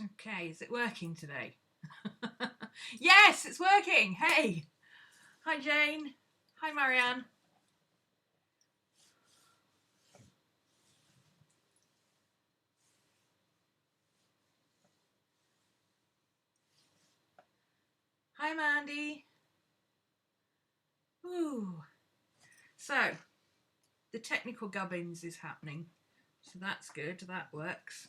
Okay, is it working today? Yes, it's working. Hey. Hi, Jane. Hi, Marianne. Hi, Mandy. Ooh. So, the technical gubbins is happening. So that's good. That works.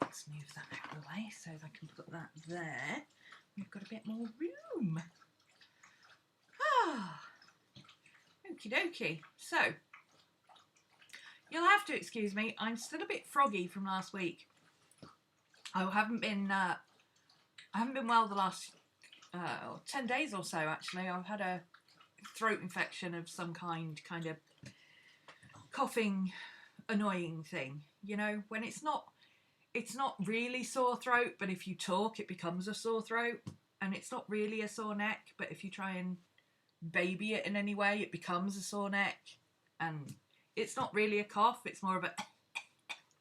Let's move that out of the way so I can put that there. We've got a bit more room. Ah, okie dokie. So, you'll have to excuse me. I'm still a bit froggy from last week. I haven't been well the last 10 days or so, actually. I've had a throat infection of some kind of coughing, annoying thing. You know, when it's not really sore throat, but if you talk, it becomes a sore throat. And it's not really a sore neck, but if you try and baby it in any way, it becomes a sore neck. And it's not really a cough, it's more of a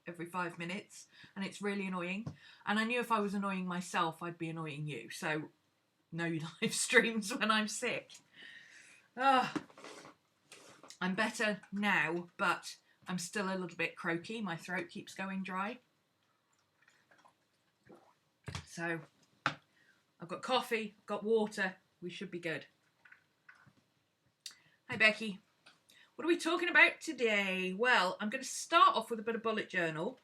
every 5 minutes, and it's really annoying. And I knew if I was annoying myself, I'd be annoying you. So no live streams when I'm sick. I'm better now, but I'm still a little bit croaky. My throat keeps going dry. So I've got coffee, got water. We should be good. Hi, Becky. What are we talking about today? Well, I'm going to start off with a bit of bullet journal.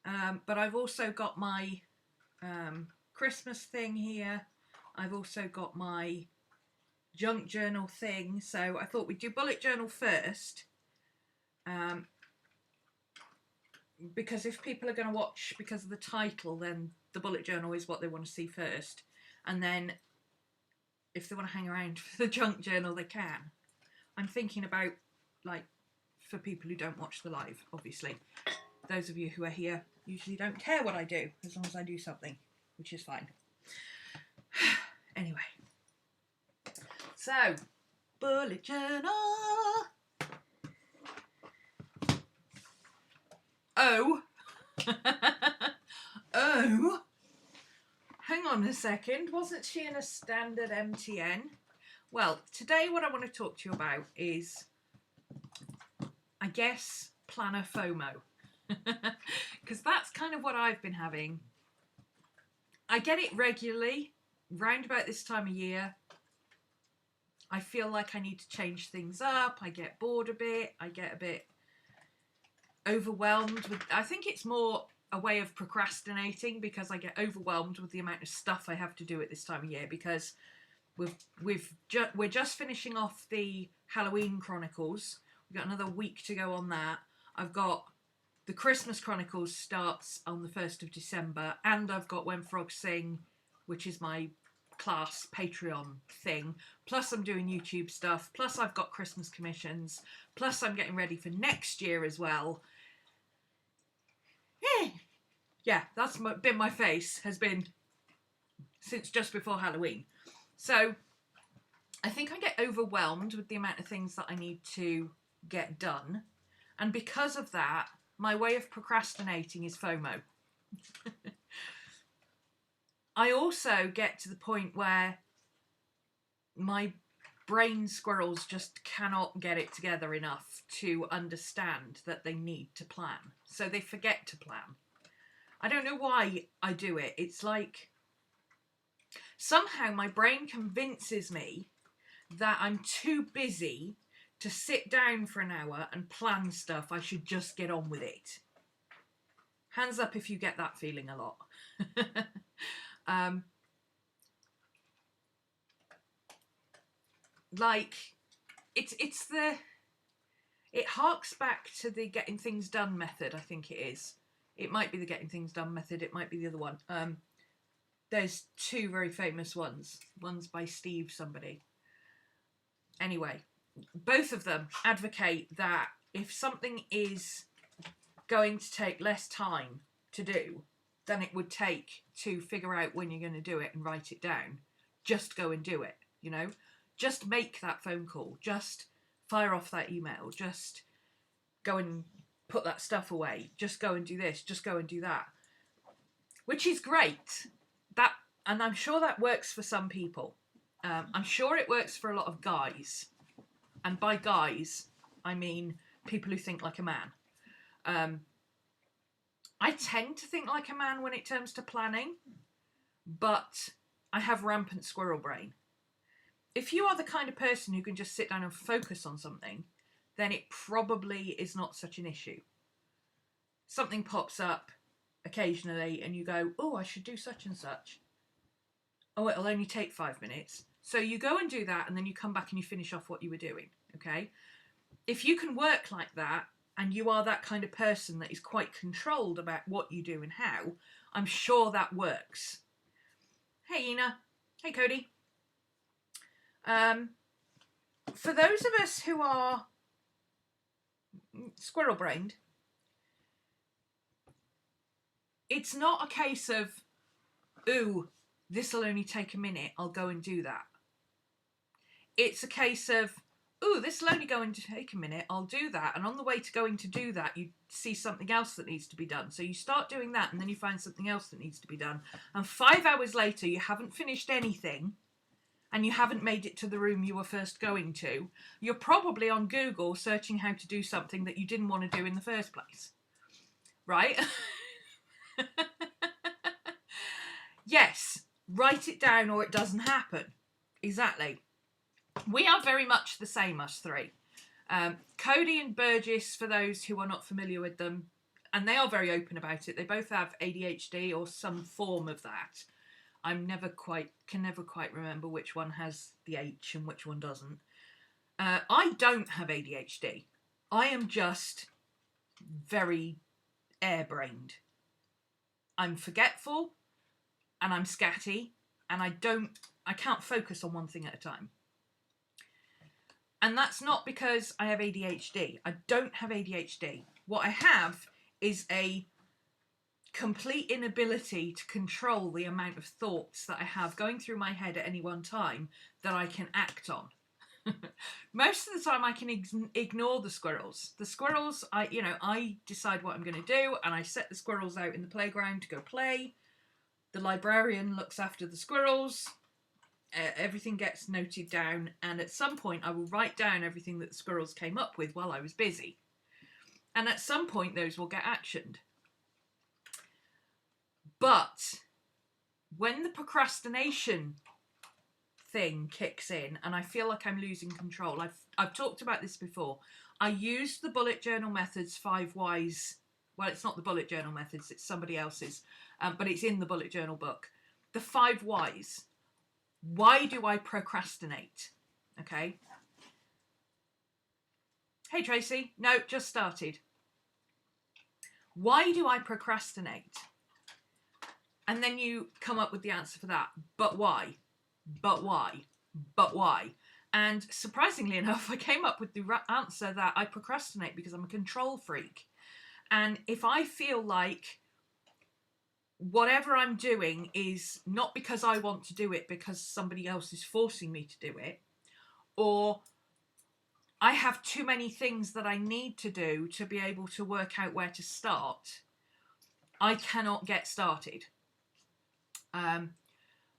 But I've also got my Christmas thing here. I've also got my junk journal thing. So I thought we'd do bullet journal first. Because if people are going to watch because of the title, then the bullet journal is what they want to see first. And then if they want to hang around for the junk journal, they can. I'm thinking about, like, for people who don't watch the live, obviously. Those of you who are here usually don't care what I do, as long as I do something, which is fine. Anyway. So, bullet journal. Oh. Oh. Hang on a second. Wasn't she in a standard MTN? Well, today what I want to talk to you about is, I guess, planner FOMO. Because that's kind of what I've been having. I get it regularly, round about this time of year. I feel like I need to change things up. I get bored a bit. I get a bit overwhelmed with. I think it's more a way of procrastinating because I get overwhelmed with the amount of stuff I have to do at this time of year, because we're just finishing off the Halloween Chronicles. We've got another week to go on that. I've got the Christmas Chronicles starts on the 1st of December, and I've got When Frogs Sing, which is my class Patreon thing. Plus I'm doing YouTube stuff. Plus I've got Christmas commissions. Plus I'm getting ready for next year as well. Yeah, that's been my face, has been since just before Halloween. So I think I get overwhelmed with the amount of things that I need to get done. And because of that, my way of procrastinating is FOMO. I also get to the point where my brain squirrels just cannot get it together enough to understand that they need to plan. So they forget to plan. I don't know why I do it. It's like somehow my brain convinces me that I'm too busy to sit down for an hour and plan stuff. I should just get on with it. Hands up if you get that feeling a lot. Like, it's It harks back to the getting things done method, I think it is. It might be the getting things done method, it might be the other one. There's two very famous ones. One's by Steve somebody. Anyway, both of them advocate that if something is going to take less time to do than it would take to figure out when you're going to do it and write it down, just go and do it, you know? Just make that phone call. Just fire off that email. Just go and put that stuff away. Just go and do this. Just go and do that. Which is great. And I'm sure that works for some people. I'm sure it works for a lot of guys. And by guys, I mean people who think like a man. I tend to think like a man when it comes to planning, but I have rampant squirrel brain. If you are the kind of person who can just sit down and focus on something, then it probably is not such an issue. Something pops up occasionally and you go, oh, I should do such and such. Oh, it'll only take 5 minutes. So you go and do that and then you come back and you finish off what you were doing, okay? If you can work like that and you are that kind of person that is quite controlled about what you do and how, I'm sure that works. Hey, Ina. Hey, Cody. For those of us who are squirrel-brained, it's not a case of, ooh, this'll only take a minute, I'll go and do that. It's a case of, ooh, this'll only go and take a minute, I'll do that. And on the way to going to do that, you see something else that needs to be done. So you start doing that and then you find something else that needs to be done. And 5 hours later, you haven't finished anything and you haven't made it to the room you were first going to. You're probably on Google searching how to do something that you didn't want to do in the first place. Right? Yes. Write it down or it doesn't happen. Exactly. We are very much the same, us three. Cody and Burgess, for those who are not familiar with them, and they are very open about it, they both have ADHD or some form of that. I can never quite remember which one has the H and which one doesn't. I don't have ADHD. I am just very airbrained. I'm forgetful and I'm scatty and I can't focus on one thing at a time. And that's not because I have ADHD. I don't have ADHD. What I have is a complete inability to control the amount of thoughts that I have going through my head at any one time that I can act on. Most of the time I can ignore the squirrels. The squirrels, I decide what I'm going to do and I set the squirrels out in the playground to go play. The librarian looks after the squirrels. Everything gets noted down, and at some point I will write down everything that the squirrels came up with while I was busy. And at some point those will get actioned. But when the procrastination thing kicks in and I feel like I'm losing control, I've talked about this before. I use the bullet journal methods 5 whys. Well, it's not the bullet journal methods, it's somebody else's, but it's in the bullet journal book. The 5 whys. Why do I procrastinate? Okay. Hey, Tracy. No, just started. Why do I procrastinate? And then you come up with the answer for that. But why? But why? But why? And surprisingly enough, I came up with the answer that I procrastinate because I'm a control freak. And if I feel like whatever I'm doing is not because I want to do it, because somebody else is forcing me to do it, or I have too many things that I need to do to be able to work out where to start, I cannot get started.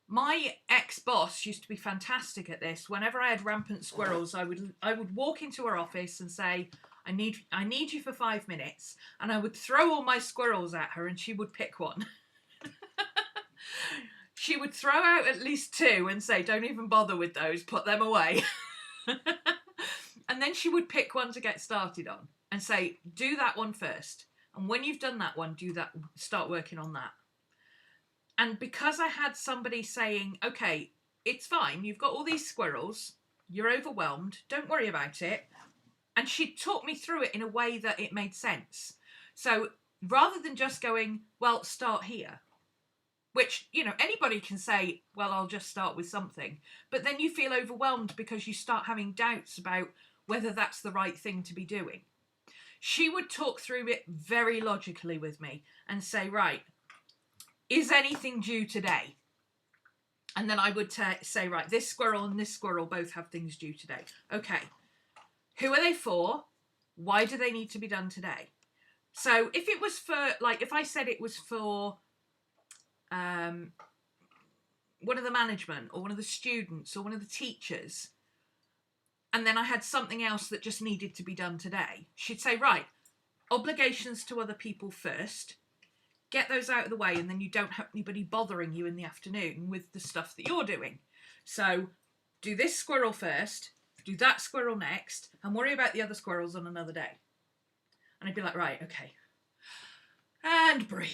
My ex-boss used to be fantastic at this. Whenever I had rampant squirrels, I would walk into her office and say, I need you for 5 minutes, and I would throw all my squirrels at her and she would pick one. She would throw out at least 2 and say, don't even bother with those, put them away. And then she would pick one to get started on and say, do that one first. And when you've done that one, start working on that. And because I had somebody saying, okay, it's fine, you've got all these squirrels, you're overwhelmed, don't worry about it. And she taught me through it in a way that it made sense. So rather than just going, well, start here, which, you know, anybody can say, well, I'll just start with something. But then you feel overwhelmed because you start having doubts about whether that's the right thing to be doing. She would talk through it very logically with me and say, right, is anything due today? And then I would say, right, this squirrel and this squirrel both have things due today. Okay, who are they for? Why do they need to be done today? So if it was for, like, if I said it was for one of the management or one of the students or one of the teachers, and then I had something else that just needed to be done today, she'd say, right, obligations to other people first, get those out of the way, and then you don't have anybody bothering you in the afternoon with the stuff that you're doing. So do this squirrel first, do that squirrel next, and worry about the other squirrels on another day. And I'd be like, right, okay. And breathe.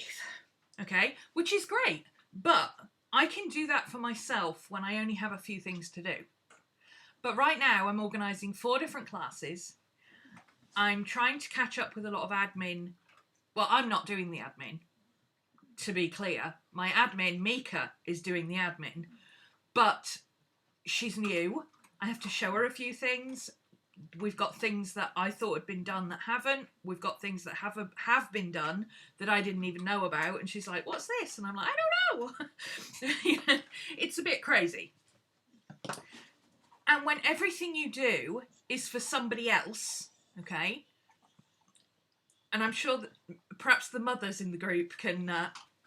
Okay, which is great. But I can do that for myself when I only have a few things to do. But right now I'm organising 4 different classes. I'm trying to catch up with a lot of admin. Well, I'm not doing the admin, to be clear. My admin, Mika, is doing the admin. But she's new. I have to show her a few things. We've got things that I thought had been done that haven't. We've got things that have been done that I didn't even know about. And she's like, what's this? And I'm like, I don't know. It's a bit crazy. And when everything you do is for somebody else, okay, and I'm sure that perhaps the mothers in the group can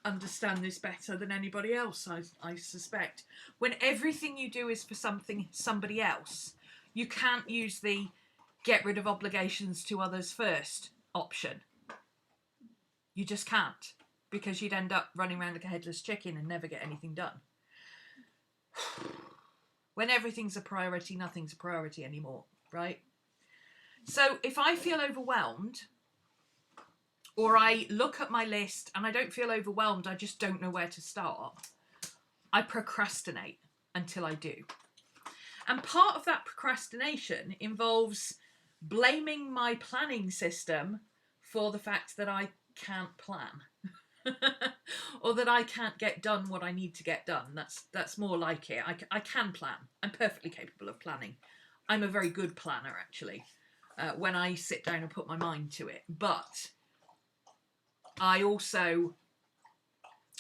understand this better than anybody else, I suspect. When everything you do is for somebody else, you can't use the get rid of obligations to others first option. You just can't, because you'd end up running around like a headless chicken and never get anything done. When everything's a priority, nothing's a priority anymore, right? So if I feel overwhelmed, or I look at my list and I don't feel overwhelmed, I just don't know where to start, I procrastinate until I do. And part of that procrastination involves blaming my planning system for the fact that I can't plan. Or that I can't get done what I need to get done. That's more like it. I can plan. I'm perfectly capable of planning. I'm a very good planner, actually, when I sit down and put my mind to it. But I also...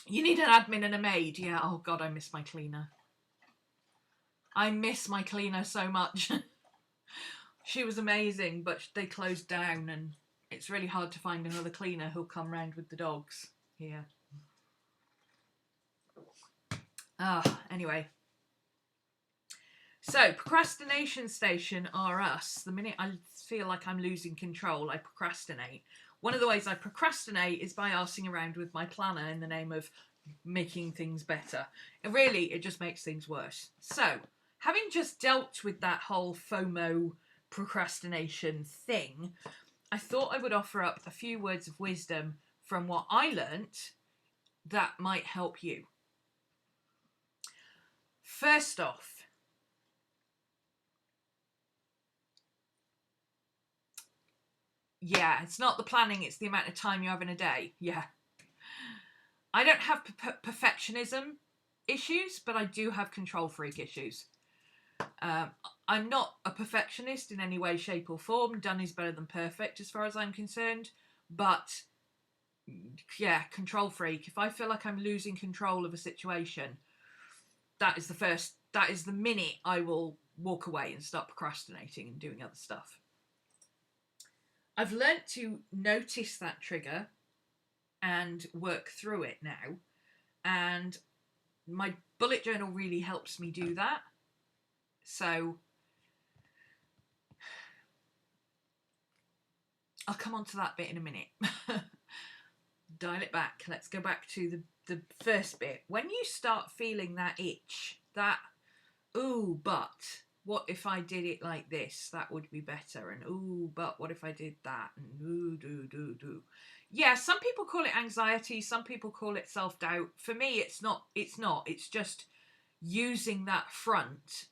You need an admin and a maid. Yeah, oh God, I miss my cleaner. I miss my cleaner so much. She was amazing, but they closed down, and it's really hard to find another cleaner who'll come round with the dogs here. Anyway. So, procrastination station are us. The minute I feel like I'm losing control, I procrastinate. One of the ways I procrastinate is by arsing around with my planner in the name of making things better. And really, it just makes things worse. So, having just dealt with that whole FOMO procrastination thing, I thought I would offer up a few words of wisdom from what I learnt that might help you. First off, yeah, it's not the planning, it's the amount of time you have in a day. Yeah. I don't have perfectionism issues, but I do have control freak issues. I'm not a perfectionist in any way, shape or form. Done is better than perfect as far as I'm concerned. But yeah, control freak. If I feel like I'm losing control of a situation, that is the minute I will walk away and start procrastinating and doing other stuff. I've learnt to notice that trigger and work through it now. And my bullet journal really helps me do that. So I'll come on to that bit in a minute. Dial it back. Let's go back to the first bit. When you start feeling that itch, that, ooh, but what if I did it like this? That would be better. And ooh, but what if I did that? And ooh, do. Yeah, some people call it anxiety. Some people call it self-doubt. For me, it's not. It's just using that front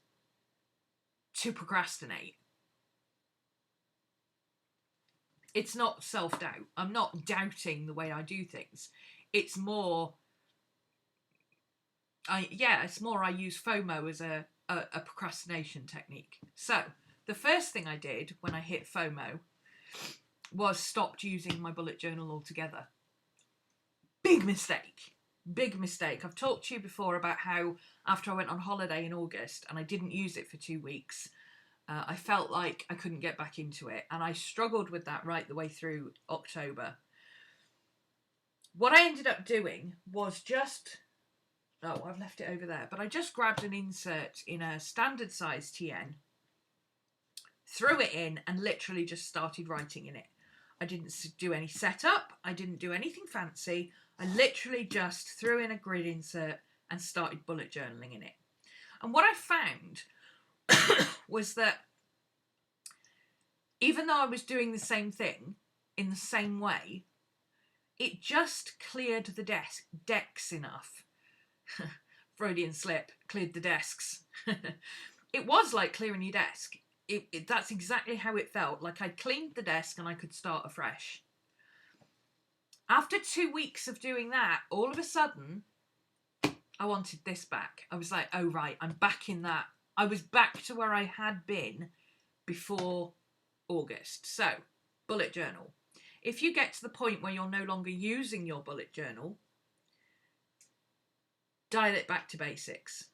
to procrastinate. it's not self-doubt. I'm not doubting the way I do things. It's more, I use FOMO as a procrastination technique. So the first thing I did when I hit FOMO was stopped using my bullet journal altogether. Big mistake. Big mistake. I've talked to you before about how after I went on holiday in August and I didn't use it for 2 weeks, I felt like I couldn't get back into it, and I struggled with that right the way through October. What I ended up doing was just, oh, I've left it over there, but I just grabbed an insert in a standard size TN, threw it in, and literally just started writing in it. I didn't do any setup, I didn't do anything fancy, I literally just threw in a grid insert and started bullet journaling in it. And what I found was that even though I was doing the same thing in the same way, it just cleared the decks enough. Freudian slip, cleared the desks. It was like clearing your desk. That's exactly how it felt, like I'd cleaned the desk and I could start afresh. After 2 weeks of doing that, all of a sudden, I wanted this back. I was like, oh right, I'm back in that. I was back to where I had been before August. So, bullet journal. If you get to the point where you're no longer using your bullet journal, dial it back to basics.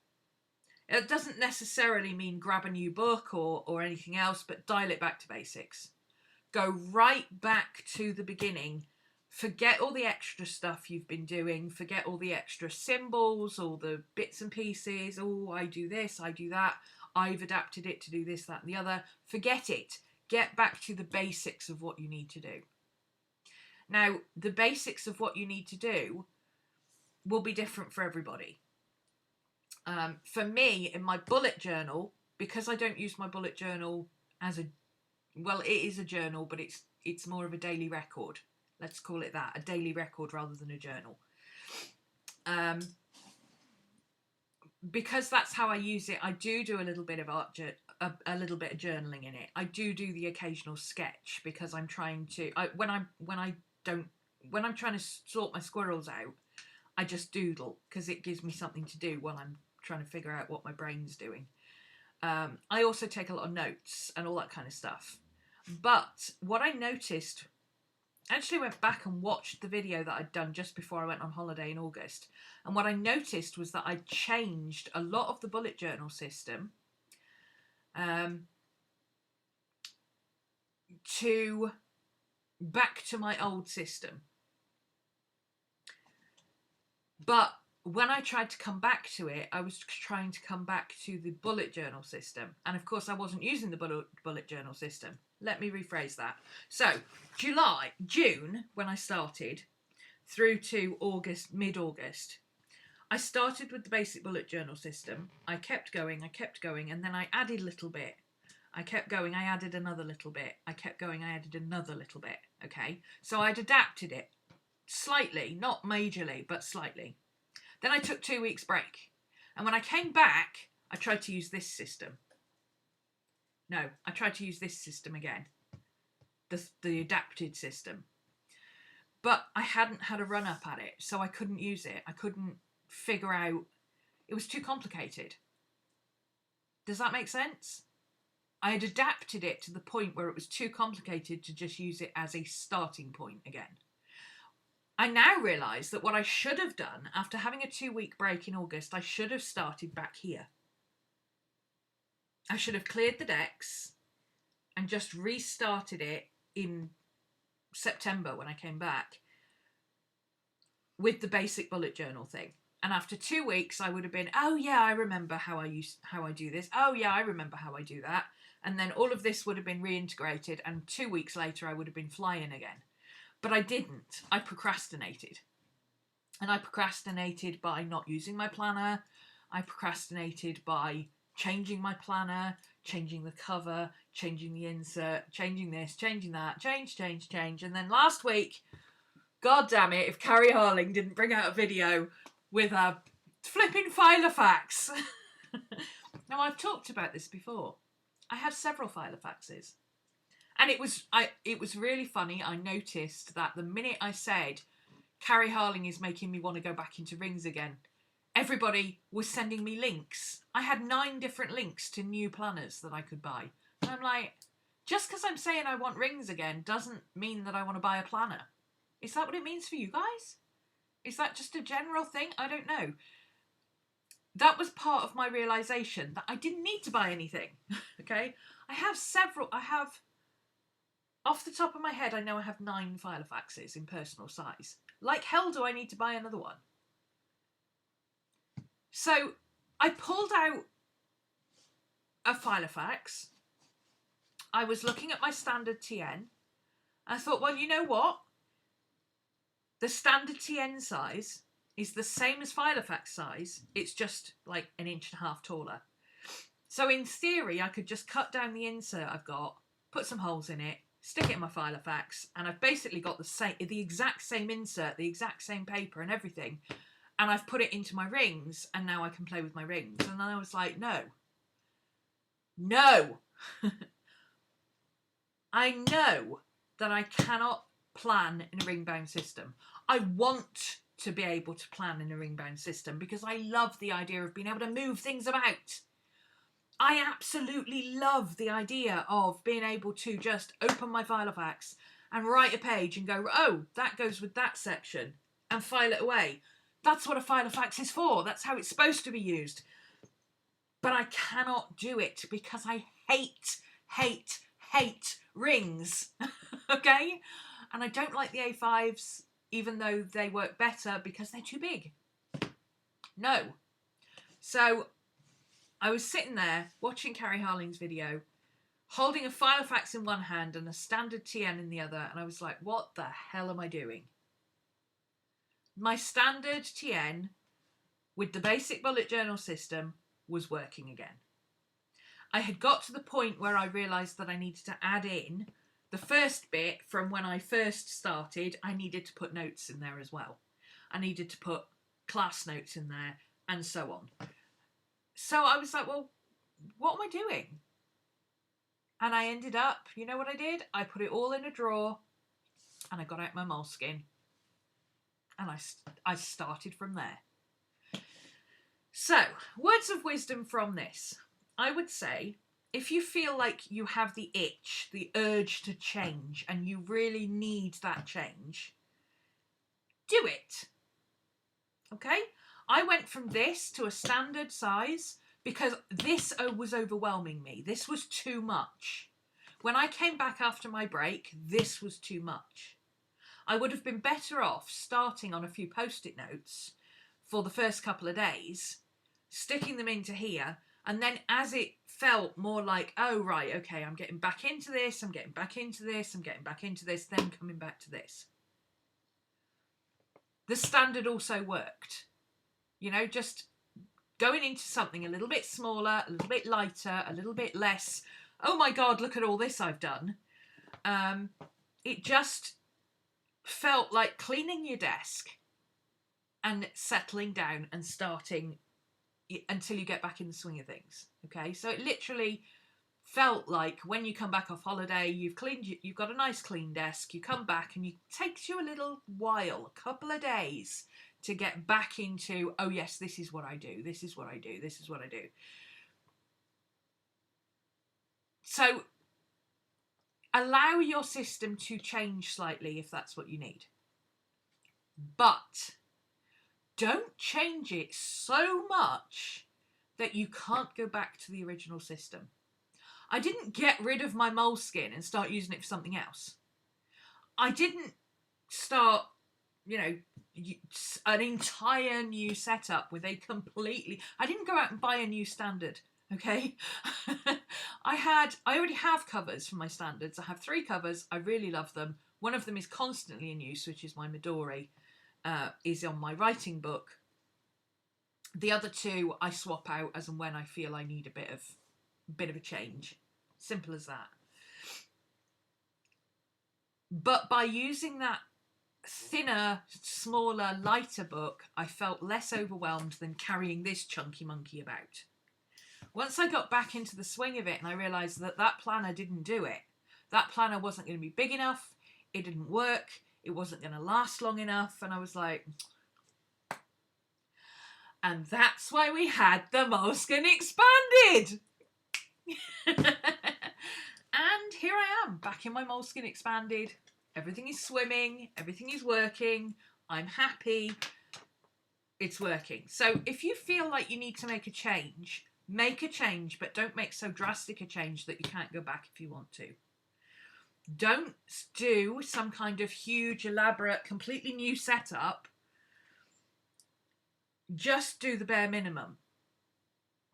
It doesn't necessarily mean grab a new book or anything else, but dial it back to basics. Go right back to the beginning. Forget all the extra stuff you've been doing. Forget all the extra symbols, all the bits and pieces. Oh, I do this, I do that. I've adapted it to do this, that, and the other. Forget it. Get back to the basics of what you need to do. Now, the basics of what you need to do will be different for everybody. For me, in my bullet journal, because I don't use my bullet journal as a, well, it is a journal, but it's more of a daily record. Let's call it that, a daily record rather than a journal. Because that's how I use it, I do a little bit of a little bit of journaling in it. I do the occasional sketch because I'm trying to. When I'm trying to sort my squirrels out, I just doodle because it gives me something to do while I'm trying to figure out what my brain's doing. I also take a lot of notes and all that kind of stuff. But what I noticed, I actually went back and watched the video that I'd done just before I went on holiday in August. And what I noticed was that I changed a lot of the bullet journal system to back to my old system. But when I tried to come back to it, I was trying to come back to the bullet journal system. And of course, I wasn't using the bullet journal system. Let me rephrase that. So, June, when I started, through to August, mid-August, I started with the basic bullet journal system. I kept going, and then I added a little bit. I kept going, I added another little bit. I kept going, I added another little bit, okay? So I'd adapted it slightly, not majorly, but slightly. Then I took 2 weeks break. And when I came back, I tried to use this system. No, I tried to use this system again. The adapted system. But I hadn't had a run up at it, so I couldn't use it. I couldn't figure out, it was too complicated. Does that make sense? I had adapted it to the point where it was too complicated to just use it as a starting point again. I now realise that what I should have done after having a 2 week break in August, I should have started back here. I should have cleared the decks and just restarted it in September when I came back with the basic bullet journal thing. And after 2 weeks, I would have been, oh yeah, I remember how I do this. Oh yeah, I remember how I do that. And then all of this would have been reintegrated. And 2 weeks later, I would have been flying again. But I didn't. I procrastinated. And I procrastinated by not using my planner. I procrastinated by changing my planner, changing the cover, changing the insert, changing this, changing that, change. And then last week, God damn it, if Carrie Harling didn't bring out a video with a flipping Filofax. Now, I've talked about this before. I have several Filofaxes. And it was really funny. I noticed that the minute I said, Carrie Harling is making me want to go back into rings again, everybody was sending me links. I had 9 different links to new planners that I could buy. And I'm like, just because I'm saying I want rings again doesn't mean that I want to buy a planner. Is that what it means for you guys? Is that just a general thing? I don't know. That was part of my realisation that I didn't need to buy anything. Okay? I have, off the top of my head, I know I have 9 Filofaxes in personal size. Like hell do I need to buy another one. So I pulled out a Filofax. I was looking at my standard TN. I thought, well, you know what? The standard TN size is the same as Filofax size. It's just like 1.5 inches taller. So in theory, I could just cut down the insert I've got, put some holes in it, stick it in my Filofax, and I've basically got the exact same insert, the exact same paper and everything. And I've put it into my rings, and now I can play with my rings. And then I was like, no. I know that I cannot plan in a ring-bound system. I want to be able to plan in a ring-bound system because I love the idea of being able to move things about. I absolutely love the idea of being able to just open my Filofax and write a page and go, oh, that goes with that section, and file it away. That's what a Filofax is for. That's how it's supposed to be used. But I cannot do it because I hate rings. Okay? And I don't like the A5s, even though they work better because they're too big. No. So I was sitting there watching Carrie Harling's video, holding a Filofax in one hand and a standard TN in the other, and I was like, what the hell am I doing? My standard TN with the basic bullet journal system was working again. I had got to the point where I realised that I needed to add in the first bit from when I first started. I needed to put notes in there as well. I needed to put class notes in there and so on. So I was like, well, what am I doing? And I ended up, you know what I did? I put it all in a drawer and I got out my moleskin and I started from there. So, words of wisdom from this. I would say, if you feel like you have the itch, the urge to change, and you really need that change, do it. Okay? I went from this to a standard size because this was overwhelming me. This was too much. When I came back after my break, this was too much. I would have been better off starting on a few post-it notes for the first couple of days, sticking them into here, and then as it felt more like, oh, right, okay, I'm getting back into this, I'm getting back into this, I'm getting back into this, then coming back to this. The standard also worked. You know, just going into something a little bit smaller, a little bit lighter, a little bit less, oh my God, look at all this I've done. It just felt like cleaning your desk and settling down and starting until you get back in the swing of things. Okay, so it literally felt like when you come back off holiday, you've got a nice clean desk, you come back and it takes you a little while, a couple of days, to get back into, oh yes, this is what I do, this is what I do, this is what I do. So allow your system to change slightly if that's what you need. But don't change it so much that you can't go back to the original system. I didn't get rid of my moleskin and start using it for something else. I didn't start, you know, an entire new setup with a completely... I didn't go out and buy a new standard, okay? I already have covers for my standards. I have 3 covers. I really love them. One of them is constantly in use, which is my Midori. Is on my writing book. The other 2 I swap out as and when I feel I need a bit of a change. Simple as that. But by using that thinner, smaller, lighter book, I felt less overwhelmed than carrying this chunky monkey about. Once I got back into the swing of it and I realised that that planner didn't do it, that planner wasn't going to be big enough. It didn't work. It wasn't going to last long enough. And I was like, and that's why we had the Moleskine Expanded. And here I am, back in my Moleskine Expanded. Everything is swimming. Everything is working. I'm happy. It's working. So if you feel like you need to make a change, but don't make so drastic a change that you can't go back if you want to. Don't do some kind of huge, elaborate, completely new setup. Just do the bare minimum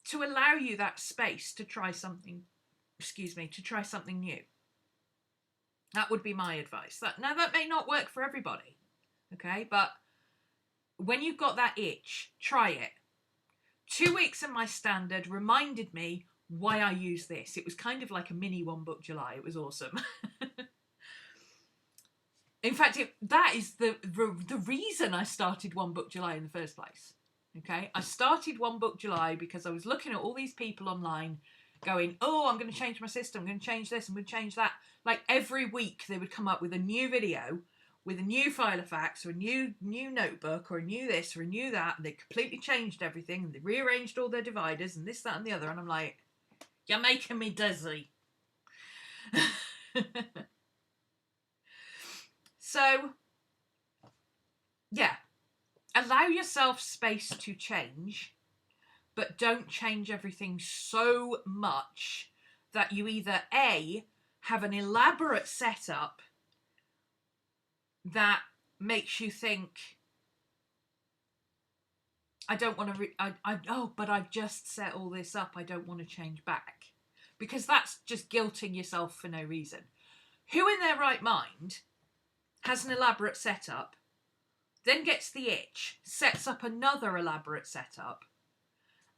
to allow you that space to try something, new. That would be my advice. Now, that may not work for everybody, okay? But when you've got that itch, try it. 2 weeks in my standard reminded me why I use this. It was kind of like a mini One Book July. It was awesome. In fact, that is the reason I started One Book July in the first place. Okay, I started One Book July because I was looking at all these people online going, oh, I'm going to change my system, I'm going to change this, I'm going to change that. Like every week they would come up with a new video, with a new file of facts, or a new notebook, or a new this, or a new that, and they completely changed everything, and they rearranged all their dividers, and this, that, and the other, and I'm like, you're making me dizzy. So, yeah, allow yourself space to change, but don't change everything so much that you either A, have an elaborate setup that makes you think, I don't want to, but I've just set all this up, I don't want to change back. Because that's just guilting yourself for no reason. Who in their right mind has an elaborate setup, then gets the itch, sets up another elaborate setup,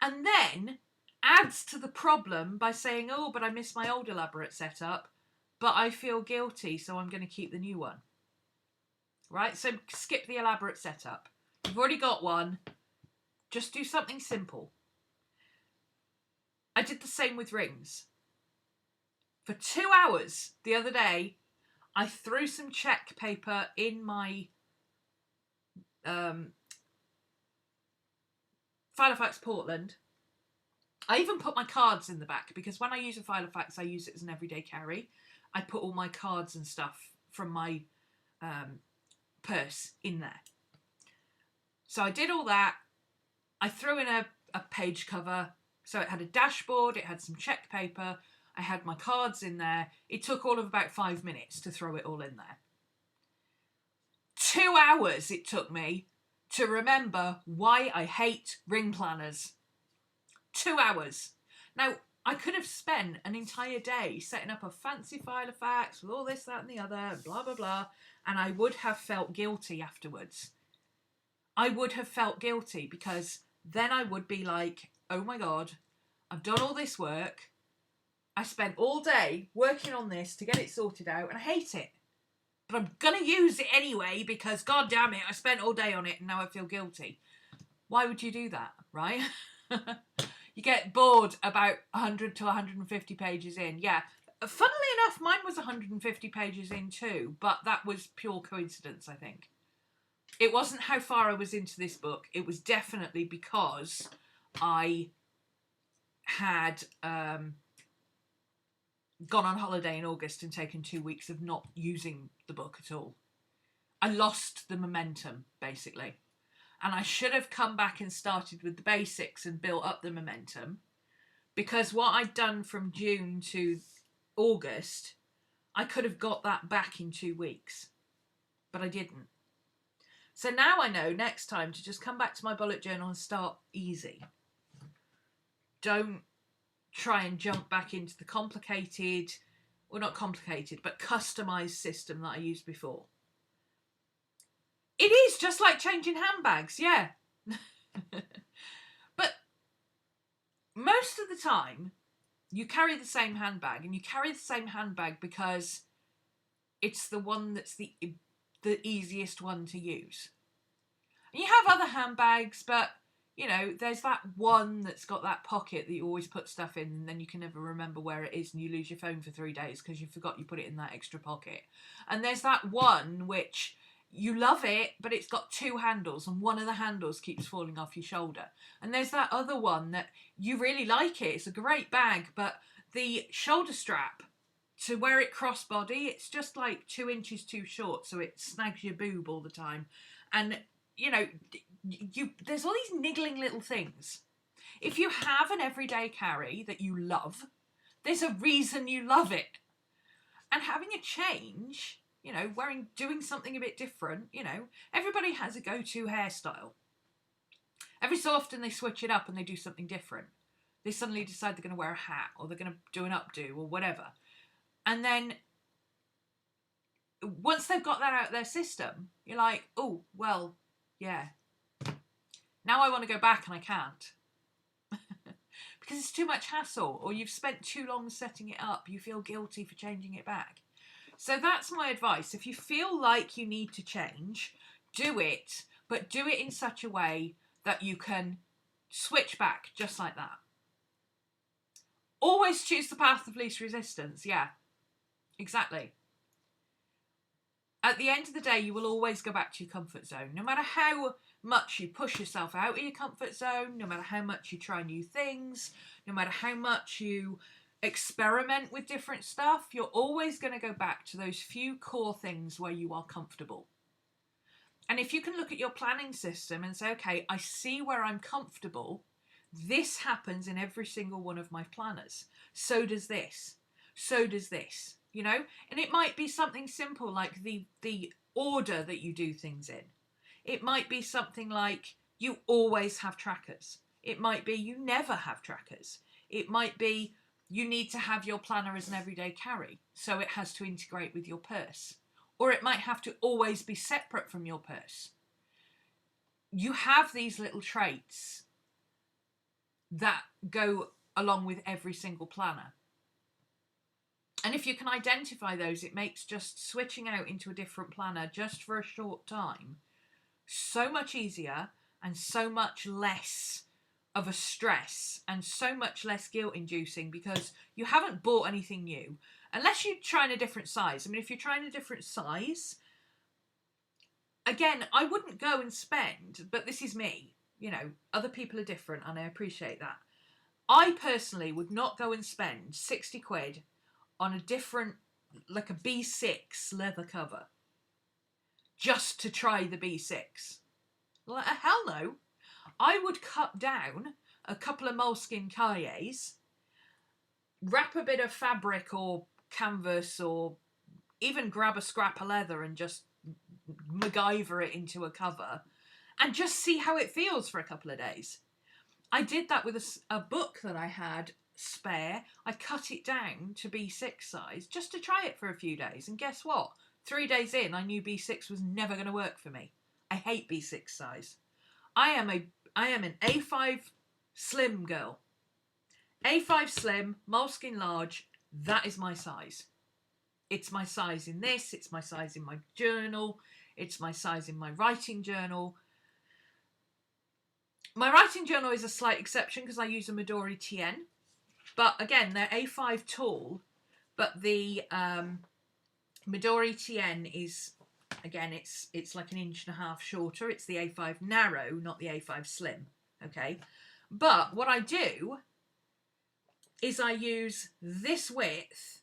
and then adds to the problem by saying, oh, but I miss my old elaborate setup, but I feel guilty, so I'm going to keep the new one. Right? So skip the elaborate setup. You've already got one. Just do something simple. I did the same with rings. For 2 hours the other day, I threw some check paper in my Filofax Portland. I even put my cards in the back because when I use a Filofax, I use it as an everyday carry. I put all my cards and stuff from my purse in there. So I did all that. I threw in a page cover. So it had a dashboard, it had some check paper, I had my cards in there. It took all of about 5 minutes to throw it all in there. 2 hours it took me to remember why I hate ring planners. 2 hours. Now, I could have spent an entire day setting up a fancy Filofax with all this, that and the other, blah, blah, blah, and I would have felt guilty afterwards. I would have felt guilty because then I would be like, oh my God, I've done all this work. I spent all day working on this to get it sorted out and I hate it. But I'm going to use it anyway because, God damn it, I spent all day on it and now I feel guilty. Why would you do that, right? You get bored about 100 to 150 pages in. Yeah, funnily enough, mine was 150 pages in too, but that was pure coincidence, I think. It wasn't how far I was into this book. It was definitely because I had gone on holiday in August and taken 2 weeks of not using the book at all. I lost the momentum, basically. And I should have come back and started with the basics and built up the momentum, because what I'd done from June to August, I could have got that back in 2 weeks, but I didn't. So now I know next time to just come back to my bullet journal and start easy. Don't try and jump back into the complicated, well, not complicated, but customized system that I used before. It is just like changing handbags, yeah. But most of the time, you carry the same handbag, and you carry the same handbag because it's the one that's the easiest one to use. And you have other handbags, but you know, there's that one that's got that pocket that you always put stuff in, and then you can never remember where it is, and you lose your phone for 3 days because you forgot you put it in that extra pocket. And there's that one which you love it, but it's got 2 handles, and one of the handles keeps falling off your shoulder. And there's that other one that you really like it. It's a great bag, but the shoulder strap to wear it crossbody, it's just like 2 inches too short, so it snags your boob all the time. And, you know, there's all these niggling little things. If you have an everyday carry that you love, there's a reason you love it. And having a change, you know, doing something a bit different, you know, everybody has a go-to hairstyle. Every so often they switch it up and they do something different. They suddenly decide they're going to wear a hat, or they're going to do an updo or whatever. And then once they've got that out of their system, you're like, oh, well, yeah. Now I want to go back and I can't. Because it's too much hassle, or you've spent too long setting it up. You feel guilty for changing it back. So that's my advice. If you feel like you need to change, do it, but do it in such a way that you can switch back just like that. Always choose the path of least resistance. Yeah, exactly. At the end of the day, you will always go back to your comfort zone. No matter how much you push yourself out of your comfort zone, no matter how much you try new things, no matter how much you experiment with different stuff, you're always going to go back to those few core things where you are comfortable. And if you can look at your planning system and say, okay, I see where I'm comfortable. This happens in every single one of my planners. So does this. So does this. You know, and it might be something simple like the order that you do things in. It might be something like you always have trackers. It might be you never have trackers. It might be you need to have your planner as an everyday carry, so it has to integrate with your purse. Or it might have to always be separate from your purse. You have these little traits that go along with every single planner. And if you can identify those, it makes just switching out into a different planner just for a short time so much easier and so much less of a stress and so much less guilt-inducing, because you haven't bought anything new. Unless you're trying a different size. I mean, if you're trying a different size, again, I wouldn't go and spend, but this is me. You know, other people are different and I appreciate that. I personally would not go and spend 60 quid on a different, like a B6 leather cover, just to try the B6. Like, hell no. I would cut down a couple of moleskin cahiers, wrap a bit of fabric or canvas, or even grab a scrap of leather and just MacGyver it into a cover, and just see how it feels for a couple of days. I did that with a book that I had spare. I cut it down to B6 size just to try it for a few days, and guess what? 3 days in, I knew B6 was never going to work for me. I hate B6 size. I am an A5 slim girl. A5 slim, moleskin large, that is my size. It's my size in this, it's my size in my journal, it's my size in my writing journal. My writing journal is a slight exception because I use a Midori TN. But again, they're A5 tall, but the Midori TN is, again, it's like 1.5 inches shorter. It's the A5 narrow, not the A5 slim, okay? But what I do is I use this width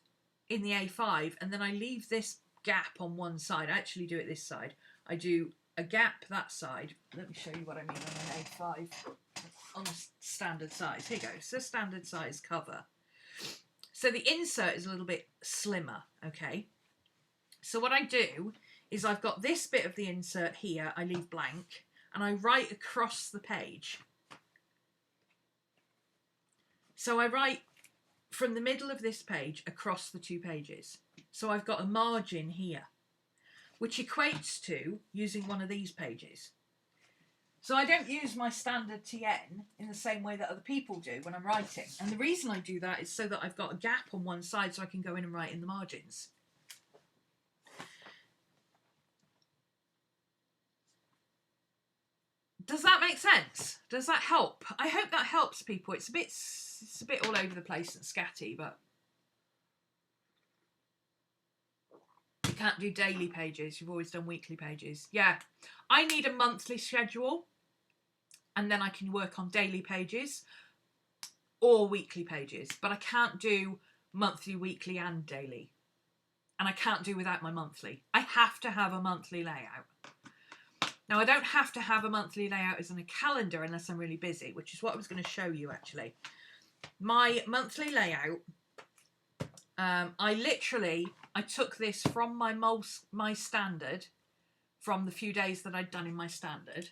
in the A5, and then I leave this gap on one side. I actually do it this side. I do a gap that side. Let me show you what I mean on an A5. On a standard size. Here you go. It's a standard size cover. So the insert is a little bit slimmer, okay? So what I do is I've got this bit of the insert here, I leave blank, and I write across the page. So I write from the middle of this page across the 2 pages. So I've got a margin here, which equates to using one of these pages. So I don't use my standard TN in the same way that other people do when I'm writing. And the reason I do that is so that I've got a gap on one side so I can go in and write in the margins. Does that make sense? Does that help? I hope that helps people. It's a bit all over the place and scatty, but you can't do daily pages. You've always done weekly pages. Yeah, I need a monthly schedule, and then I can work on daily pages or weekly pages, but I can't do monthly, weekly, and daily. And I can't do without my monthly. I have to have a monthly layout. Now, I don't have to have a monthly layout as in a calendar unless I'm really busy, which is what I was going to show you, actually. My monthly layout, I took this from my standard, from the few days that I'd done in my standard.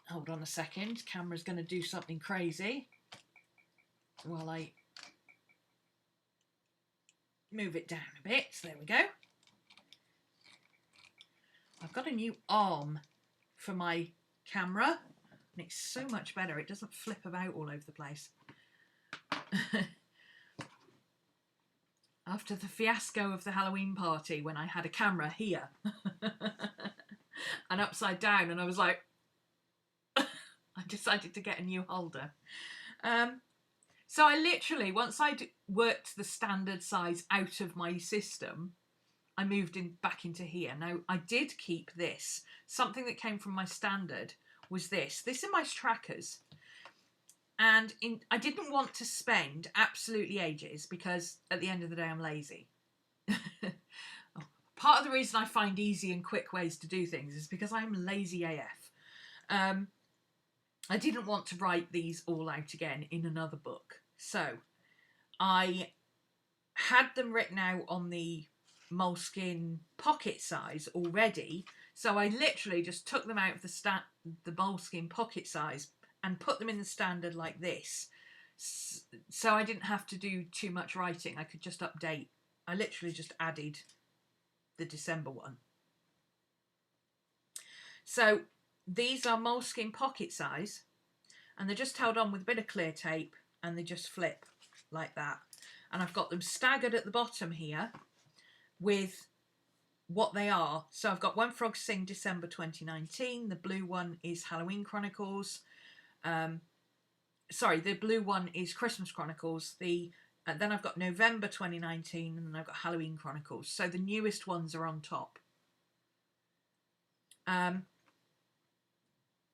Hold on a second. Camera's going to do something crazy while I move it down a bit. So there we go. I've got a new arm for my camera, and it's so much better. It doesn't flip about all over the place. After the fiasco of the Halloween party, when I had a camera here and upside down, and I was like, I decided to get a new holder. So I literally, once I'd worked the standard size out of my system, I moved back into here. Now, I did keep this. Something that came from my standard was this. This are my trackers. And I didn't want to spend absolutely ages because at the end of the day, I'm lazy. Part of the reason I find easy and quick ways to do things is because I'm lazy AF. I didn't want to write these all out again in another book. So I had them written out on the moleskin pocket size already, so I literally just took them out of the moleskin pocket size and put them in the standard like this, so I didn't have to do too much writing. I could just update. I literally just added the December one. So these are moleskin pocket size, and they're just held on with a bit of clear tape, and they just flip like that. And I've got them staggered at the bottom here with what they are. So I've got When Frogs Sing December 2019. The blue one is Halloween Chronicles. Sorry, the blue one is Christmas Chronicles. Then I've got November 2019, and then I've got Halloween Chronicles. So the newest ones are on top. And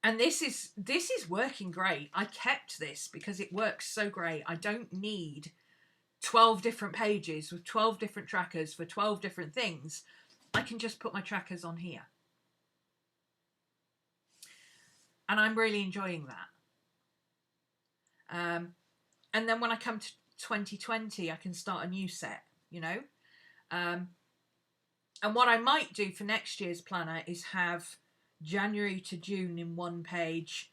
this is working great. I kept this because it works so great. I don't need 12 different pages with 12 different trackers for 12 different things. I can just put my trackers on here. And I'm really enjoying that. And then when I come to 2020, I can start a new set, you know. And what I might do for next year's planner is have January to June in one page,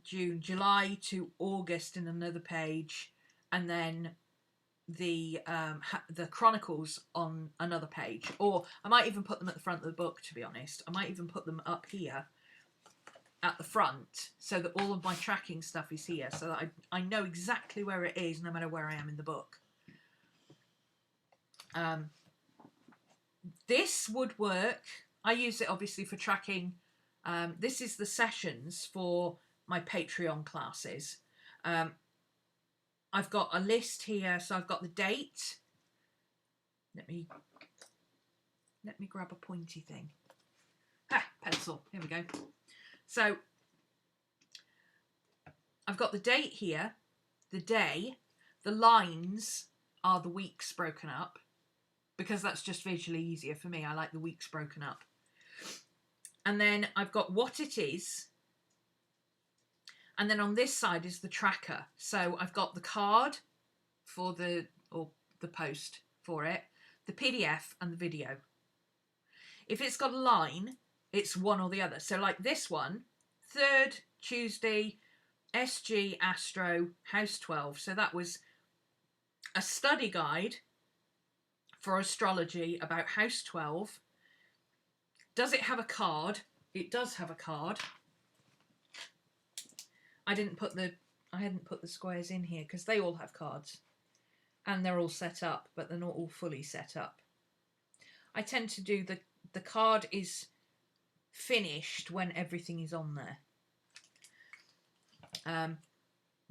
July to August in another page, and then the Chronicles on another page. Or I might even put them at the front of the book, to be honest. I might even put them up here at the front so that all of my tracking stuff is here, so that I know exactly where it is no matter where I am in the book. This would work. I use it obviously for tracking. This is the sessions for my Patreon classes. I've got a list here, so I've got the date. Let me grab a pointy thing. Pencil. Here we go. So I've got the date here, the day, the lines are the weeks broken up, because that's just visually easier for me. I like the weeks broken up. And then I've got what it is. And then on this side is the tracker. So I've got the card for the post for it, the PDF and the video. If it's got a line, it's one or the other. So like this one, 3rd Tuesday, SG Astro, House 12. So that was a study guide for astrology about House 12. Does it have a card? It does have a card. I hadn't put the squares in here because they all have cards and they're all set up, but they're not all fully set up. I tend to do the card is finished when everything is on there.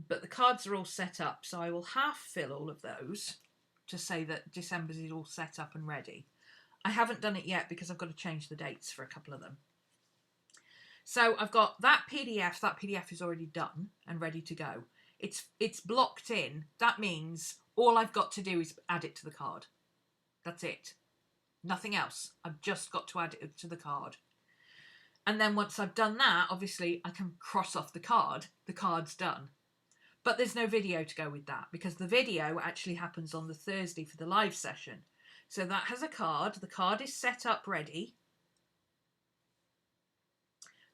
But the cards are all set up, so I will half fill all of those to say that December's is all set up and ready. I haven't done it yet because I've got to change the dates for a couple of them. So I've got that PDF. That PDF is already done and ready to go. It's blocked in. That means all I've got to do is add it to the card. That's it. Nothing else. I've just got to add it to the card. And then once I've done that, obviously I can cross off the card. The card's done. But there's no video to go with that because the video actually happens on the Thursday for the live session. So that has a card. The card is set up ready.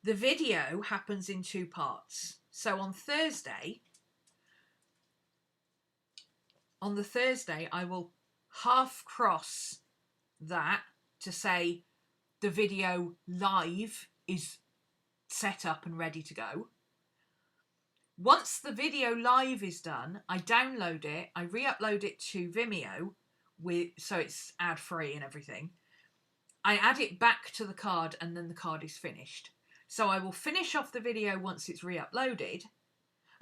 The video happens in 2 parts. So on the Thursday, I will half cross that to say the video live is set up and ready to go. Once the video live is done, I download it, I re-upload it to Vimeo, so it's ad-free and everything. I add it back to the card and then the card is finished. So I will finish off the video once it's re-uploaded,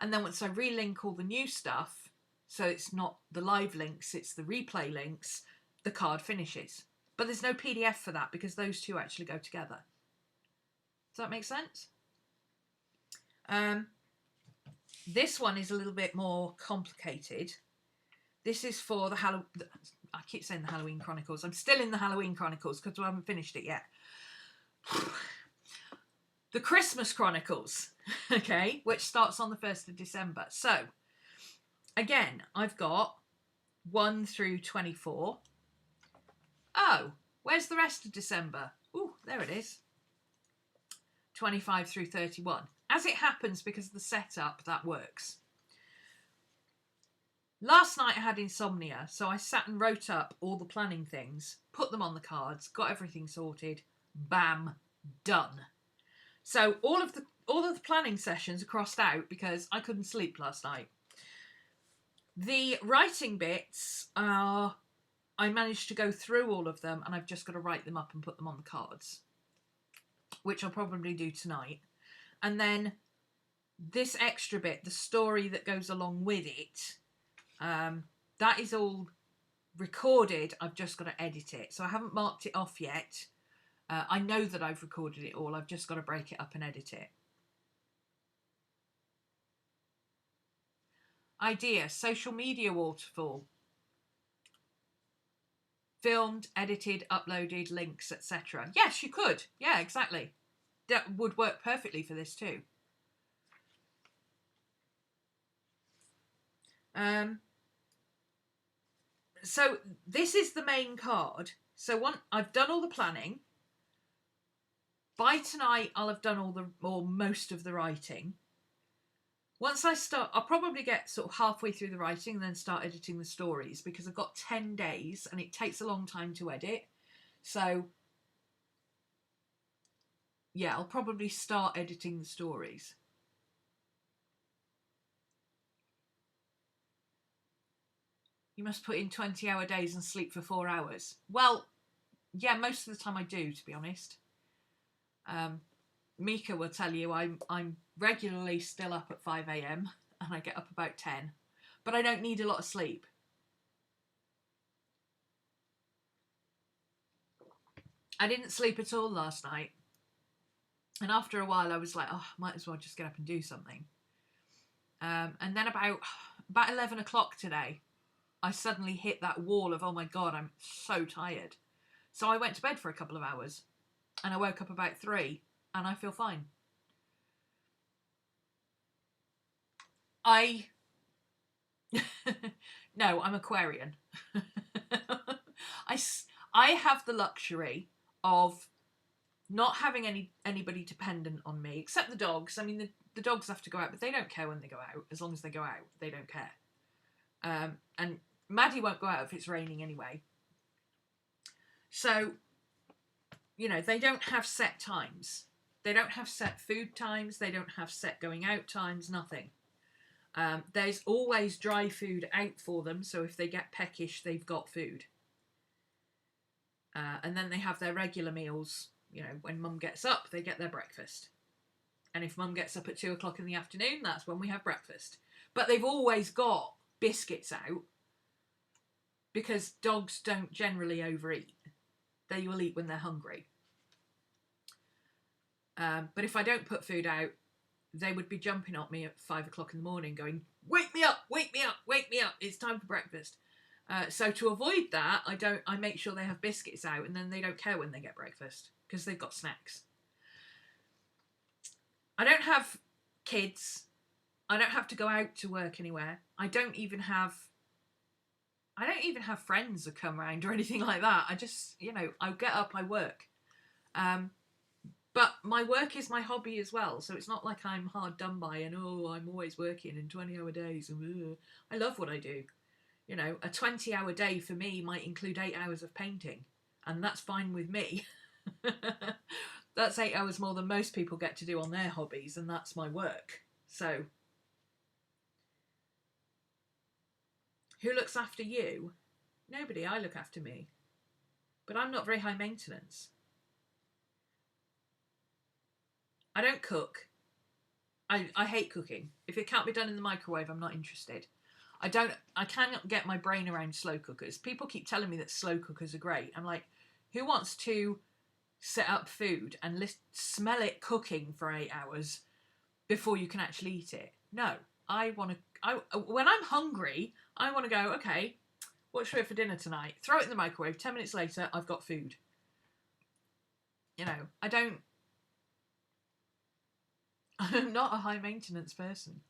and then once I relink all the new stuff, so it's not the live links, it's the replay links, the card finishes. But there's no PDF for that because those two actually go together. Does that make sense? This one is a little bit more complicated. This is for the Halloween... I keep saying the Halloween Chronicles. I'm still in the Halloween Chronicles because I haven't finished it yet. The Christmas Chronicles, okay, which starts on the 1st of December. So, again, I've got 1 through 24. Oh, where's the rest of December? Ooh, there it is. 25 through 31. As it happens, because of the setup, that works. Last night I had insomnia, so I sat and wrote up all the planning things, put them on the cards, got everything sorted, bam, done. So all of the planning sessions are crossed out because I couldn't sleep last night. The writing bits are, I managed to go through all of them and I've just got to write them up and put them on the cards, which I'll probably do tonight. And then this extra bit, the story that goes along with it, that is all recorded. I've just got to edit it. So I haven't marked it off yet. I know that I've recorded it all. I've just got to break it up and edit it. Idea, social media waterfall. Filmed, edited, uploaded, links, etc. Yes, you could. Yeah, exactly. That would work perfectly for this too. So this is the main card. So I've done all the planning. By tonight, I'll have done most of the writing. Once I start, I'll probably get sort of halfway through the writing and then start editing the stories because I've got 10 days and it takes a long time to edit. So yeah, I'll probably start editing the stories. You must put in 20-hour days and sleep for 4 hours. Well, yeah, most of the time I do, to be honest. Mika will tell you I'm regularly still up at 5 a.m. and I get up about 10. But I don't need a lot of sleep. I didn't sleep at all last night. And after a while I was like, oh, might as well just get up and do something. And then about 11 o'clock today, I suddenly hit that wall of, oh my God, I'm so tired. So I went to bed for a couple of hours and I woke up about 3 and I feel fine. No, I'm Aquarian. I have the luxury of not having anybody dependent on me, except the dogs. I mean, the dogs have to go out, but they don't care when they go out. As long as they go out, they don't care. And Maddie won't go out if it's raining anyway. So, you know, they don't have set times. They don't have set food times. They don't have set going out times, nothing. There's always dry food out for them, so if they get peckish, they've got food. And then they have their regular meals. You know, when mum gets up, they get their breakfast. And if mum gets up at 2 o'clock in the afternoon, that's when we have breakfast. But they've always got biscuits out because dogs don't generally overeat. They will eat when they're hungry. But if I don't put food out, they would be jumping at me at 5 o'clock in the morning going, wake me up, wake me up, wake me up, it's time for breakfast. So to avoid that, I make sure they have biscuits out, and then they don't care when they get breakfast because they've got snacks. I don't have kids. I don't have to go out to work anywhere. I don't even have friends that come around or anything like that. I just, I get up, I work. But my work is my hobby as well, so it's not like I'm hard done by and, I'm always working in 20-hour days. And, I love what I do. A 20-hour day for me might include 8 hours of painting, and that's fine with me. That's 8 hours more than most people get to do on their hobbies, and that's my work. So, who looks after you? Nobody. I look after me. But I'm not very high maintenance. I don't cook. I hate cooking. If it can't be done in the microwave, I'm not interested. I cannot get my brain around slow cookers. People keep telling me that slow cookers are great. I'm like, who wants to set up food and smell it cooking for 8 hours before you can actually eat it? No, when I'm hungry, I want to go, okay, what should we have for dinner tonight? Throw it in the microwave. 10 minutes later, I've got food. I'm not a high maintenance person.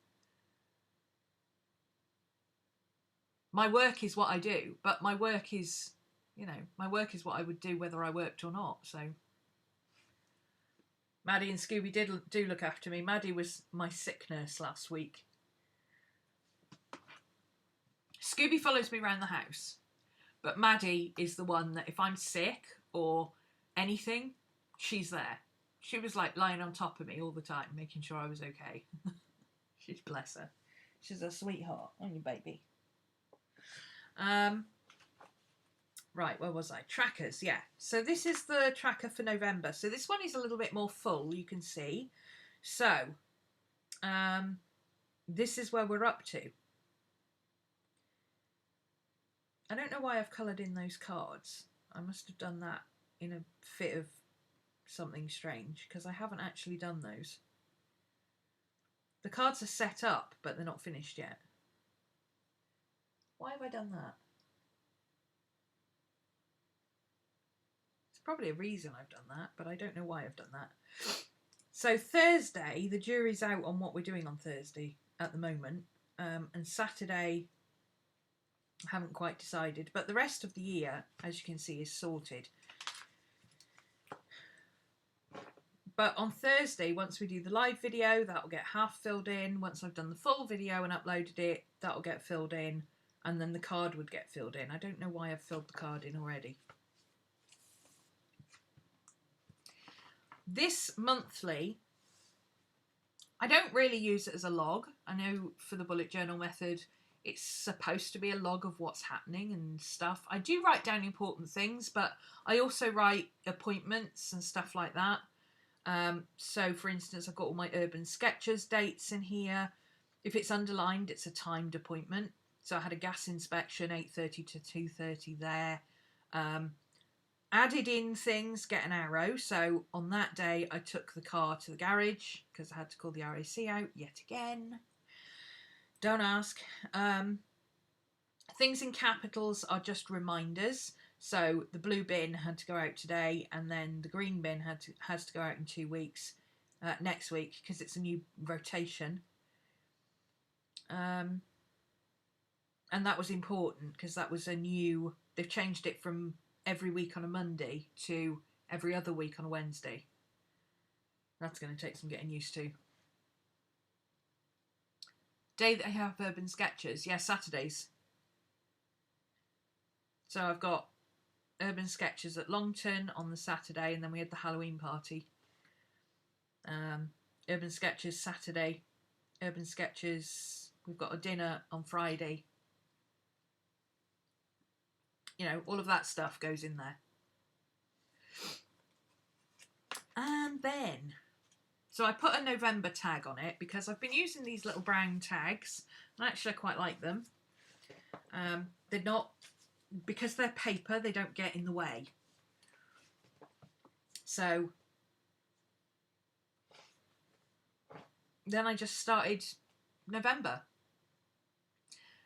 My work is what I do, but my work is what I would do whether I worked or not. So Maddie and Scooby do look after me. Maddie was my sick nurse last week. Scooby follows me around the house, but Maddie is the one that if I'm sick or anything, she's there. She was like lying on top of me all the time, making sure I was okay. She's bless her. She's a sweetheart, aren't you, baby? Right, where was I? Trackers, yeah. So this is the tracker for November. So this one is a little bit more full, you can see. So, this is where we're up to. I don't know why I've coloured in those cards. I must have done that in a fit of something strange, because I haven't actually done those. The cards are set up, but they're not finished yet. Why have I done that? There's probably a reason I've done that, but I don't know why I've done that. So Thursday, the jury's out on what we're doing on Thursday at the moment. And Saturday, I haven't quite decided. But the rest of the year, as you can see, is sorted. But on Thursday, once we do the live video, that'll get half filled in. Once I've done the full video and uploaded it, that'll get filled in. And then the card would get filled in. I don't know why I've filled the card in already. This monthly, I don't really use it as a log. I know for the bullet journal method, it's supposed to be a log of what's happening and stuff. I do write down important things, but I also write appointments and stuff like that. So for instance, I've got all my urban sketches dates in here. If it's underlined, it's a timed appointment. So I had a gas inspection, 8:30 to 2:30 there. Added in things, get an arrow. So on that day, I took the car to the garage because I had to call the RAC out yet again. Don't ask. Things in capitals are just reminders. So the blue bin had to go out today, and then the green bin has to go out in 2 weeks, next week, because it's a new rotation. And that was important because that was they've changed it from every week on a Monday to every other week on a Wednesday. That's going to take some getting used to. Day that I have urban sketches, yeah, Saturdays. So I've got urban sketches at Longton on the Saturday, and then we had the Halloween party. Urban sketches Saturday, urban sketches, we've got a dinner on Friday. All of that stuff goes in there. And then, so I put a November tag on it because I've been using these little brown tags, and actually I quite like them. They're not, because they're paper, they don't get in the way. So then I just started November.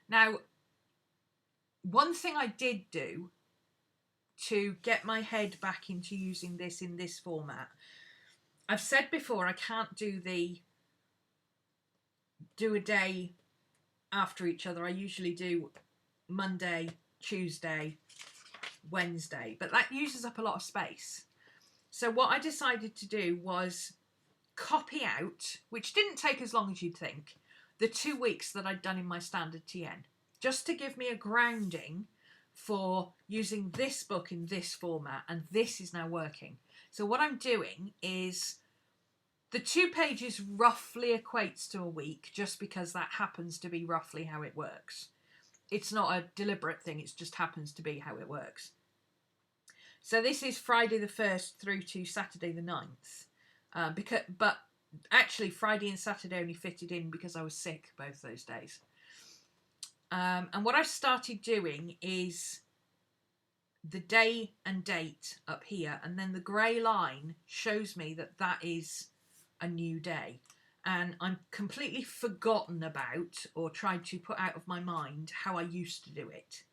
Now, one thing I did do to get my head back into using this in this format, I've said before I can't do a day after each other. I usually do Monday, Tuesday, Wednesday, but that uses up a lot of space. So what I decided to do was copy out, which didn't take as long as you'd think, the 2 weeks that I'd done in my standard TN, just to give me a grounding for using this book in this format, and this is now working. So what I'm doing is the 2 pages roughly equates to a week, just because that happens to be roughly how it works. It's not a deliberate thing, it just happens to be how it works. So this is Friday the 1st through to Saturday the 9th. But actually Friday and Saturday only fitted in because I was sick both those days. And what I've started doing is the day and date up here, and then the grey line shows me that that is a new day. And I'm completely forgotten about, or tried to put out of my mind, how I used to do it.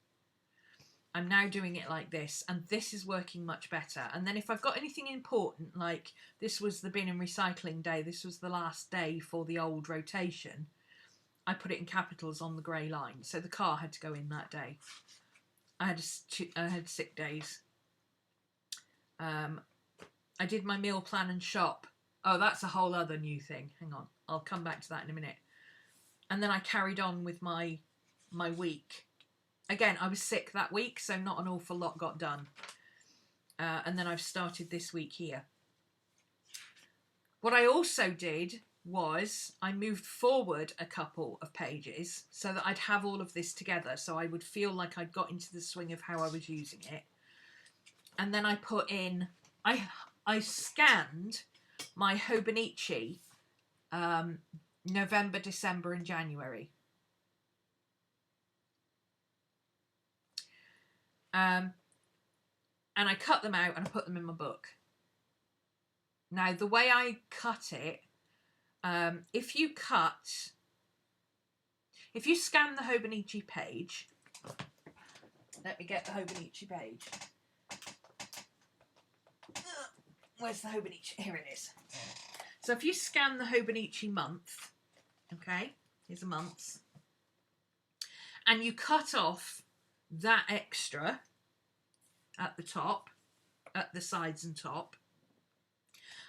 I'm now doing it like this, and this is working much better. And then if I've got anything important, like this was the bin and recycling day, this was the last day for the old rotation, I put it in capitals on the grey line. So the car had to go in that day. I had sick days. I did my meal plan and shop. Oh, that's a whole other new thing. Hang on, I'll come back to that in a minute. And then I carried on with my week. Again, I was sick that week, so not an awful lot got done. And then I've started this week here. What I also did was I moved forward a couple of pages so that I'd have all of this together, so I would feel like I'd got into the swing of how I was using it. And then I put in, I scanned my Hobonichi November, December and January. And I cut them out and I put them in my book. Now, the way I cut it, if you scan the Hobonichi page, let me get the Hobonichi page. Where's the Hobonichi? Here it is. So if you scan the Hobonichi month, okay, here's a month, and you cut off that extra at the top, at the sides and top,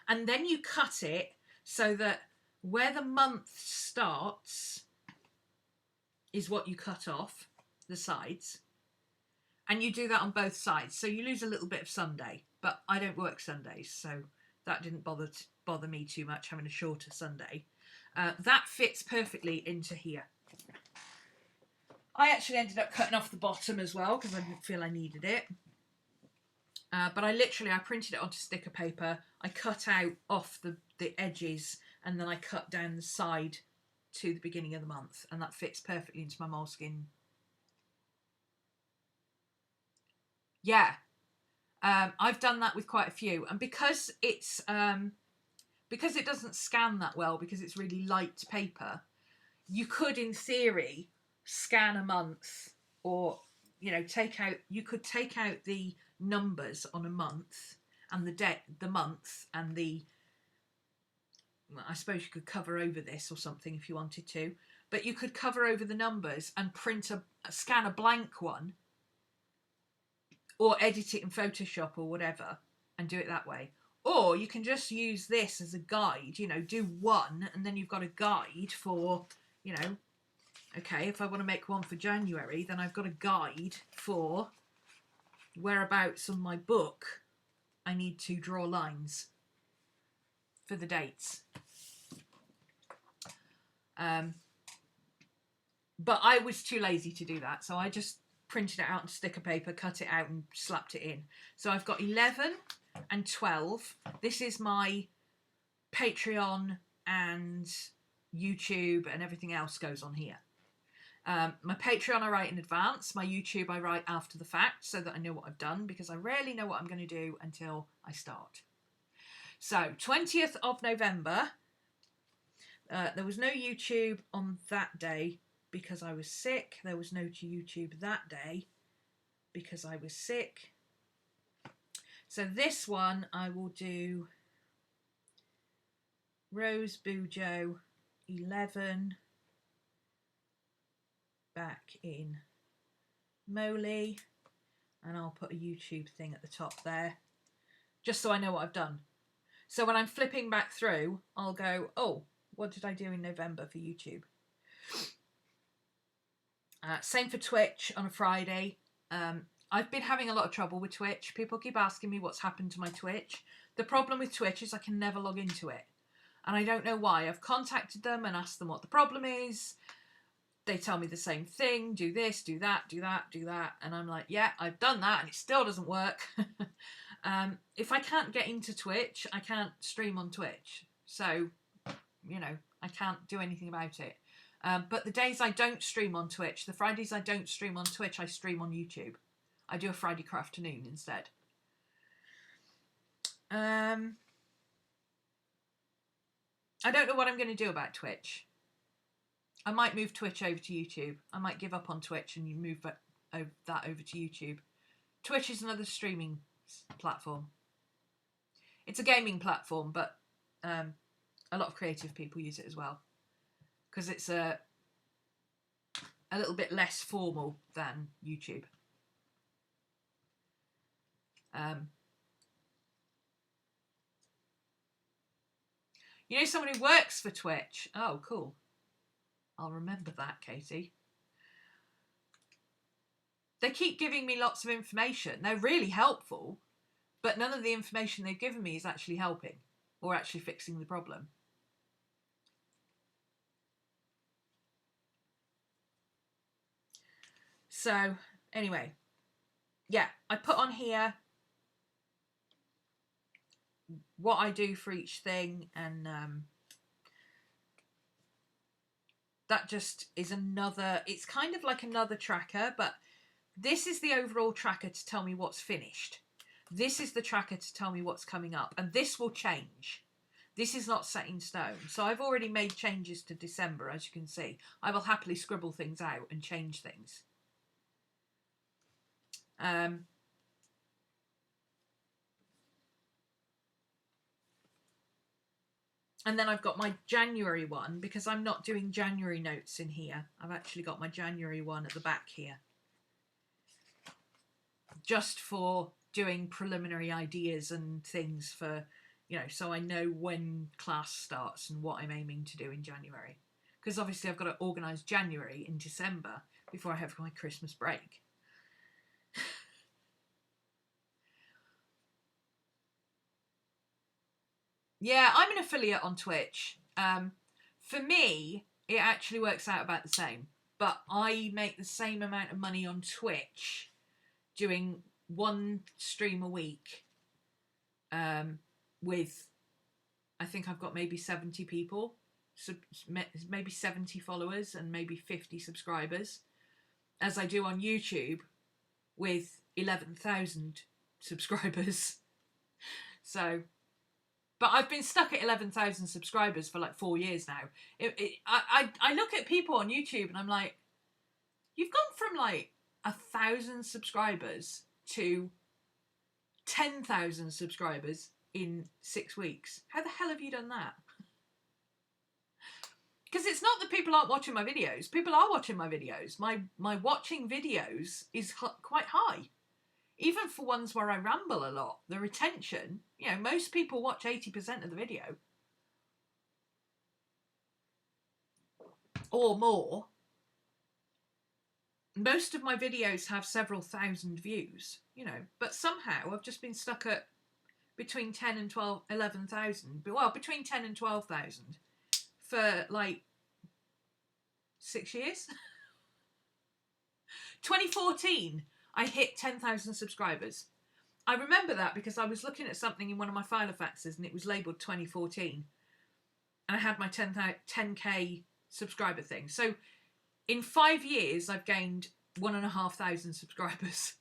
and then you cut it so that where the month starts is what you cut off, the sides, and you do that on both sides. So you lose a little bit of Sunday, but I don't work Sundays, so that didn't bother me too much, having a shorter Sunday. That fits perfectly into here. I actually ended up cutting off the bottom as well because I didn't feel I needed it. But I printed it onto sticker paper. I cut out off the edges, and then I cut down the side to the beginning of the month, and that fits perfectly into my moleskin. Yeah, I've done that with quite a few, and because it doesn't scan that well, because it's really light paper, you could, in theory, scan a month, or you could take out the numbers on a month and the month and the, well, I suppose you could cover over this or something if you wanted to, but you could cover over the numbers and scan a blank one, or edit it in Photoshop or whatever and do it that way. Or you can just use this as a guide, do one, and then you've got a guide for, okay, if I want to make one for January, then I've got a guide for whereabouts on my book I need to draw lines for the dates. But I was too lazy to do that, so I just printed it out on sticker paper, cut it out and slapped it in. So I've got 11, and 12. This is my Patreon and YouTube, and everything else goes on here. My Patreon I write in advance. My YouTube I write after the fact so that I know what I've done, because I rarely know what I'm going to do until I start. So 20th of November, there was no YouTube on that day because I was sick. There was no YouTube that day because I was sick. So this one I will do Rose BuJo 11 back in Moly, and I'll put a YouTube thing at the top there just so I know what I've done. So when I'm flipping back through, I'll go, oh, what did I do in November for YouTube? Same for Twitch on a Friday. I've been having a lot of trouble with Twitch. People keep asking me what's happened to my Twitch. The problem with Twitch is I can never log into it. And I don't know why. I've contacted them and asked them what the problem is. They tell me the same thing. Do this, do that, do that, do that. And I'm like, yeah, I've done that and it still doesn't work. If I can't get into Twitch, I can't stream on Twitch. So, you know, I can't do anything about it. But the days I don't stream on Twitch, the Fridays I don't stream on Twitch, I stream on YouTube. I do a Friday afternoon instead. I don't know what I'm going to do about Twitch. I might move Twitch over to YouTube. I might give up on Twitch and you move that over to YouTube. Twitch is another streaming platform. It's a gaming platform, but a lot of creative people use it as well, because it's a little bit less formal than YouTube. You know someone who works for Twitch? Oh, cool. I'll remember that, Katie. They keep giving me lots of information. They're really helpful, but none of the information they've given me is actually helping or actually fixing the problem. So, anyway, yeah, I put on here what I do for each thing, and that just is another, it's kind of like another tracker, but this is the overall tracker to tell me what's finished. This is the tracker to tell me what's coming up, and this will change. This is not set in stone. So I've already made changes to December, as you can see. I will happily scribble things out and change things. And then I've got my January one, because I'm not doing January notes in here. I've actually got my January one at the back here, just for doing preliminary ideas and things for, you know, so I know when class starts and what I'm aiming to do in January. Because obviously I've got to organise January in December before I have my Christmas break. Yeah, I'm an affiliate on Twitch. For me, it actually works out about the same. But I make the same amount of money on Twitch doing one stream a week with, I think I've got maybe 70 people, maybe 70 followers and maybe 50 subscribers, as I do on YouTube with 11,000 subscribers. So... But I've been stuck at 11,000 subscribers for like 4 years now. I look at people on YouTube and I'm like, you've gone from like 1,000 subscribers to 10,000 subscribers in 6 weeks. How the hell have you done that? Because it's not that people aren't watching my videos. People are watching my videos. My watching videos is quite high. Even for ones where I ramble a lot, the retention, you know, most people watch 80% of the video. Or more. Most of my videos have several thousand views, you know, but somehow I've just been stuck at between 10 and 11,000. Well, between 10 and 12,000 for like 6 years. 2014. I hit 10,000 subscribers. I remember that because I was looking at something in one of my Filofaxes and it was labelled 2014. And I had my 10k subscriber thing. So in 5 years, I've gained 1,500 subscribers.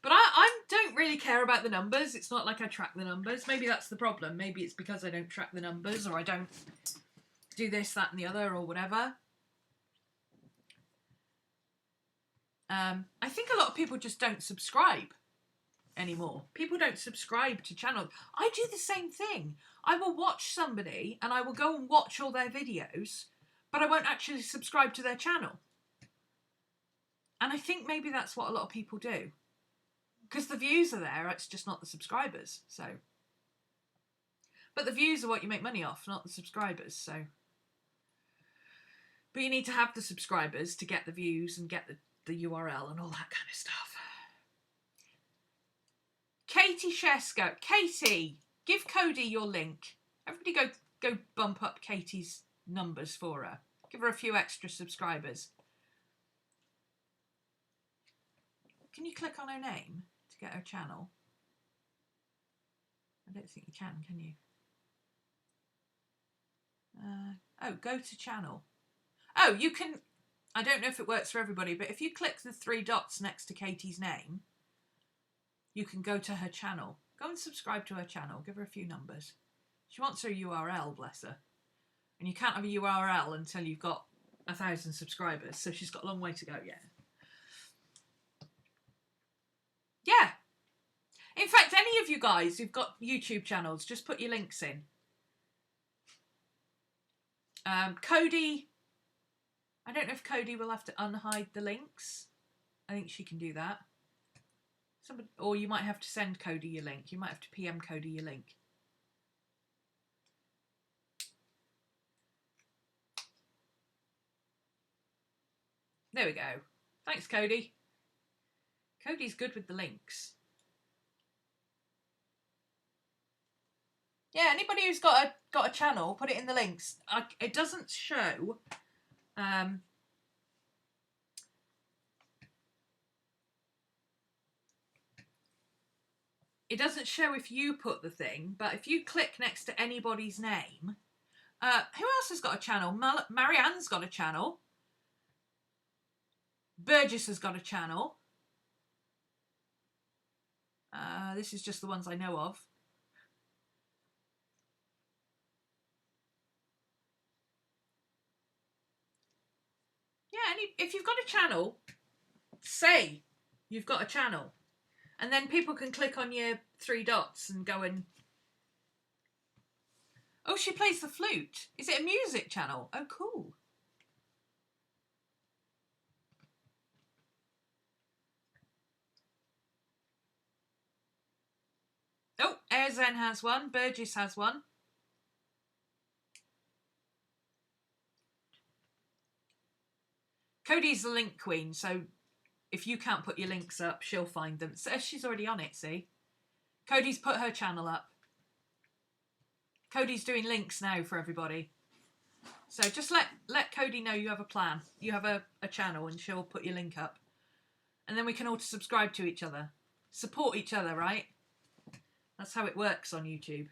But I don't really care about the numbers. It's not like I track the numbers. Maybe that's the problem. Maybe it's because I don't track the numbers, or I don't do this, that and the other, or whatever. I think a lot of people just don't subscribe anymore. People don't subscribe to channels. I do the same thing. I will watch somebody and I will go and watch all their videos, but I won't actually subscribe to their channel. And I think maybe that's what a lot of people do. Because the views are there, it's just not the subscribers. So, but the views are what you make money off, not the subscribers. So, but you need to have the subscribers to get the views and get the URL and all that kind of stuff. Katie Shesko. Katie, give Cody your link. Everybody go bump up Katie's numbers for her. Give her a few extra subscribers. Can you click on her name to get her channel? I don't think you can you? Oh, go to channel. Oh, you can... I don't know if it works for everybody, but if you click the 3 dots next to Katie's name, you can go to her channel. Go and subscribe to her channel. Give her a few numbers. She wants her URL, bless her. And you can't have a URL until you've got 1,000 subscribers, so she's got a long way to go yet. Yeah. In fact, any of you guys who've got YouTube channels, just put your links in. Cody, I don't know if Cody will have to unhide the links. I think she can do that. Somebody, or you might have to send Cody your link. You might have to PM Cody your link. There we go. Thanks, Cody. Cody's good with the links. Yeah, anybody who's got a channel, put it in the links. It doesn't show. It doesn't show if you put the thing, but if you click next to anybody's name, who else has got a channel? Marianne's got a channel. Burgess has got a channel. This is just the ones I know of. Yeah, if you've got a channel, say you've got a channel. And then people can click on your 3 dots and go and... Oh, she plays the flute. Is it a music channel? Oh, cool. Oh, Airzen has one. Burgess has one. Cody's the link queen, so if you can't put your links up, she'll find them. So she's already on it, see? Cody's put her channel up. Cody's doing links now for everybody. So just let Cody know you have a plan. You have a channel and she'll put your link up. And then we can all subscribe to each other. Support each other, right? That's how it works on YouTube.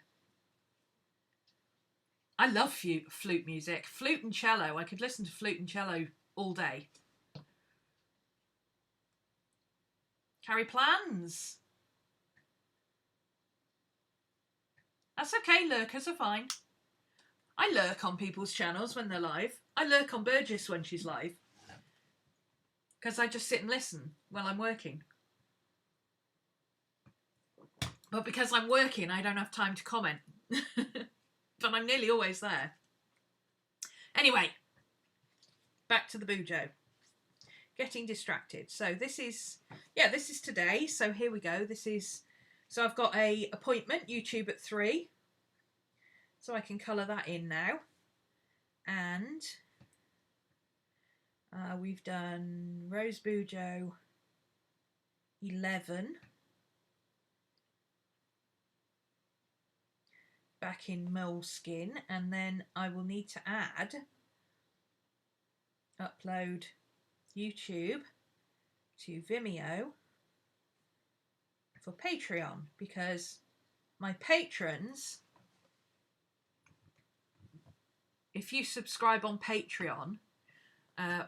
I love flute music. Flute and cello. I could listen to flute and cello all day. Carry plans. That's okay, lurkers are fine. I lurk on people's channels when they're live. I lurk on Burgess when she's live. Because I just sit and listen while I'm working. But because I'm working, I don't have time to comment. But I'm nearly always there. Anyway, back to the BuJo. Getting distracted. So this is today. So here we go. So I've got a appointment, YouTube at 3. So I can colour that in now. And we've done Rose BuJo 11. Back in Moleskin. And then I will need to upload YouTube to Vimeo for Patreon, because my patrons, if you subscribe on Patreon,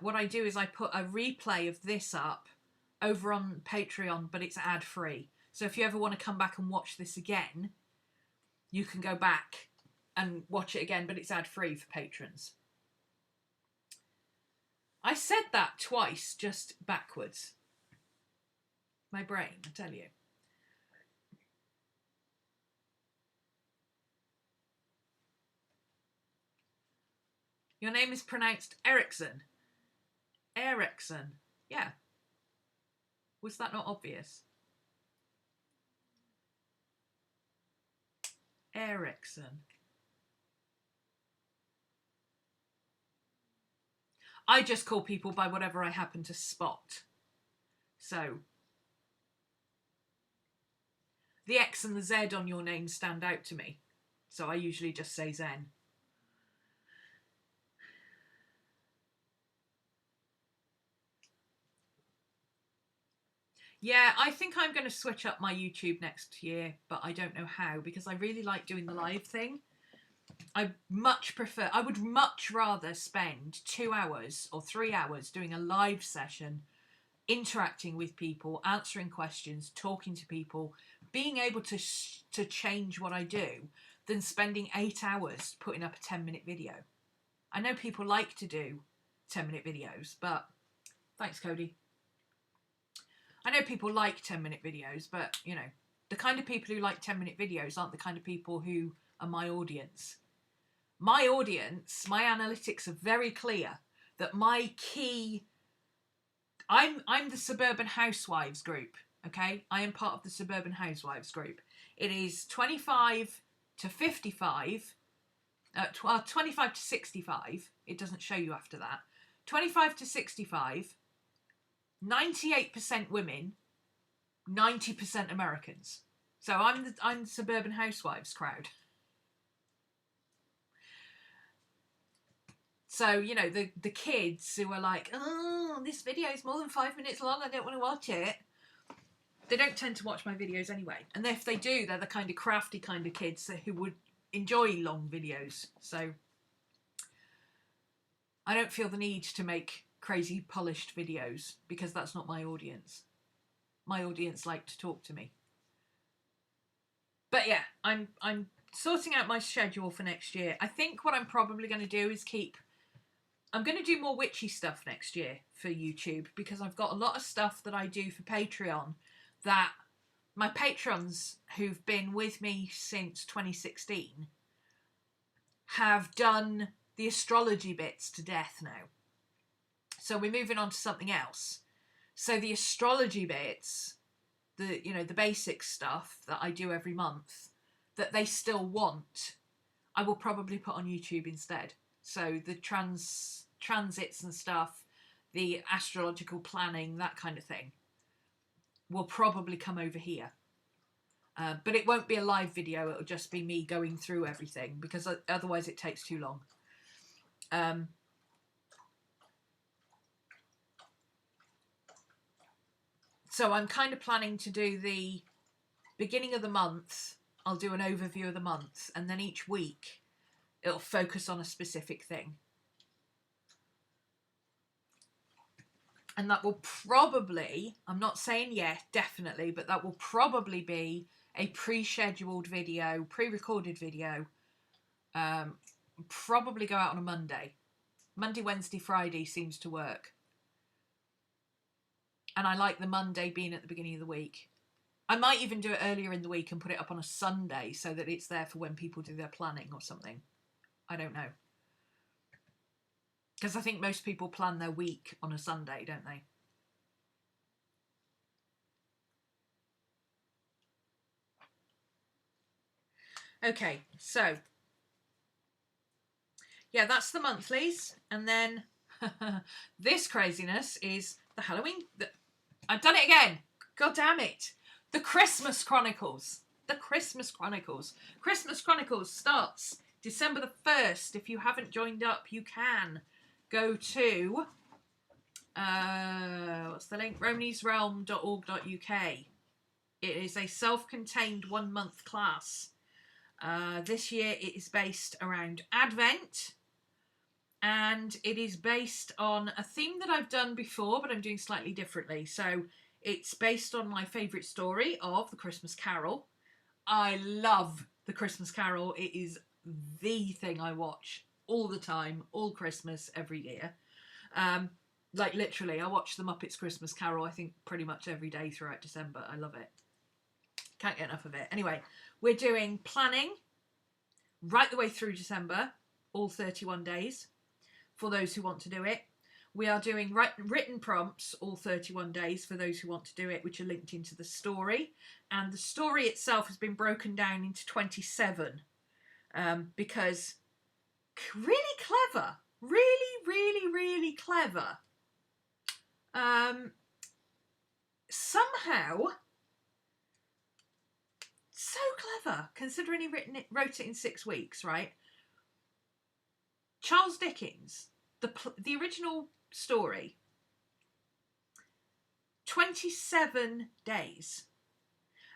what I do is I put a replay of this up over on Patreon, but it's ad-free. So if you ever want to come back and watch this again, you can go back and watch it again, but it's ad-free for patrons. I said that twice, just backwards. My brain, I tell you. Your name is pronounced Ericsson. Ericsson. Yeah. Was that not obvious? Ericsson. I just call people by whatever I happen to spot. So, the X and the Z on your name stand out to me. So I usually just say Zen. Yeah, I think I'm going to switch up my YouTube next year, but I don't know how, because I really like doing the live thing. I would much rather spend 2 hours or 3 hours doing a live session, interacting with people, answering questions, talking to people, being able to change what I do, than spending 8 hours putting up a 10-minute video. I know people like to do 10-minute videos, but thanks, Cody. I know people like 10-minute videos, but, you know, the kind of people who like 10-minute videos aren't the kind of people who are my audience. My audience, my analytics are very clear that my key... I'm the Suburban Housewives group, okay? I am part of the Suburban Housewives group. It is 25 to 55, 25 to 65. It doesn't show you after that. 25 to 65... 98% women, 90% Americans. So I'm the Suburban Housewives crowd. So, you know, the kids who are like, oh, this video is more than 5 minutes long, I don't want to watch it. They don't tend to watch my videos anyway. And if they do, they're the kind of crafty kind of kids who would enjoy long videos. So I don't feel the need to make crazy polished videos, because that's not my audience. My audience like to talk to me. But yeah, I'm sorting out my schedule for next year. I think what I'm probably going to do is I'm going to do more witchy stuff next year for YouTube, because I've got a lot of stuff that I do for Patreon that my patrons who've been with me since 2016 have done the astrology bits to death now. So we're moving on to something else. So the astrology bits, the basic stuff that I do every month, that they still want, I will probably put on YouTube instead. So the transits and stuff, the astrological planning, that kind of thing, will probably come over here. But it won't be a live video. It'll just be me going through everything, because otherwise it takes too long. So I'm kind of planning to do the beginning of the month. I'll do an overview of the month, and then each week it'll focus on a specific thing. And that will probably, I'm not saying yes, definitely, but that will probably be a pre-scheduled video, pre-recorded video. Probably go out on a Monday. Monday, Wednesday, Friday seems to work. And I like the Monday being at the beginning of the week. I might even do it earlier in the week and put it up on a Sunday so that it's there for when people do their planning or something. I don't know. Because I think most people plan their week on a Sunday, don't they? Okay, so yeah, that's the monthlies. And then this craziness is the Halloween. I've done it again. God damn it. The Christmas Chronicles. The Christmas Chronicles. Christmas Chronicles starts December the 1st. If you haven't joined up, you can go to, what's the link? RhomanysRealm.org.uk. It is a self-contained 1 month class. This year it is based around Advent, and it is based on a theme that I've done before, but I'm doing slightly differently. So it's based on my favourite story of The Christmas Carol. I love The Christmas Carol. It is the thing I watch all the time, all Christmas, every year. Like literally, I watch The Muppets Christmas Carol, I think, pretty much every day throughout December. I love it. Can't get enough of it. Anyway, we're doing planning right the way through December, all 31 days, for those who want to do it. We are doing written prompts all 31 days for those who want to do it, which are linked into the story. And the story itself has been broken down into 27 because really clever. Really, really, really clever. Somehow, so clever, considering he wrote it in 6 weeks, right? Charles Dickens, the original story, 27 days.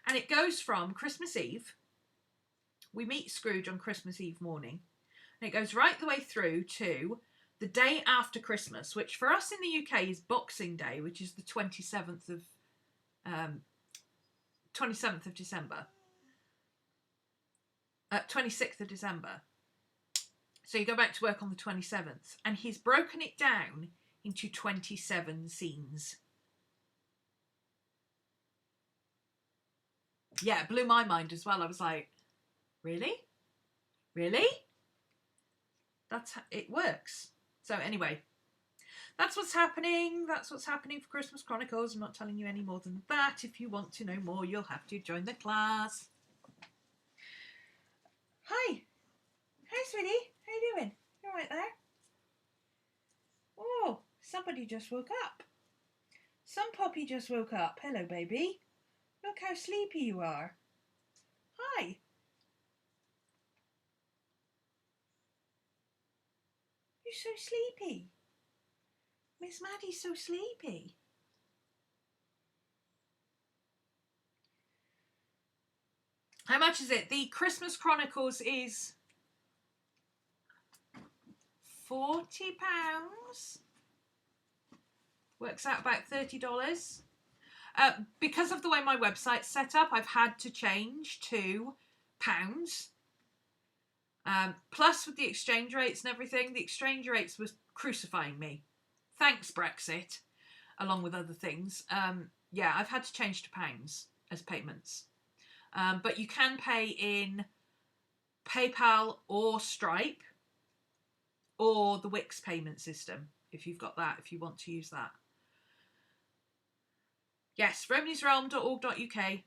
And it goes from Christmas Eve. We meet Scrooge on Christmas Eve morning. And it goes right the way through to the day after Christmas, which for us in the UK is Boxing Day, which is the 27th of December. 26th of December. So you go back to work on the 27th, and he's broken it down into 27 scenes. Yeah, it blew my mind as well. I was like, really? Really? That's how it works. So anyway, that's what's happening. That's what's happening for Christmas Chronicles. I'm not telling you any more than that. If you want to know more, you'll have to join the class. Hi. Hi, sweetie. How you doing? You all right there? Oh, somebody just woke up. Some puppy just woke up. Hello, baby. Look how sleepy you are. Hi. You're so sleepy. Miss Maddie's so sleepy. How much is it? The Christmas Chronicles is £40. Works out about $30. Because of the way my website's set up, I've had to change to pounds. Plus with the exchange rates and everything, the exchange rates was crucifying me. Thanks, Brexit, along with other things. Yeah, I've had to change to pounds as payments. But you can pay in PayPal or Stripe or the Wix payment system if you've got that, if you want to use that. Yes, RhomanysRealm.org.uk.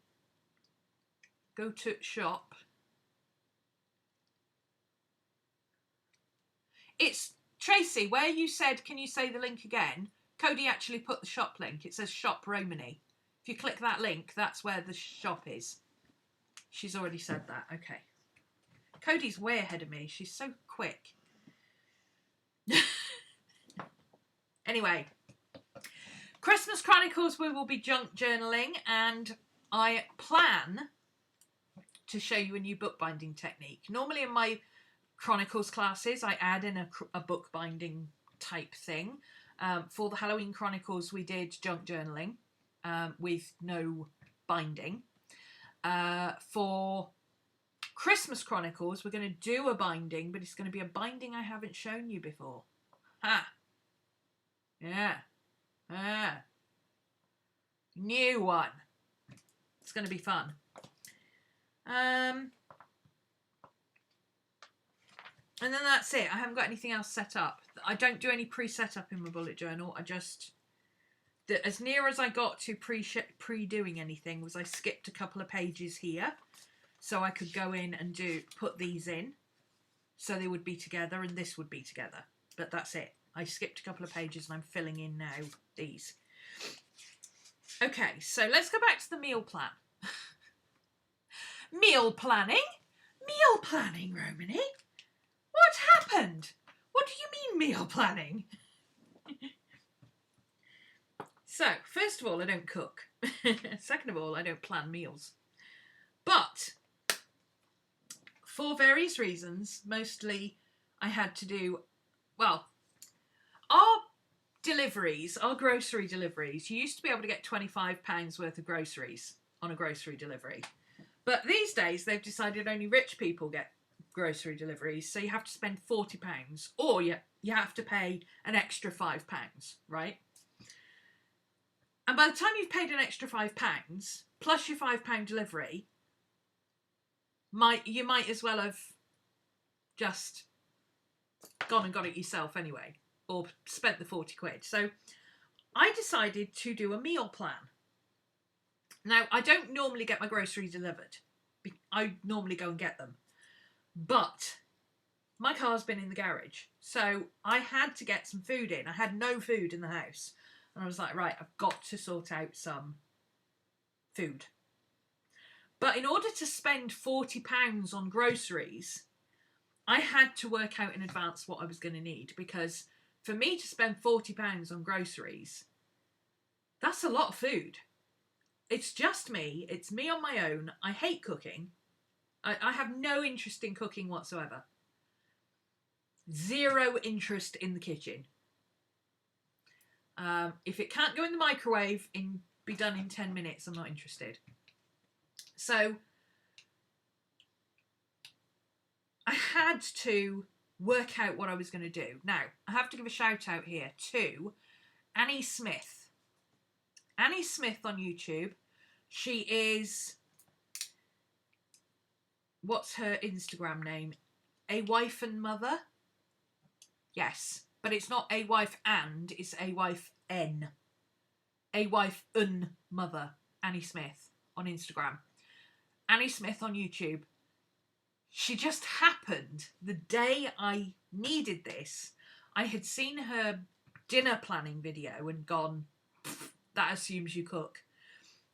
Go to shop. It's Tracy, where you said, can you say the link again? Cody actually put the shop link. It says Shop Romany. If you click that link, that's where the shop is. She's already said that. Okay. Cody's way ahead of me. She's so quick. Anyway, Christmas Chronicles, we will be junk journaling, and I plan to show you a new bookbinding technique. Normally in my Chronicles classes, I add in a bookbinding type thing. For the Halloween Chronicles, we did junk journaling with no binding. For Christmas Chronicles, we're going to do a binding, but it's going to be a binding I haven't shown you before. Ha! Yeah. Ah. New one. It's going to be fun. And then that's it. I haven't got anything else set up. I don't do any pre-setup in my bullet journal. I just... as near as I got to pre-doing anything was I skipped a couple of pages here. So I could go in and put these in. So they would be together and this would be together. But that's it. I skipped a couple of pages and I'm filling in now these. Okay, so let's go back to the meal plan. Meal planning? Meal planning, Romany? What happened? What do you mean meal planning? So, first of all, I don't cook. Second of all, I don't plan meals. But for various reasons, mostly I had to do, well, our deliveries, our grocery deliveries, you used to be able to get £25 worth of groceries on a grocery delivery. But these days, they've decided only rich people get grocery deliveries, so you have to spend £40, or you have to pay an extra £5, right? And by the time you've paid an extra £5, plus your £5 delivery, you might as well have just gone and got it yourself anyway, or spent the 40 quid. So I decided to do a meal plan. Now, I don't normally get my groceries delivered. I normally go and get them. But my car's been in the garage, so I had to get some food in. I had no food in the house. And I was like, right, I've got to sort out some food. But in order to spend £40 on groceries, I had to work out in advance what I was going to need, because for me to spend £40 on groceries, that's a lot of food. It's just me. It's me on my own. I hate cooking. I have no interest in cooking whatsoever. Zero interest in the kitchen. If it can't go in the microwave and be done in 10 minutes, I'm not interested. So I had to work out what I was going to do. Now, I have to give a shout out here to Annie Smith. Annie Smith on YouTube. She is, what's her Instagram name? A Wife and Mother? Yes, but it's not A Wife and, it's A Wife N. A Wife Un Mother. Annie Smith on Instagram. Annie Smith on YouTube. She just happened, the day I needed this, I had seen her dinner planning video and gone, that assumes you cook.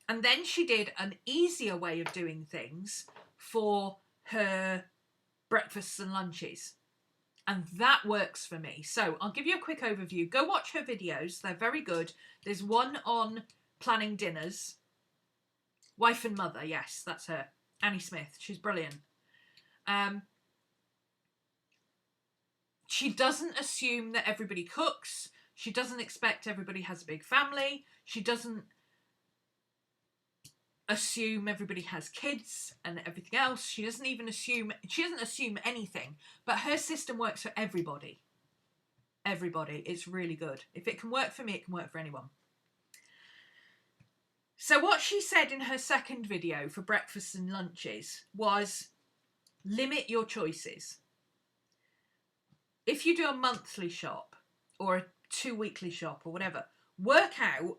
And then she did an easier way of doing things for her breakfasts and lunches. And that works for me. So I'll give you a quick overview. Go watch her videos. They're very good. There's one on planning dinners. Wife and Mother. Yes, that's her. Annie Smith. She's brilliant. She doesn't assume that everybody cooks. She doesn't expect everybody has a big family. She doesn't assume everybody has kids and everything else. She doesn't assume anything, but her system works for everybody. Everybody. It's really good. If it can work for me, it can work for anyone. So what she said in her second video for breakfasts and lunches was limit your choices. If you do a monthly shop or a 2-weekly shop or whatever, work out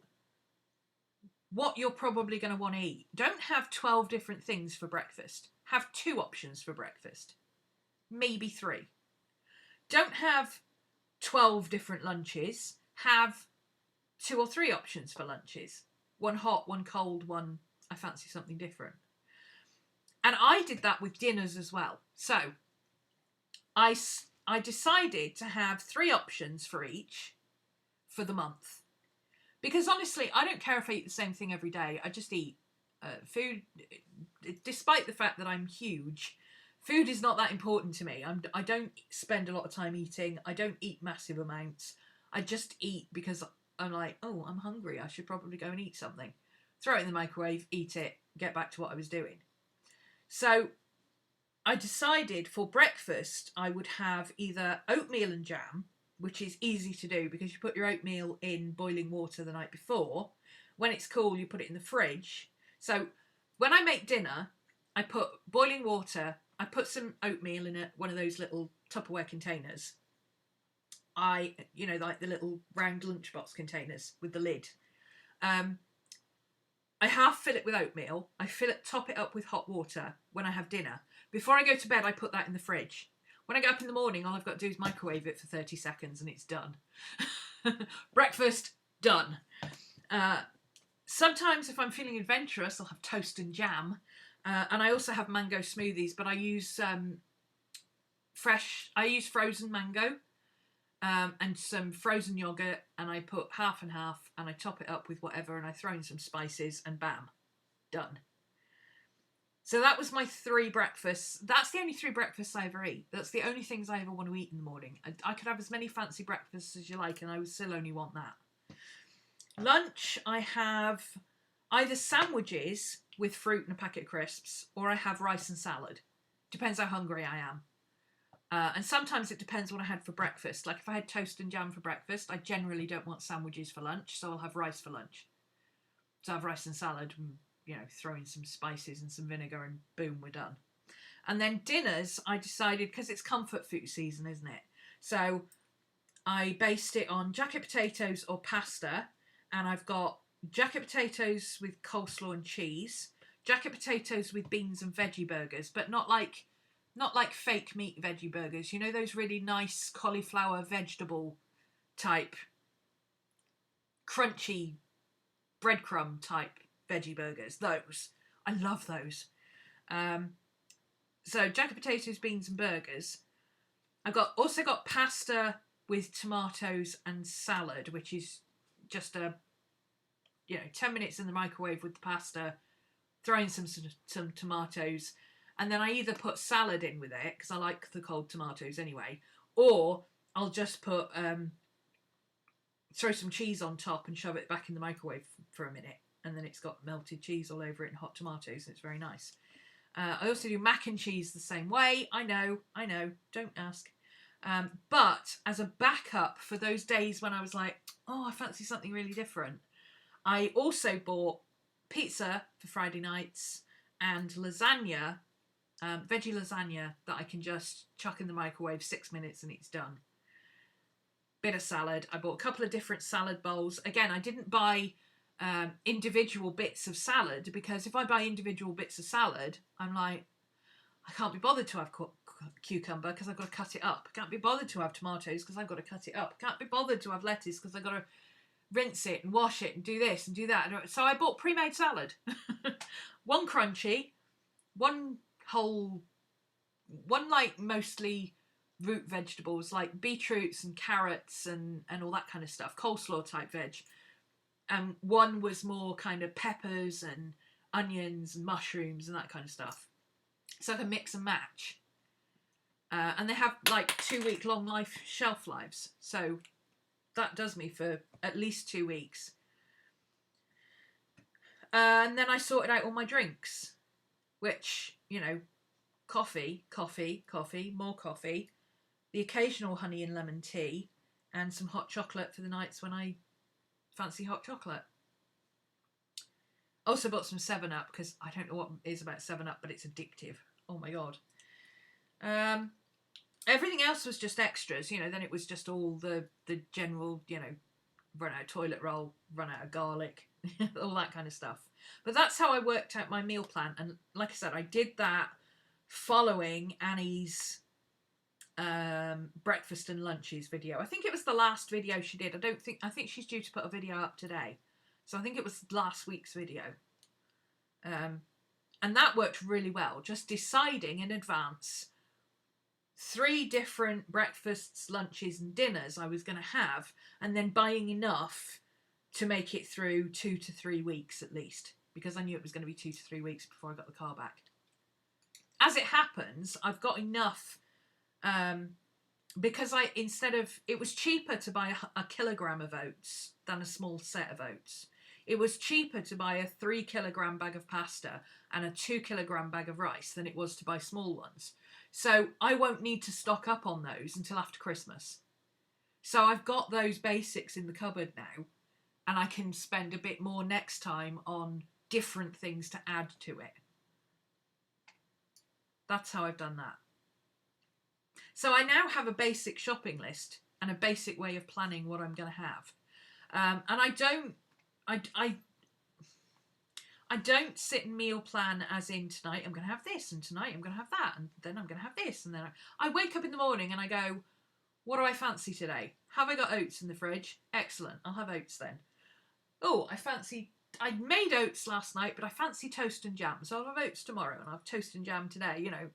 what you're probably going to want to eat. Don't have 12 different things for breakfast. Have 2 options for breakfast. Maybe 3. Don't have 12 different lunches. Have 2 or 3 options for lunches. One hot, one cold, one I fancy something different. And I did that with dinners as well. So I decided to have 3 options for each for the month. Because honestly, I don't care if I eat the same thing every day. I just eat food. Despite the fact that I'm huge, food is not that important to me. I don't spend a lot of time eating. I don't eat massive amounts. I just eat because I'm like, oh, I'm hungry. I should probably go and eat something. Throw it in the microwave, eat it, get back to what I was doing. So I decided for breakfast I would have either oatmeal and jam, which is easy to do because you put your oatmeal in boiling water the night before. When it's cool, you put it in the fridge. So when I make dinner, I put boiling water, I put some oatmeal in one of those little Tupperware containers. Like the little round lunchbox containers with the lid. I half fill it with oatmeal. I top it up with hot water when I have dinner. Before I go to bed, I put that in the fridge. When I get up in the morning, all I've got to do is microwave it for 30 seconds and it's done. Breakfast, done. Sometimes if I'm feeling adventurous, I'll have toast and jam. And I also have mango smoothies, but I use frozen mango. and some frozen yogurt, and I put half and half, and I top it up with whatever, and I throw in some spices, and bam, done. So that was my 3 breakfasts. That's the only 3 breakfasts I ever eat. That's the only things I ever want to eat in the morning. I could have as many fancy breakfasts as you like, and I would still only want that. Lunch, I have either sandwiches with fruit and a packet of crisps, or I have rice and salad. Depends how hungry I am. And sometimes it depends what I had for breakfast. Like if I had toast and jam for breakfast, I generally don't want sandwiches for lunch, so I'll have rice for lunch. So I have rice and salad, and, you know, throw in some spices and some vinegar, and boom, we're done. And then dinners, I decided, because it's comfort food season, isn't it? So I based it on jacket potatoes or pasta, and I've got jacket potatoes with coleslaw and cheese, jacket potatoes with beans and veggie burgers, but not like fake meat veggie burgers. You know, those really nice cauliflower vegetable type, crunchy breadcrumb type veggie burgers. Those. I love those. So jacket potatoes, beans and burgers. I also got pasta with tomatoes and salad, which is just 10 minutes in the microwave with the pasta, throw in some tomatoes, and then I either put salad in with it, because I like the cold tomatoes anyway, or I'll just put throw some cheese on top and shove it back in the microwave for a minute, and then it's got melted cheese all over it and hot tomatoes, and it's very nice. I also do mac and cheese the same way. I know, don't ask. But as a backup for those days when I was like, oh, I fancy something really different, I also bought pizza for Friday nights and lasagna, veggie lasagna that I can just chuck in the microwave 6 minutes and it's done. Bit of salad. I bought a couple of different salad bowls. Again, I didn't buy individual bits of salad, because if I buy individual bits of salad, I'm like, I can't be bothered to have cucumber because I've got to cut it up. I can't be bothered to have tomatoes because I've got to cut it up. I can't be bothered to have lettuce because I've got to rinse it and wash it and do this and do that. So I bought pre-made salad. One crunchy, one whole, one like mostly root vegetables like beetroots and carrots and all that kind of stuff, coleslaw type veg. And one was more kind of peppers and onions and mushrooms and that kind of stuff. So I can mix and match. And they have like 2-week long shelf lives. So that does me for at least 2 weeks. And then I sorted out all my drinks, which, you know, coffee, more coffee, the occasional honey and lemon tea, and some hot chocolate for the nights when I fancy hot chocolate. Also bought some 7-Up, because I don't know what it is about 7-Up, but it's addictive. Oh my god. Everything else was just extras, you know. Then it was just all the general, you know, run out of toilet roll, run out of garlic, all that kind of stuff. But that's how I worked out my meal plan. And like I said, I did that following Annie's breakfast and lunches video. I think it was the last video she did. I think she's due to put a video up today. So I think it was last week's video. And that worked really well. Just deciding in advance 3 different breakfasts, lunches and dinners I was going to have, and then buying enough to make it through 2 to 3 weeks at least, because I knew it was going to be 2 to 3 weeks before I got the car back. As it happens, I've got enough, because it was cheaper to buy a kilogram of oats than a small set of oats. It was cheaper to buy a 3 kilogram bag of pasta and a 2 kilogram bag of rice than it was to buy small ones. So I won't need to stock up on those until after Christmas. So I've got those basics in the cupboard now, and I can spend a bit more next time on different things to add to it. That's how I've done that. So I now have a basic shopping list and a basic way of planning what I'm going to have. And I don't sit and meal plan as in tonight I'm going to have this, and tonight I'm going to have that, and then I'm going to have this, and then I wake up in the morning and I go, what do I fancy today? Have I got oats in the fridge? Excellent, I'll have oats then. Oh, I made oats last night, but I fancy toast and jam, so I'll have oats tomorrow, and I'll have toast and jam today. You know,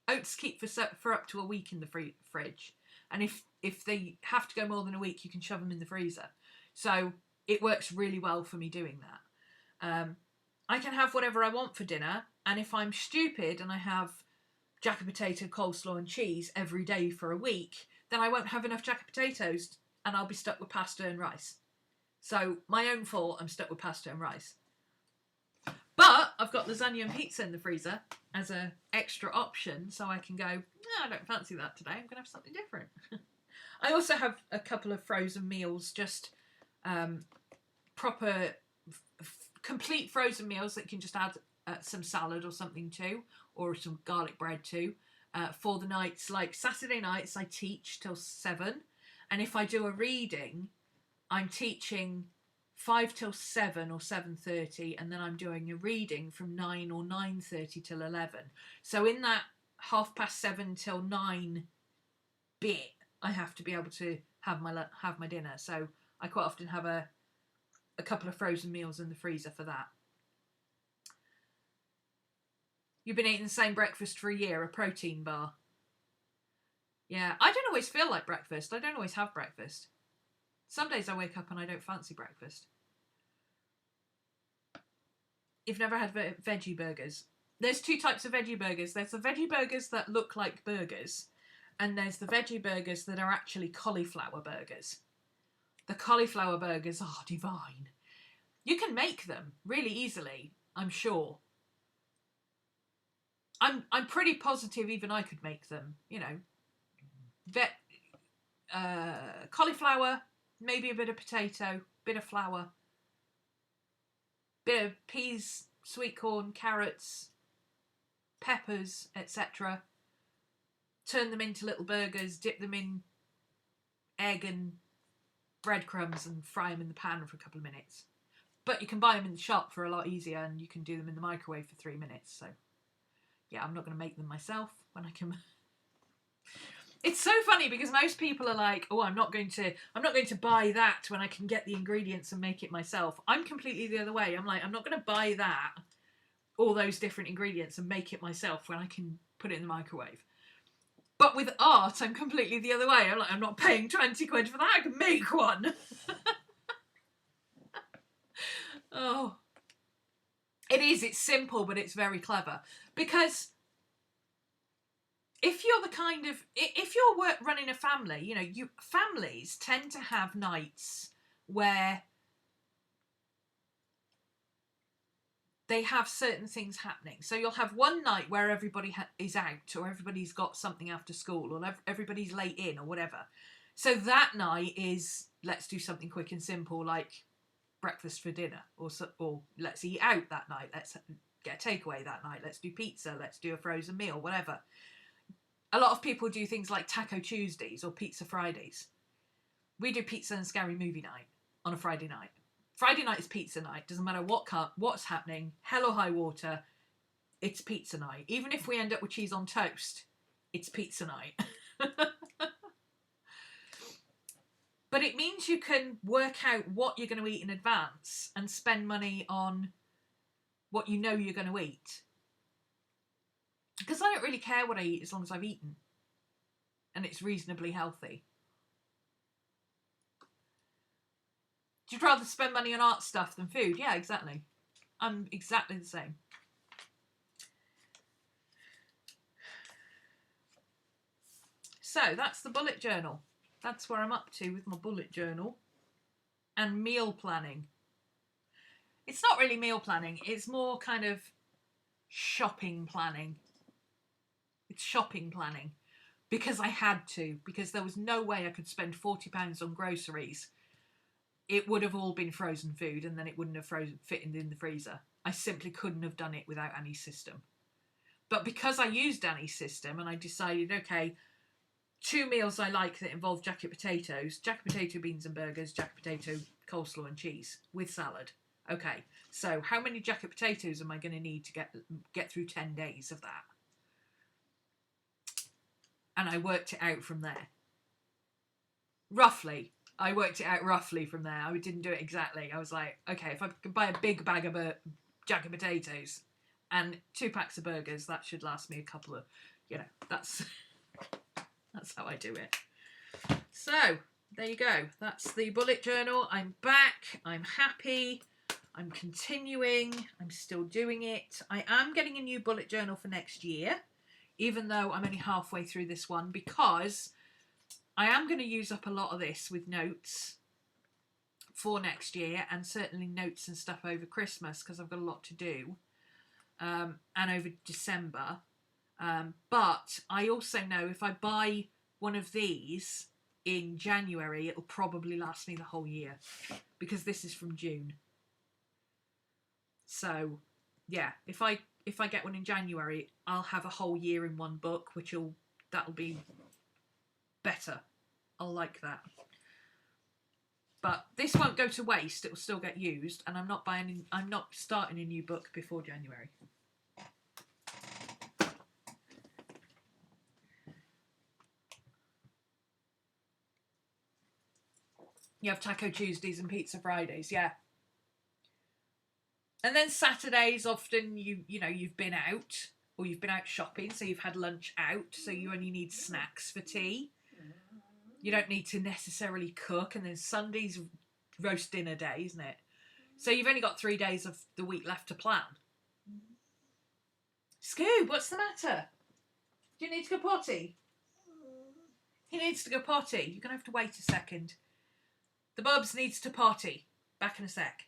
oats keep for up to a week in the fridge, and if if they have to go more than a week, you can shove them in the freezer. So it works really well for me doing that. I can have whatever I want for dinner, and if I'm stupid and I have jacket potato, coleslaw and cheese every day for a week, then I won't have enough jacket potatoes and I'll be stuck with pasta and rice. So my own fault, I'm stuck with pasta and rice. But I've got lasagna and pizza in the freezer as an extra option, so I can go, no, I don't fancy that today, I'm going to have something different. I also have a couple of frozen meals, just proper, complete frozen meals that you can just add some salad or something to, or some garlic bread to, for the nights. Like Saturday nights I teach till 7, and if I do a reading, I'm teaching 5 till 7 or 7:30, and then I'm doing a reading from 9 or 9:30 till 11. So in that 7:30 till 9 bit, I have to be able to have my dinner. So I quite often have a couple of frozen meals in the freezer for that. You've been eating the same breakfast for a year, a protein bar. Yeah, I don't always feel like breakfast. I don't always have breakfast. Some days I wake up and I don't fancy breakfast. You've never had veggie burgers. There's 2 types of veggie burgers. There's the veggie burgers that look like burgers, and there's the veggie burgers that are actually cauliflower burgers. The cauliflower burgers are divine. You can make them really easily, I'm sure. I'm pretty positive even I could make them, you know. Cauliflower, maybe a bit of potato, bit of flour, bit of peas, sweet corn, carrots, peppers, etc. Turn them into little burgers, dip them in egg and breadcrumbs and fry them in the pan for a couple of minutes. But you can buy them in the shop for a lot easier, and you can do them in the microwave for 3 minutes. So yeah, I'm not going to make them myself when I can. It's so funny because most people are like, oh, I'm not going to buy that when I can get the ingredients and make it myself. I'm completely the other way. I'm like, I'm not going to buy that, all those different ingredients, and make it myself when I can put it in the microwave. But with art, I'm completely the other way. I'm like, I'm not paying 20 quid for that. I can make one. Oh. It's simple, but it's very clever. Because if you're running a family, you know, families tend to have nights where they have certain things happening. So you'll have one night where everybody is out, or everybody's got something after school, or everybody's late in, or whatever. So that night is, let's do something quick and simple, like breakfast for dinner, or let's eat out that night, let's get a takeaway that night, let's do pizza, let's do a frozen meal, whatever. A lot of people do things like Taco Tuesdays or Pizza Fridays. We do pizza and scary movie night on a Friday night. Friday night is pizza night. Doesn't matter what's happening, hell or high water, it's pizza night. Even if we end up with cheese on toast, it's pizza night. But it means you can work out what you're going to eat in advance and spend money on what you know you're going to eat. Because I don't really care what I eat as long as I've eaten and it's reasonably healthy. You'd rather spend money on art stuff than food? Yeah, exactly. I'm exactly the same. So that's the bullet journal. That's where I'm up to with my bullet journal. And meal planning. It's not really meal planning. It's more kind of shopping planning. It's shopping planning. Because I had to. Because there was no way I could spend £40 on groceries. It would have all been frozen food, and then it wouldn't have fit in the freezer. I simply couldn't have done it without Annie's system. But because I used Annie's system and I decided, okay, 2 meals I like that involve jacket potatoes, jacket potato, beans and burgers, jacket potato, coleslaw and cheese with salad. Okay, so how many jacket potatoes am I going to need to get through 10 days of that? And I worked it out from there. Roughly. I worked it out roughly from there. I didn't do it exactly. I was like, okay, if I could buy a big bag of jacket potatoes and 2 packs of burgers, that should last me a couple of, you know, that's how I do it. So, there you go. That's the bullet journal. I'm back. I'm happy. I'm continuing. I'm still doing it. I am getting a new bullet journal for next year, even though I'm only halfway through this one, because I am going to use up a lot of this with notes for next year, and certainly notes and stuff over Christmas, because I've got a lot to do, and over December. But I also know if I buy one of these in January, it'll probably last me the whole year, because this is from June. So yeah, if I get one in January, I'll have a whole year in one book, that'll be better. I'll like that. But this won't go to waste, it will still get used, and I'm not starting a new book before January. You have Taco Tuesdays and Pizza Fridays, yeah. And then Saturdays, often you've been out, or you've been out shopping, so you've had lunch out, so you only need snacks for tea. You don't need to necessarily cook. And then Sunday's roast dinner day, isn't it? So you've only got 3 days of the week left to plan. Scoob, what's the matter? Do you need to go potty? He needs to go potty. You're going to have to wait a second. The Bubs needs to potty. Back in a sec.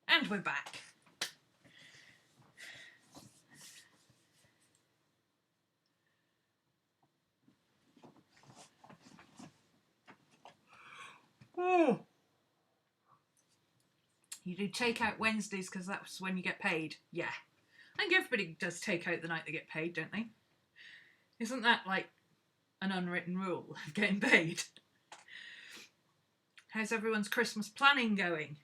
And we're back. Oh. You do takeout Wednesdays because that's when you get paid. Yeah. I think everybody does takeout the night they get paid, don't they? Isn't that like an unwritten rule of getting paid? How's everyone's Christmas planning going?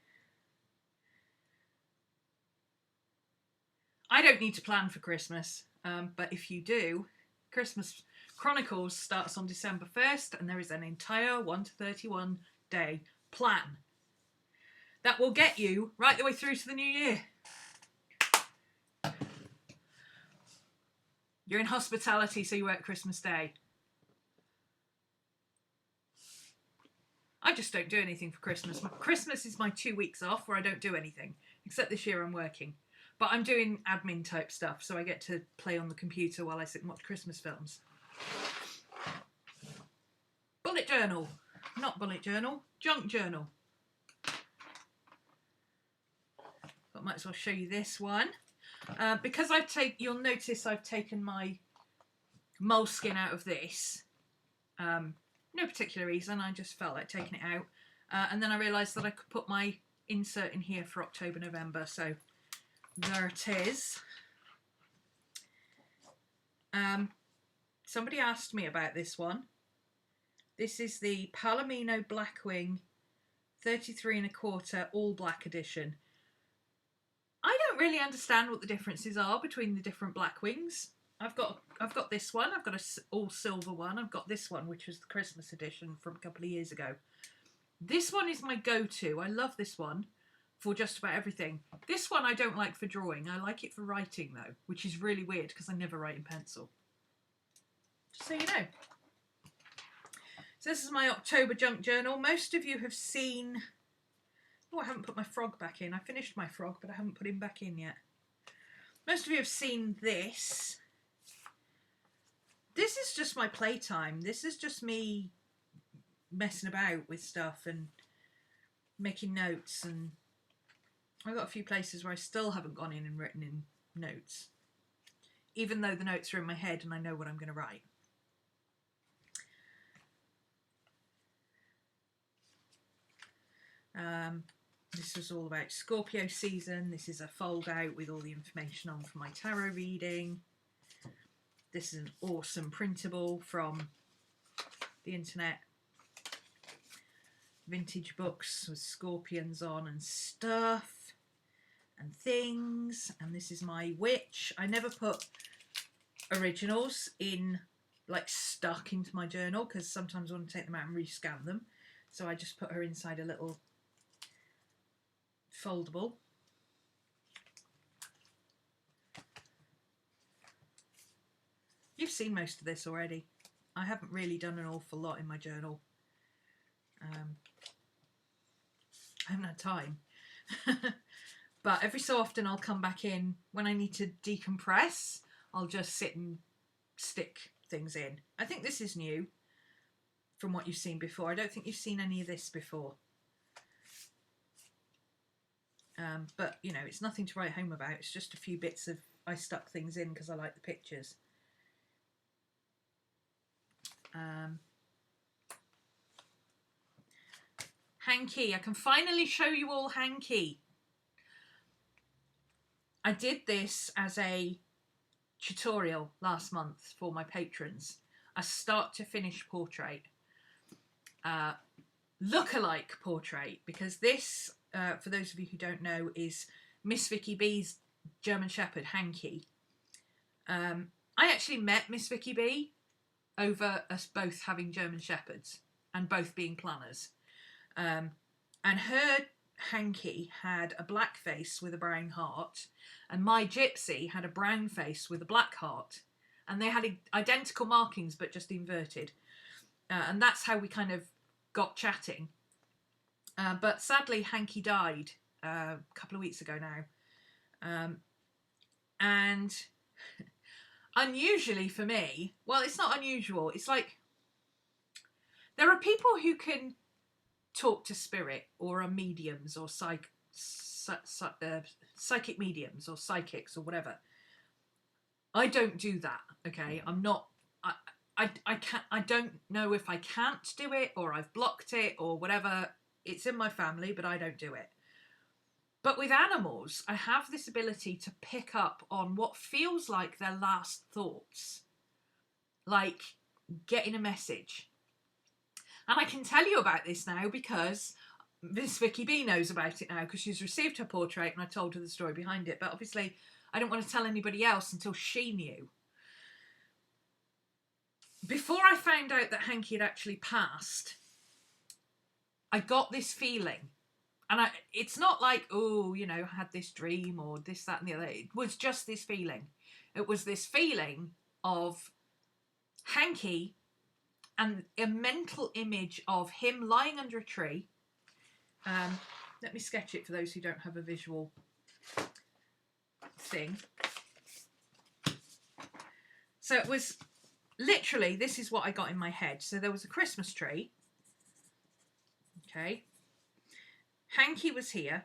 I don't need to plan for Christmas, but if you do, Christmas Chronicles starts on December 1st and there is an entire 1 to 31 day plan that will get you right the way through to the new year. You're in hospitality, so you work Christmas Day. I just don't do anything for Christmas. Christmas is my 2 weeks off where I don't do anything, except this year I'm working. But I'm doing admin type stuff, so I get to play on the computer while I sit and watch Christmas films. Bullet journal. Not bullet journal, junk journal. But I might as well show you this one. Because you'll notice I've taken my moleskin out of this. No particular reason, I just felt like taking it out. And then I realised that I could put my insert in here for October, November, so there it is. Somebody asked me about this one. This is the Palomino Blackwing 33 1/4 all black edition. I don't really understand what the differences are between the different Blackwings. I've got this one, I've got a all silver one, I've got this one which was the Christmas edition from a couple of years ago. This one is my go-to. I love this one for just about everything. This one I don't like for drawing. I like it for writing though, which is really weird because I never write in pencil. Just so you know. So this is my October junk journal. Most of you have seen... Oh, I haven't put my frog back in. I finished my frog, but I haven't put him back in yet. Most of you have seen this. This is just my playtime. This is just me messing about with stuff and making notes, and I've got a few places where I still haven't gone in and written in notes, even though the notes are in my head and I know what I'm going to write. This was all about Scorpio season. This is a fold out with all the information on for my tarot reading. This is an awesome printable from the internet. Vintage books with scorpions on and stuff and things. And this is my witch. I never put originals in, like, stuck into my journal because sometimes I want to take them out and rescan them. So I just put her inside a little foldable. You've seen most of this already. I haven't really done an awful lot in my journal. I haven't had time. But every so often I'll come back in when I need to decompress. I'll just sit and stick things in. I think this is new from what you've seen before. I don't think you've seen any of this before. But, you know, it's nothing to write home about. It's just a few bits of... I stuck things in because I like the pictures. Hanky. I can finally show you all Hanky. I did this as a tutorial last month for my patrons. A start to finish portrait. Look-alike portrait, because this... for those of you who don't know, is Miss Vicky B's German Shepherd, Hanky. I actually met Miss Vicky B over us both having German Shepherds and both being planners. And her Hanky had a black face with a brown heart, and my Gypsy had a brown face with a black heart. And they had identical markings, but just inverted. And that's how we kind of got chatting. But sadly, Hanky died a couple of weeks ago now. And unusually for me, well, it's not unusual. It's like there are people who can talk to spirit or are mediums or psychic mediums or psychics or whatever. I don't do that, okay? I'm not... I don't know if I can't do it or I've blocked it or whatever. It's in my family, but I don't do it. But with animals, I have this ability to pick up on what feels like their last thoughts, like getting a message. And I can tell you about this now because Miss Vicky B knows about it now, because she's received her portrait and I told her the story behind it. But obviously, I don't want to tell anybody else until she knew. Before I found out that Hanky had actually passed, I got this feeling. And it's not like, oh, you know, I had this dream or this, that and the other. It was just this feeling. It was this feeling of Hanky and a mental image of him lying under a tree. Let me sketch it for those who don't have a visual thing. So it was literally, this is what I got in my head. So there was a Christmas tree. Okay. Hanky was here.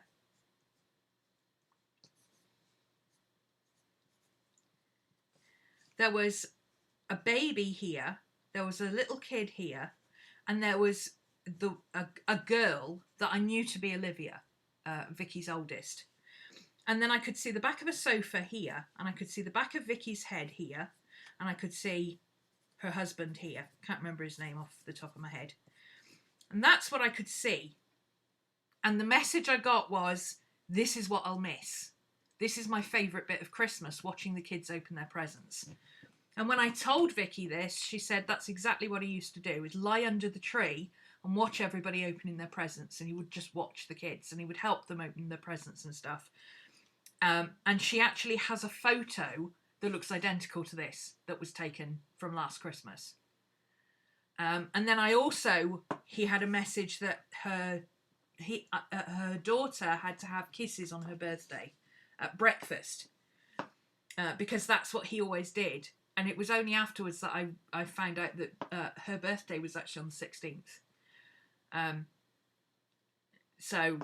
There was a baby here. There was a little kid here. And there was a girl that I knew to be Olivia, Vicky's oldest. And then I could see the back of a sofa here. And I could see the back of Vicky's head here. And I could see her husband here. Can't remember his name off the top of my head. And that's what I could see. And the message I got was, this is what I'll miss. This is my favourite bit of Christmas, watching the kids open their presents. And when I told Vicky this, she said that's exactly what he used to do, is lie under the tree and watch everybody opening their presents. And he would just watch the kids and he would help them open their presents and stuff. And she actually has a photo that looks identical to this that was taken from last Christmas. And then he had a message that her daughter had to have kisses on her birthday at breakfast, because that's what he always did. And it was only afterwards that I found out that her birthday was actually on the 16th. So,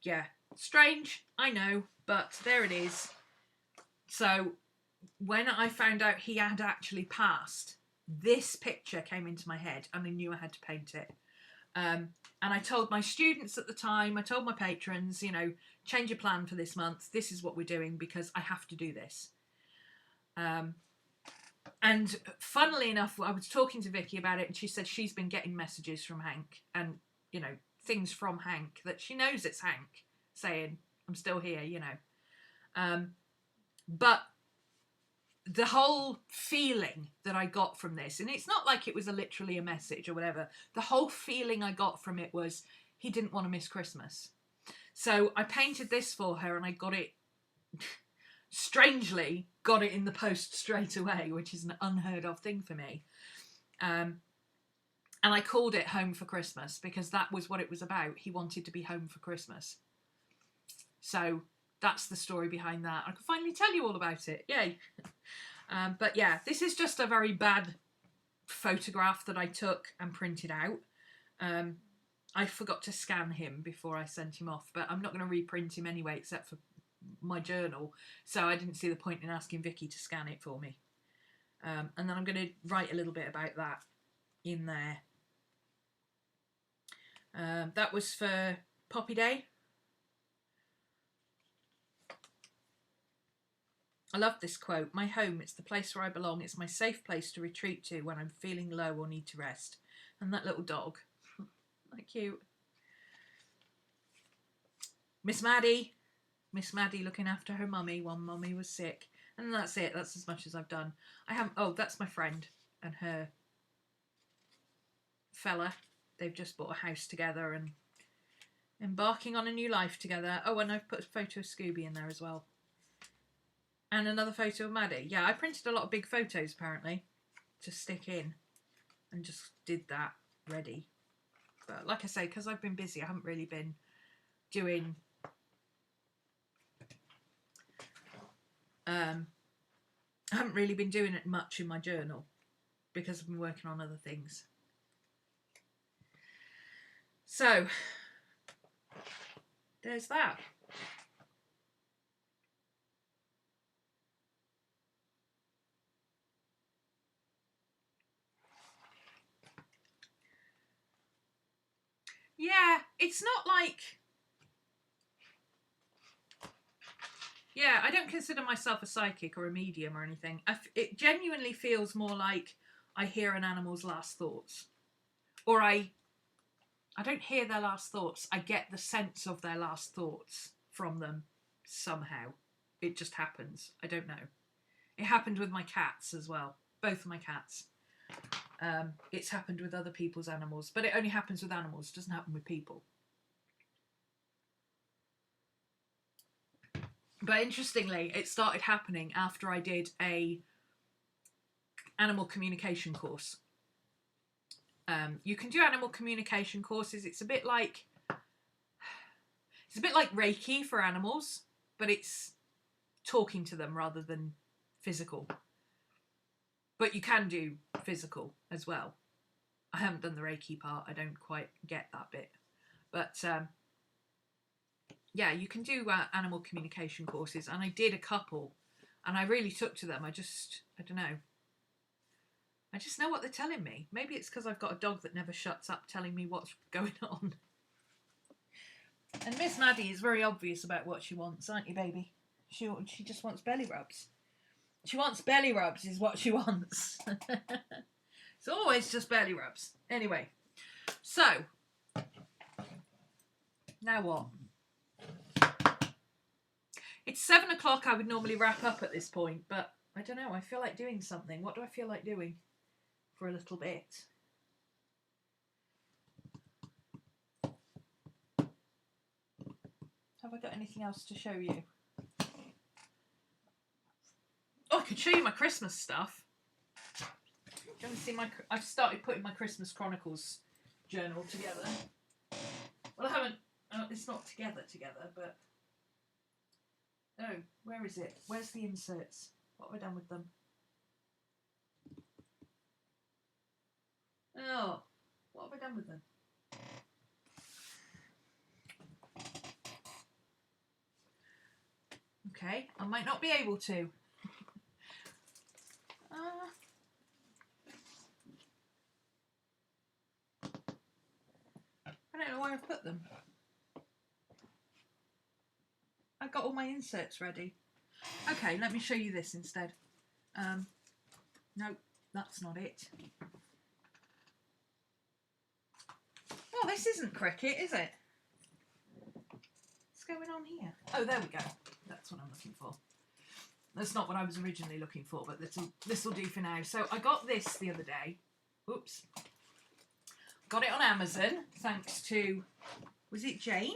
yeah, strange, I know, but there it is. So when I found out he had actually passed, this picture came into my head and I knew I had to paint it. And I told my students at the time, I told my patrons, you know, change your plan for this month. This is what we're doing because I have to do this. And funnily enough, I was talking to Vicky about it and she said she's been getting messages from Hank and, you know, things from Hank that she knows it's Hank saying, I'm still here, you know. But the whole feeling that I got from this, and it's not like it was literally a message or whatever, the whole feeling I got from it was he didn't want to miss Christmas. So I painted this for her and I got it, strangely, got it in the post straight away, which is an unheard of thing for me. And I called it Home for Christmas because that was what it was about. He wanted to be home for Christmas. So that's the story behind that. I can finally tell you all about it. Yay. But yeah, this is just a very bad photograph that I took and printed out. I forgot to scan him before I sent him off, but I'm not going to reprint him anyway, except for my journal. So I didn't see the point in asking Vicky to scan it for me. And then I'm going to write a little bit about that in there. That was for Poppy Day. I love this quote. My home, it's the place where I belong. It's my safe place to retreat to when I'm feeling low or need to rest. And that little dog. That cute. Miss Maddie looking after her mummy while mummy was sick. And that's it. That's as much as I've done. Oh, that's my friend and her fella. They've just bought a house together and embarking on a new life together. Oh, and I've put a photo of Scooby in there as well. And another photo of Maddie. Yeah, I printed a lot of big photos, apparently, to stick in. And just did that ready. But like I say, because I've been busy, I haven't really been doing... I haven't really been doing it much in my journal. Because I've been working on other things. So, there's that. Yeah, it's not like... Yeah, I don't consider myself a psychic or a medium or anything. It genuinely feels more like I hear an animal's last thoughts. Or I don't hear their last thoughts. I get the sense of their last thoughts from them somehow. It just happens. I don't know. It happened with my cats as well. Both of my cats. It's happened with other people's animals. But it only happens with animals. It doesn't happen with people. But interestingly, it started happening after I did a animal communication course. You can do animal communication courses. It's a bit like Reiki for animals, but it's talking to them rather than physical. But you can do physical as well. I haven't done the Reiki part. I don't quite get that bit. But yeah, you can do animal communication courses, and I did a couple, and I really took to them. I don't know. I just know what they're telling me. Maybe it's because I've got a dog that never shuts up telling me what's going on. And Miss Maddie is very obvious about what she wants, aren't you, baby? She just wants belly rubs. She wants belly rubs is what she wants. It's always just belly rubs. Anyway, so, now what? It's 7 o'clock. I would normally wrap up at this point, but I don't know. I feel like doing something. What do I feel like doing for a little bit? Have I got anything else to show you? Oh, I could show you my Christmas stuff. Do you want to see I've started putting my Christmas Chronicles journal together. Well, I haven't... it's not together, but... Oh, where is it? Where's the inserts? What have I done with them? Oh, what have I done with them? Okay, I might not be able to. I don't know where I've put them. I've got all my inserts ready. Okay, let me show you this instead. No, that's not it. Oh, this isn't cricket, is it? What's going on here? Oh, there we go. That's what I'm looking for. That's not what I was originally looking for, but this will do for now. So I got this the other day. Oops. Got it on Amazon, thanks to... Was it Jane?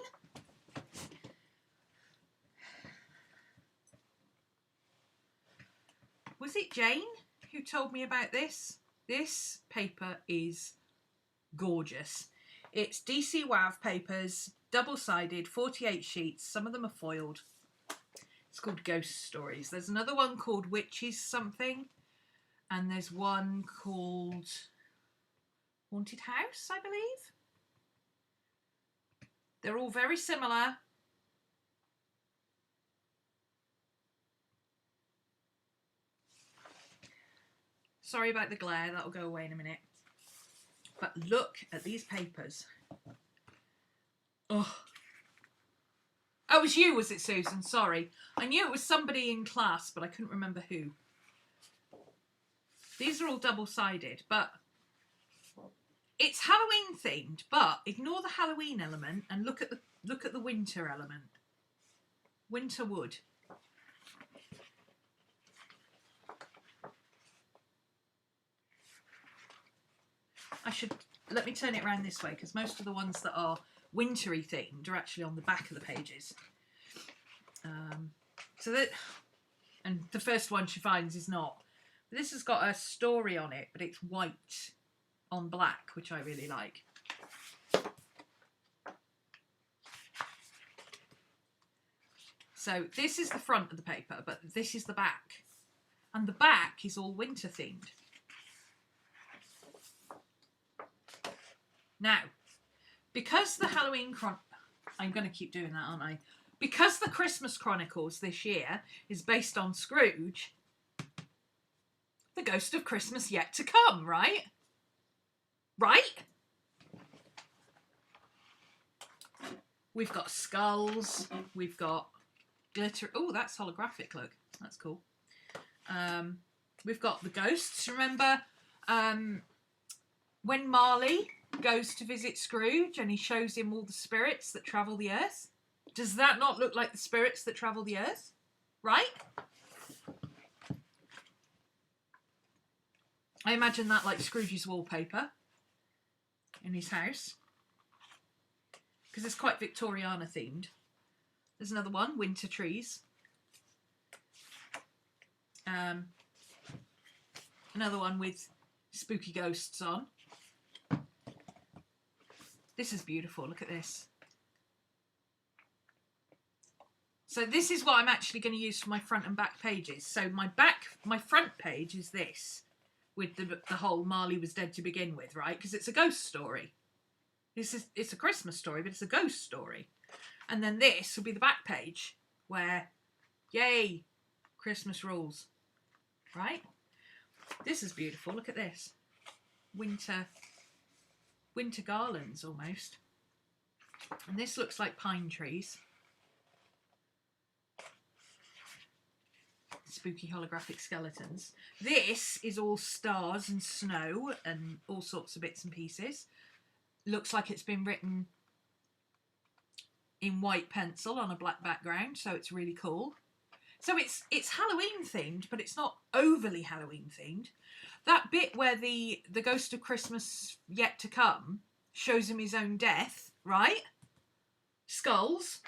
Was it Jane who told me about this? This paper is gorgeous. It's DC WAV papers, double-sided, 48 sheets. Some of them are foiled. It's called Ghost Stories. There's another one called Witches something. And there's one called Haunted House, I believe. They're all very similar. Sorry about the glare, that'll go away in a minute. But look at these papers. Oh. Oh, it was you, was it, Susan? Sorry. I knew it was somebody in class, but I couldn't remember who. These are all double-sided, but it's Halloween themed, but ignore the Halloween element and look at the winter element. Winter wood. Let me turn it around this way, because most of the ones that are wintry themed are actually on the back of the pages. And the first one she finds is not. But this has got a story on it, but it's white on black, which I really like. So this is the front of the paper, but this is the back. And the back is all winter themed. Now, because the Halloween I'm going to keep doing that, aren't I? Because the Christmas Chronicles this year is based on Scrooge, the ghost of Christmas yet to come, right? Right? We've got skulls. We've got glitter. Oh, that's holographic. Look, that's cool. We've got the ghosts. Remember when Marley goes to visit Scrooge and he shows him all the spirits that travel the earth? Does that not look like the spirits that travel the earth? Right? I imagine that like Scrooge's wallpaper in his house. Because it's quite Victoriana themed. There's another one, winter trees. Another one with spooky ghosts on. This is beautiful, look at this. So this is what I'm actually going to use for my front and back pages. So my front page is this, with the whole Marley was dead to begin with, right? Because it's a ghost story. It's a Christmas story, but it's a ghost story. And then this will be the back page, where, yay, Christmas rules, right? This is beautiful. Look at this. Winter garlands, almost. And this looks like pine trees. Spooky holographic skeletons. This is all stars and snow and all sorts of bits and pieces. Looks like it's been written in white pencil on a black background, so it's really cool. So it's Halloween themed, but it's not overly Halloween themed. That bit where the Ghost of Christmas Yet to Come shows him his own death, right? Skulls.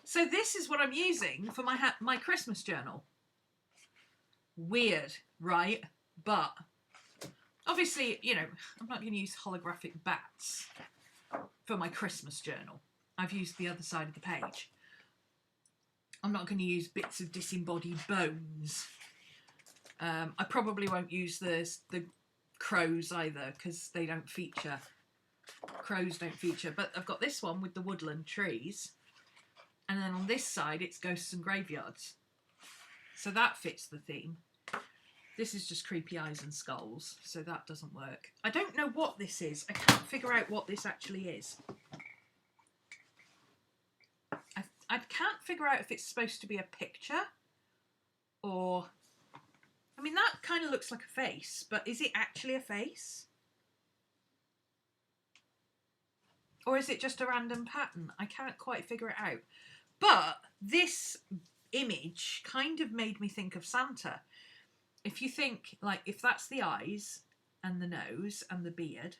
So this is what I'm using for my Christmas journal. Weird, right? But obviously, you know, I'm not going to use holographic bats for my Christmas journal. I've used the other side of the page. I'm not going to use bits of disembodied bones. I probably won't use the crows either, because they don't feature. Crows don't feature. But I've got this one with the woodland trees. And then on this side, it's ghosts and graveyards. So that fits the theme. This is just creepy eyes and skulls, so that doesn't work. I don't know what this is. I can't figure out what this actually is. I can't figure out if it's supposed to be a picture or... I mean, that kind of looks like a face, but is it actually a face? Or is it just a random pattern? I can't quite figure it out. But this image kind of made me think of Santa. If you think, like, if that's the eyes and the nose and the beard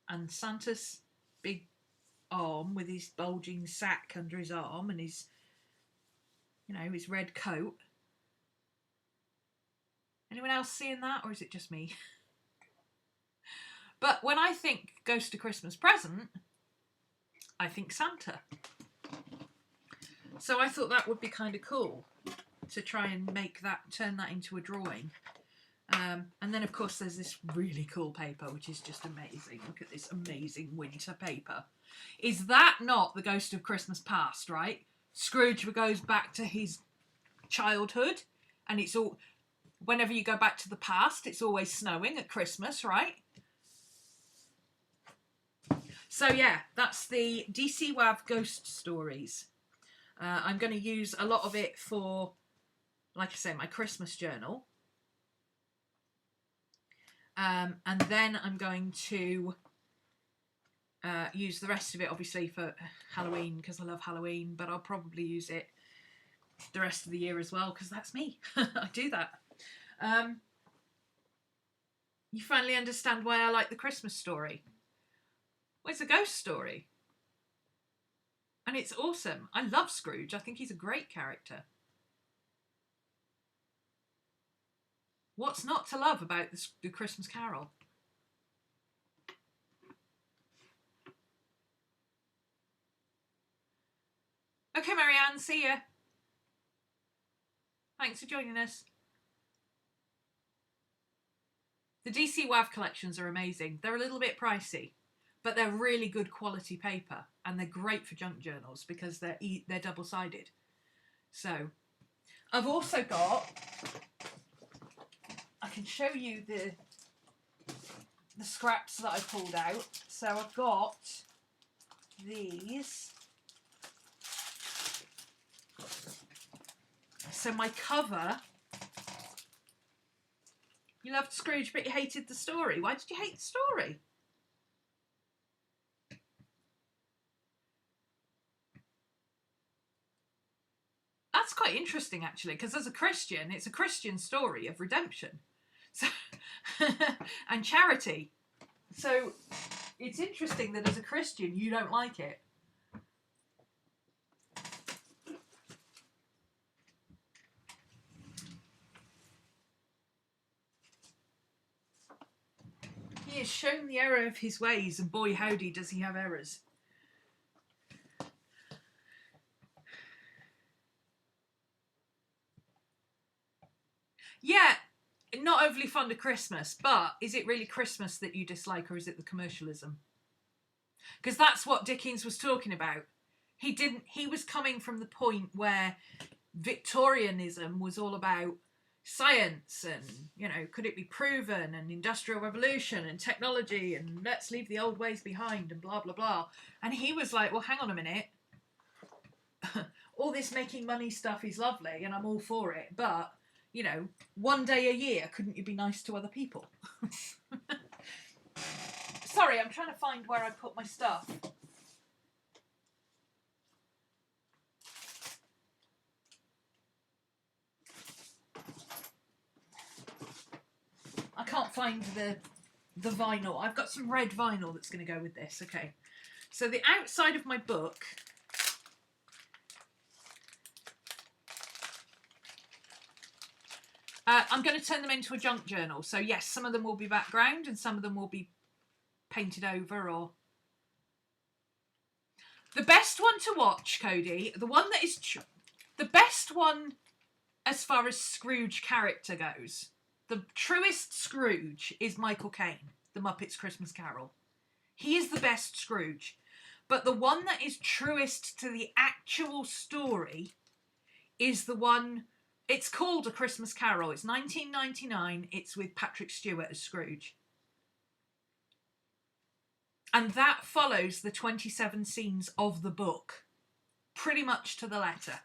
and Santa's big arm with his bulging sack under his arm and his, you know, his red coat. Anyone else seeing that, or is it just me? But when I think Ghost of Christmas Present, I think Santa. So I thought that would be kind of cool to try and turn that into a drawing. And then, of course, there's this really cool paper, which is just amazing. Look at this amazing winter paper. Is that not the Ghost of Christmas Past, right? Scrooge goes back to his childhood, and it's all... Whenever you go back to the past, it's always snowing at Christmas, right? So, yeah, that's the DC WAV Ghost Stories. I'm going to use a lot of it for, like I say, my Christmas journal. And then I'm going to use the rest of it, obviously, for Halloween, because I love Halloween, but I'll probably use it the rest of the year as well, because that's me. I do that. You finally understand why I like the Christmas story. Well, it's a ghost story. And it's awesome. I love Scrooge. I think he's a great character. What's not to love about the Christmas Carol? Okay, Marianne, see ya. Thanks for joining us. The DC WAV collections are amazing. They're a little bit pricey, but they're really good quality paper, and they're great for junk journals because they're double-sided. So, I've also got... I can show you the scraps that I pulled out. So I've got these. So my cover, you loved Scrooge, but you hated the story. Why did you hate the story? That's quite interesting, actually, because as a Christian, it's a Christian story of redemption, so and charity. So it's interesting that as a Christian, you don't like it. He has shown the error of his ways, and boy howdy does he have errors. Yeah, not overly fond of Christmas, but is it really Christmas that you dislike, or is it the commercialism? Because that's what Dickens was talking about. He was coming from the point where Victorianism was all about science and, you know, could it be proven, and industrial revolution and technology, and let's leave the old ways behind and blah blah blah. And he was like, well, hang on a minute, all this making money stuff is lovely and I'm all for it, but, you know, one day a year, couldn't you be nice to other people? Sorry, I'm trying to find where I put my stuff. I can't find the vinyl. I've got some red vinyl that's going to go with this. Okay, so the outside of my book, I'm going to turn them into a junk journal. So yes, some of them will be background and some of them will be painted over. Or the best one to watch, Cody, the one that is the best one as far as Scrooge character goes, the truest Scrooge is Michael Caine, The Muppets Christmas Carol. He is the best Scrooge. But the one that is truest to the actual story is the one, it's called A Christmas Carol. It's 1999. It's with Patrick Stewart as Scrooge. And that follows the 27 scenes of the book, pretty much to the letter.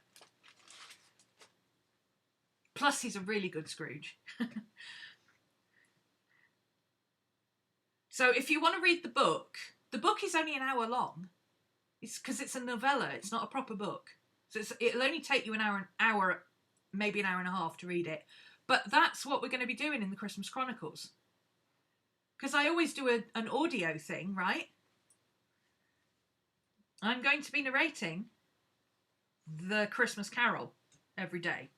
Plus, he's a really good Scrooge. So if you want to read the book is only an hour long. It's because it's a novella. It's not a proper book. So it'll only take you an hour, maybe an hour and a half to read it. But that's what we're going to be doing in the Christmas Chronicles. Because I always do an audio thing, right? I'm going to be narrating the Christmas Carol every day.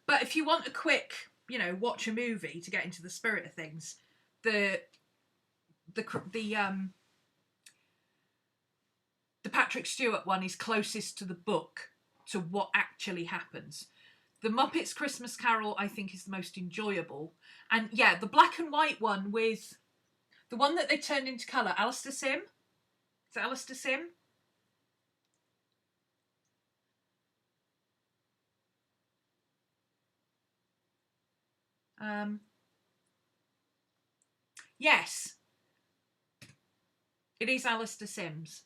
But if you want a quick, you know, watch a movie to get into the spirit of things, the Patrick Stewart one is closest to the book, to what actually happens. The Muppets Christmas Carol, I think, is the most enjoyable. And yeah, the black and white one with the one that they turned into colour, Alistair Sim. Is it Alistair Sim? Yes. It is Alistair Sims.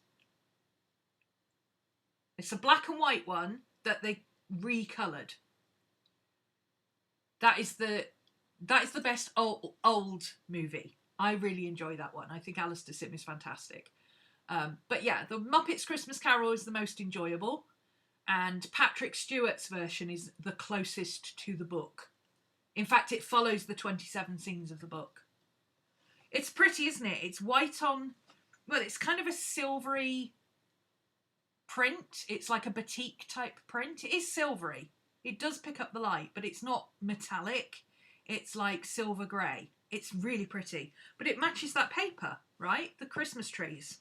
It's a black and white one that they recoloured. That is the best old movie. I really enjoy that one. I think Alistair Sim is fantastic. But yeah, the Muppets Christmas Carol is the most enjoyable, and Patrick Stewart's version is the closest to the book. In fact, it follows the 27 scenes of the book. It's pretty, isn't it? It's white on, well, it's kind of a silvery print. It's like a batik type print. It is silvery. It does pick up the light, but it's not metallic. It's like silver grey. It's really pretty. But it matches that paper, right? The Christmas trees.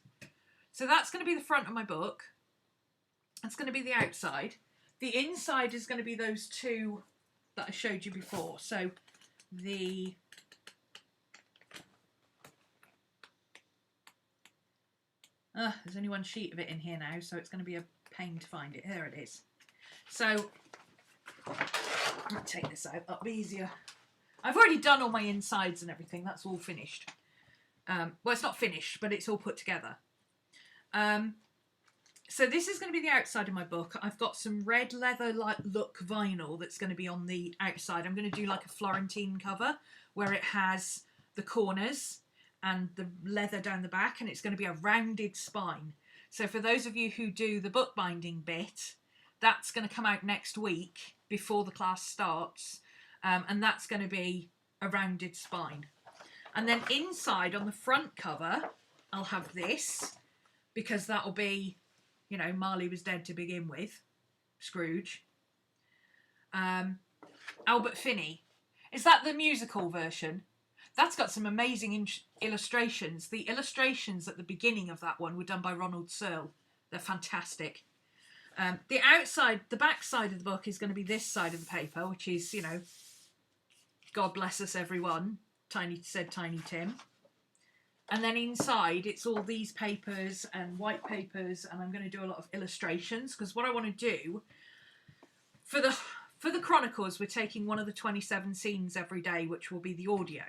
So that's going to be the front of my book. That's going to be the outside. The inside is going to be those two that I showed you before. So there's only one sheet of it in here now, so it's going to be a pain to find it. There it is. So I'll take this out. That'll be easier. I've already done all my insides and everything. That's all finished. Well, it's not finished, but it's all put together. So this is going to be the outside of my book. I've got some red leather look vinyl that's going to be on the outside. I'm going to do like a Florentine cover where it has the corners and the leather down the back, and it's going to be a rounded spine. So for those of you who do the bookbinding bit, that's going to come out next week before the class starts, and that's going to be a rounded spine. And then inside on the front cover, I'll have this, because that'll be, you know, Marley was dead to begin with, Scrooge. Albert Finney. Is that the musical version? That's got some amazing illustrations. The illustrations at the beginning of that one were done by Ronald Searle. They're fantastic. The outside, the back side of the book is going to be this side of the paper, which is, you know, God bless us everyone, Tiny Tim. And then inside, it's all these papers and white papers, and I'm going to do a lot of illustrations, because what I want to do, for the Chronicles, we're taking one of the 27 scenes every day, which will be the audio.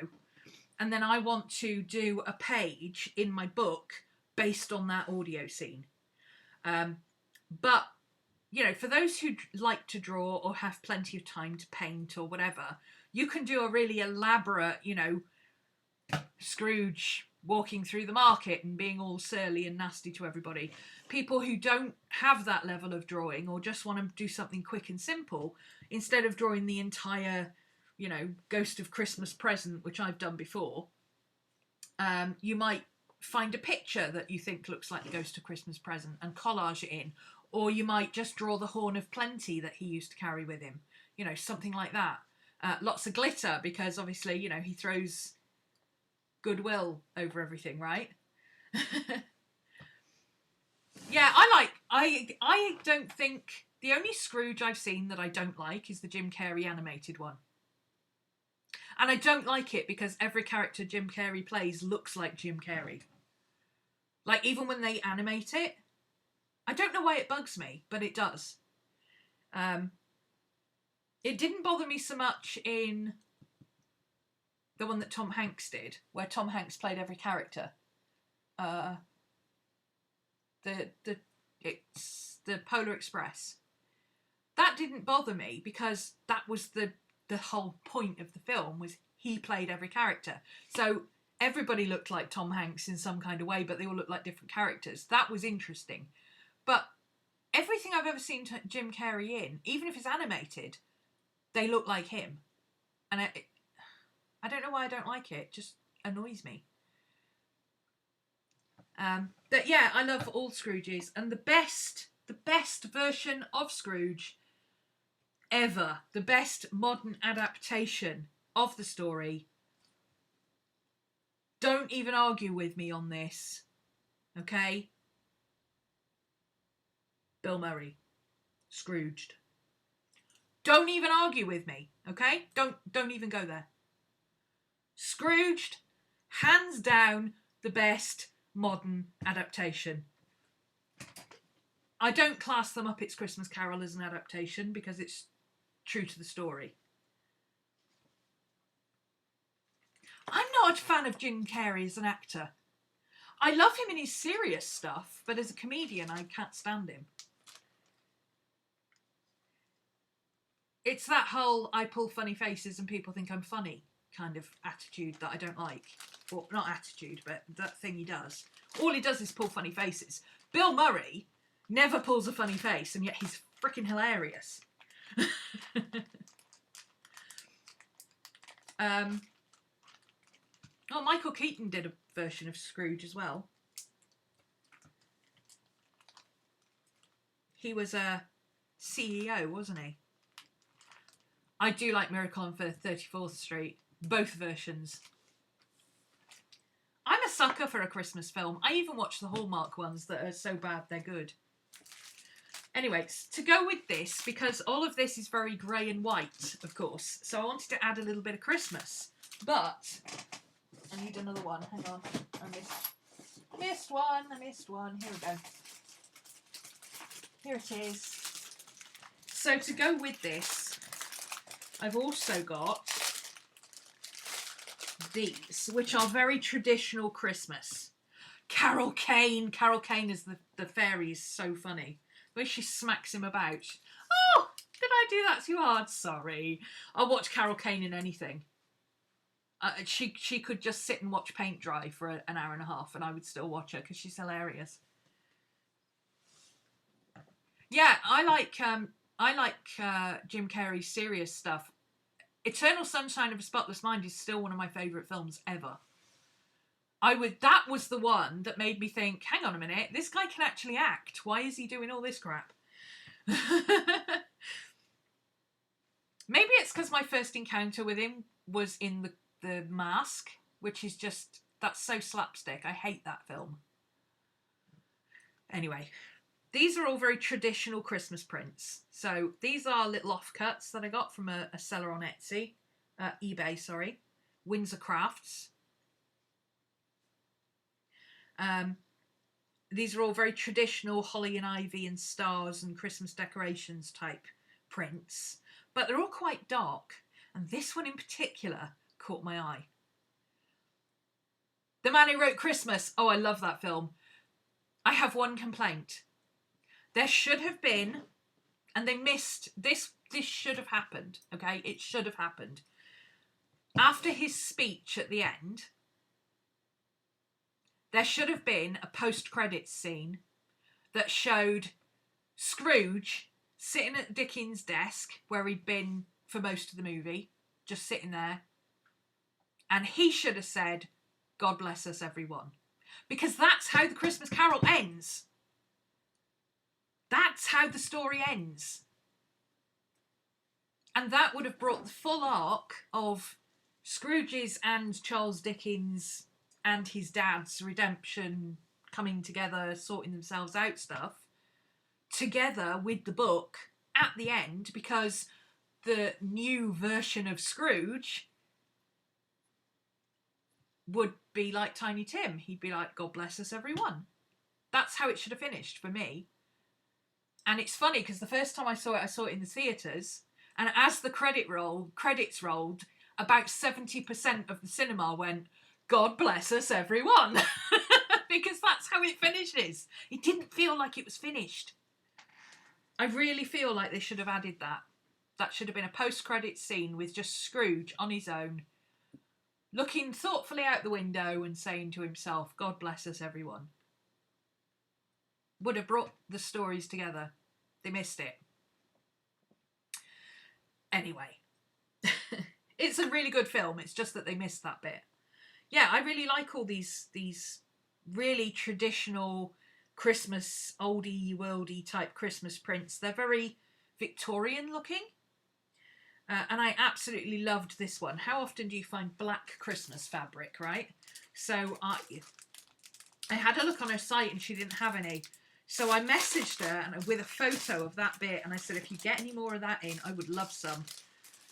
And then I want to do a page in my book based on that audio scene. But, you know, for those who like to draw or have plenty of time to paint or whatever, you can do a really elaborate, you know, Scrooge walking through the market and being all surly and nasty to everybody. People who don't have that level of drawing or just want to do something quick and simple, instead of drawing the entire, you know, Ghost of Christmas Present, which I've done before, you might find a picture that you think looks like the Ghost of Christmas Present and collage it in. Or you might just draw the Horn of Plenty that he used to carry with him. You know, something like that. Lots of glitter, because obviously, you know, he throws goodwill over everything, right? Yeah, I don't think, the only Scrooge I've seen that I don't like is the Jim Carrey animated one. And I don't like it because every character Jim Carrey plays looks like Jim Carrey. Like, even when they animate it, I don't know why it bugs me, but it does. It didn't bother me so much in the one that Tom Hanks did, where Tom Hanks played every character. It's the Polar Express. That didn't bother me because that was the whole point of the film, was he played every character. So everybody looked like Tom Hanks in some kind of way, but they all looked like different characters. That was interesting. But everything I've ever seen Jim Carrey in, even if it's animated, they look like him. And I don't know why I don't like it. It just annoys me. But yeah, I love all Scrooges. And the best version of Scrooge ever, the best modern adaptation of the story. Don't even argue with me on this. Okay? Bill Murray. Scrooged. Don't even argue with me. Okay? Don't even go there. Scrooged, hands down, the best modern adaptation. I don't class them up It's Christmas Carol as an adaptation because it's true to the story. I'm not a fan of Jim Carrey as an actor. I love him in his serious stuff, but as a comedian, I can't stand him. It's that whole I pull funny faces and people think I'm funny kind of attitude that I don't like. Or not attitude, but that thing he does. All he does is pull funny faces. Bill Murray never pulls a funny face, and yet he's freaking hilarious. Oh, Michael Keaton did a version of Scrooge as well. He was a CEO, wasn't he? I do like Miracle on 34th Street. Both versions. I'm a sucker for a Christmas film. I even watch the Hallmark ones that are so bad they're good. Anyways, to go with this, because all of this is very grey and white, of course, so I wanted to add a little bit of Christmas. But I need another one. Hang on. I missed one. Here we go. Here it is. So to go with this, I've also got these, which are very traditional Christmas. Carol Kane. Carol Kane is the fairy is so funny. The way she smacks him about. Oh, did I do that too hard? Sorry. I'll watch Carol Kane in anything. She could just sit and watch paint dry for an hour and a half and I would still watch her because she's hilarious. Yeah, I like Jim Carrey's serious stuff. Eternal Sunshine of a Spotless Mind is still one of my favourite films ever. That was the one that made me think, hang on a minute, this guy can actually act. Why is he doing all this crap? Maybe it's because my first encounter with him was in the Mask, which is just, that's so slapstick. I hate that film. Anyway, these are all very traditional Christmas prints. So these are little offcuts that I got from a seller on Etsy, eBay, sorry, Windsor Crafts. These are all very traditional holly and ivy and stars and Christmas decorations type prints, but they're all quite dark. And this one in particular caught my eye. The Man Who Wrote Christmas. Oh, I love that film. I have one complaint. There should have been, and they missed, this should have happened, okay? It should have happened. After his speech at the end, there should have been a post-credits scene that showed Scrooge sitting at Dickens' desk, where he'd been for most of the movie, just sitting there. And he should have said, God bless us, everyone. Because that's how the Christmas Carol ends. That's how the story ends. And that would have brought the full arc of Scrooge's and Charles Dickens and his dad's redemption, coming together, sorting themselves out stuff, together with the book at the end, because the new version of Scrooge would be like Tiny Tim. He'd be like, God bless us, everyone. That's how it should have finished for me. And it's funny because the first time I saw it in the theatres, and as the credits rolled, about 70% of the cinema went, God bless us, everyone. Because that's how it finishes. It didn't feel like it was finished. I really feel like they should have added that. That should have been a post-credits scene with just Scrooge on his own, looking thoughtfully out the window and saying to himself, God bless us, everyone. Would have brought the stories together. They missed it. Anyway, it's a really good film. It's just that they missed that bit. Yeah, I really like all these really traditional Christmas, oldie worldy type Christmas prints. They're very Victorian looking. And I absolutely loved this one. How often do you find black Christmas fabric, right? So I had a look on her site and she didn't have any. So I messaged her and with a photo of that bit, and I said, if you get any more of that in, I would love some.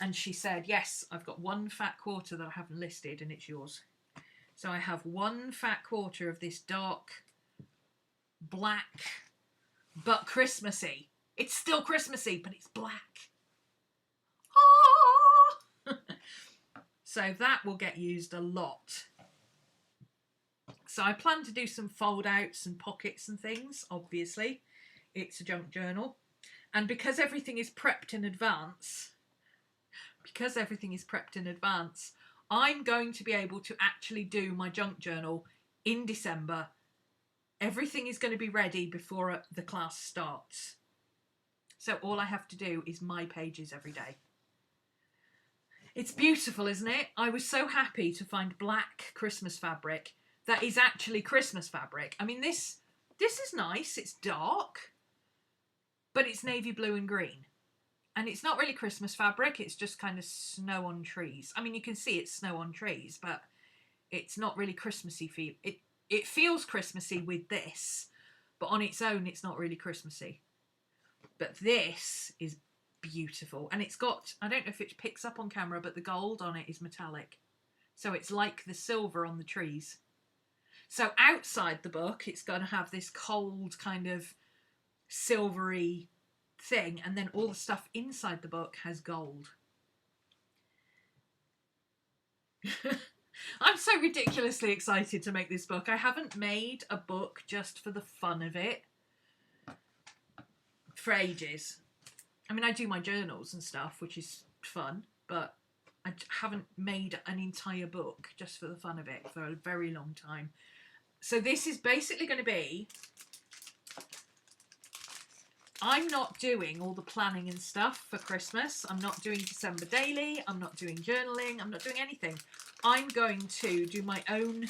And she said, yes, I've got one fat quarter that I haven't listed and it's yours. So I have one fat quarter of this dark black, but Christmassy. It's still Christmassy, but it's black. Ah! So that will get used a lot. So I plan to do some fold outs and pockets and things, obviously. It's a junk journal. And because everything is prepped in advance, I'm going to be able to actually do my junk journal in December. Everything is going to be ready before the class starts. So all I have to do is my pages every day. It's beautiful, isn't it? I was so happy to find black Christmas fabric that is actually Christmas fabric. I mean, this is nice. It's dark, but it's navy blue and green. And it's not really Christmas fabric. It's just kind of snow on trees. I mean, you can see it's snow on trees, but it's not really Christmassy. It feels Christmassy with this, but on its own, it's not really Christmassy. But this is beautiful. And it's got, I don't know if it picks up on camera, but the gold on it is metallic. So it's like the silver on the trees. So outside the book, it's going to have this cold kind of silvery thing, and then all the stuff inside the book has gold. I'm so ridiculously excited to make this book. I haven't made a book just for the fun of it for ages. I mean, I do my journals and stuff, which is fun, but I haven't made an entire book just for the fun of it for a very long time. So this is basically going to be, I'm not doing all the planning and stuff for Christmas. I'm not doing December daily. I'm not doing journaling. I'm not doing anything. I'm going to do my own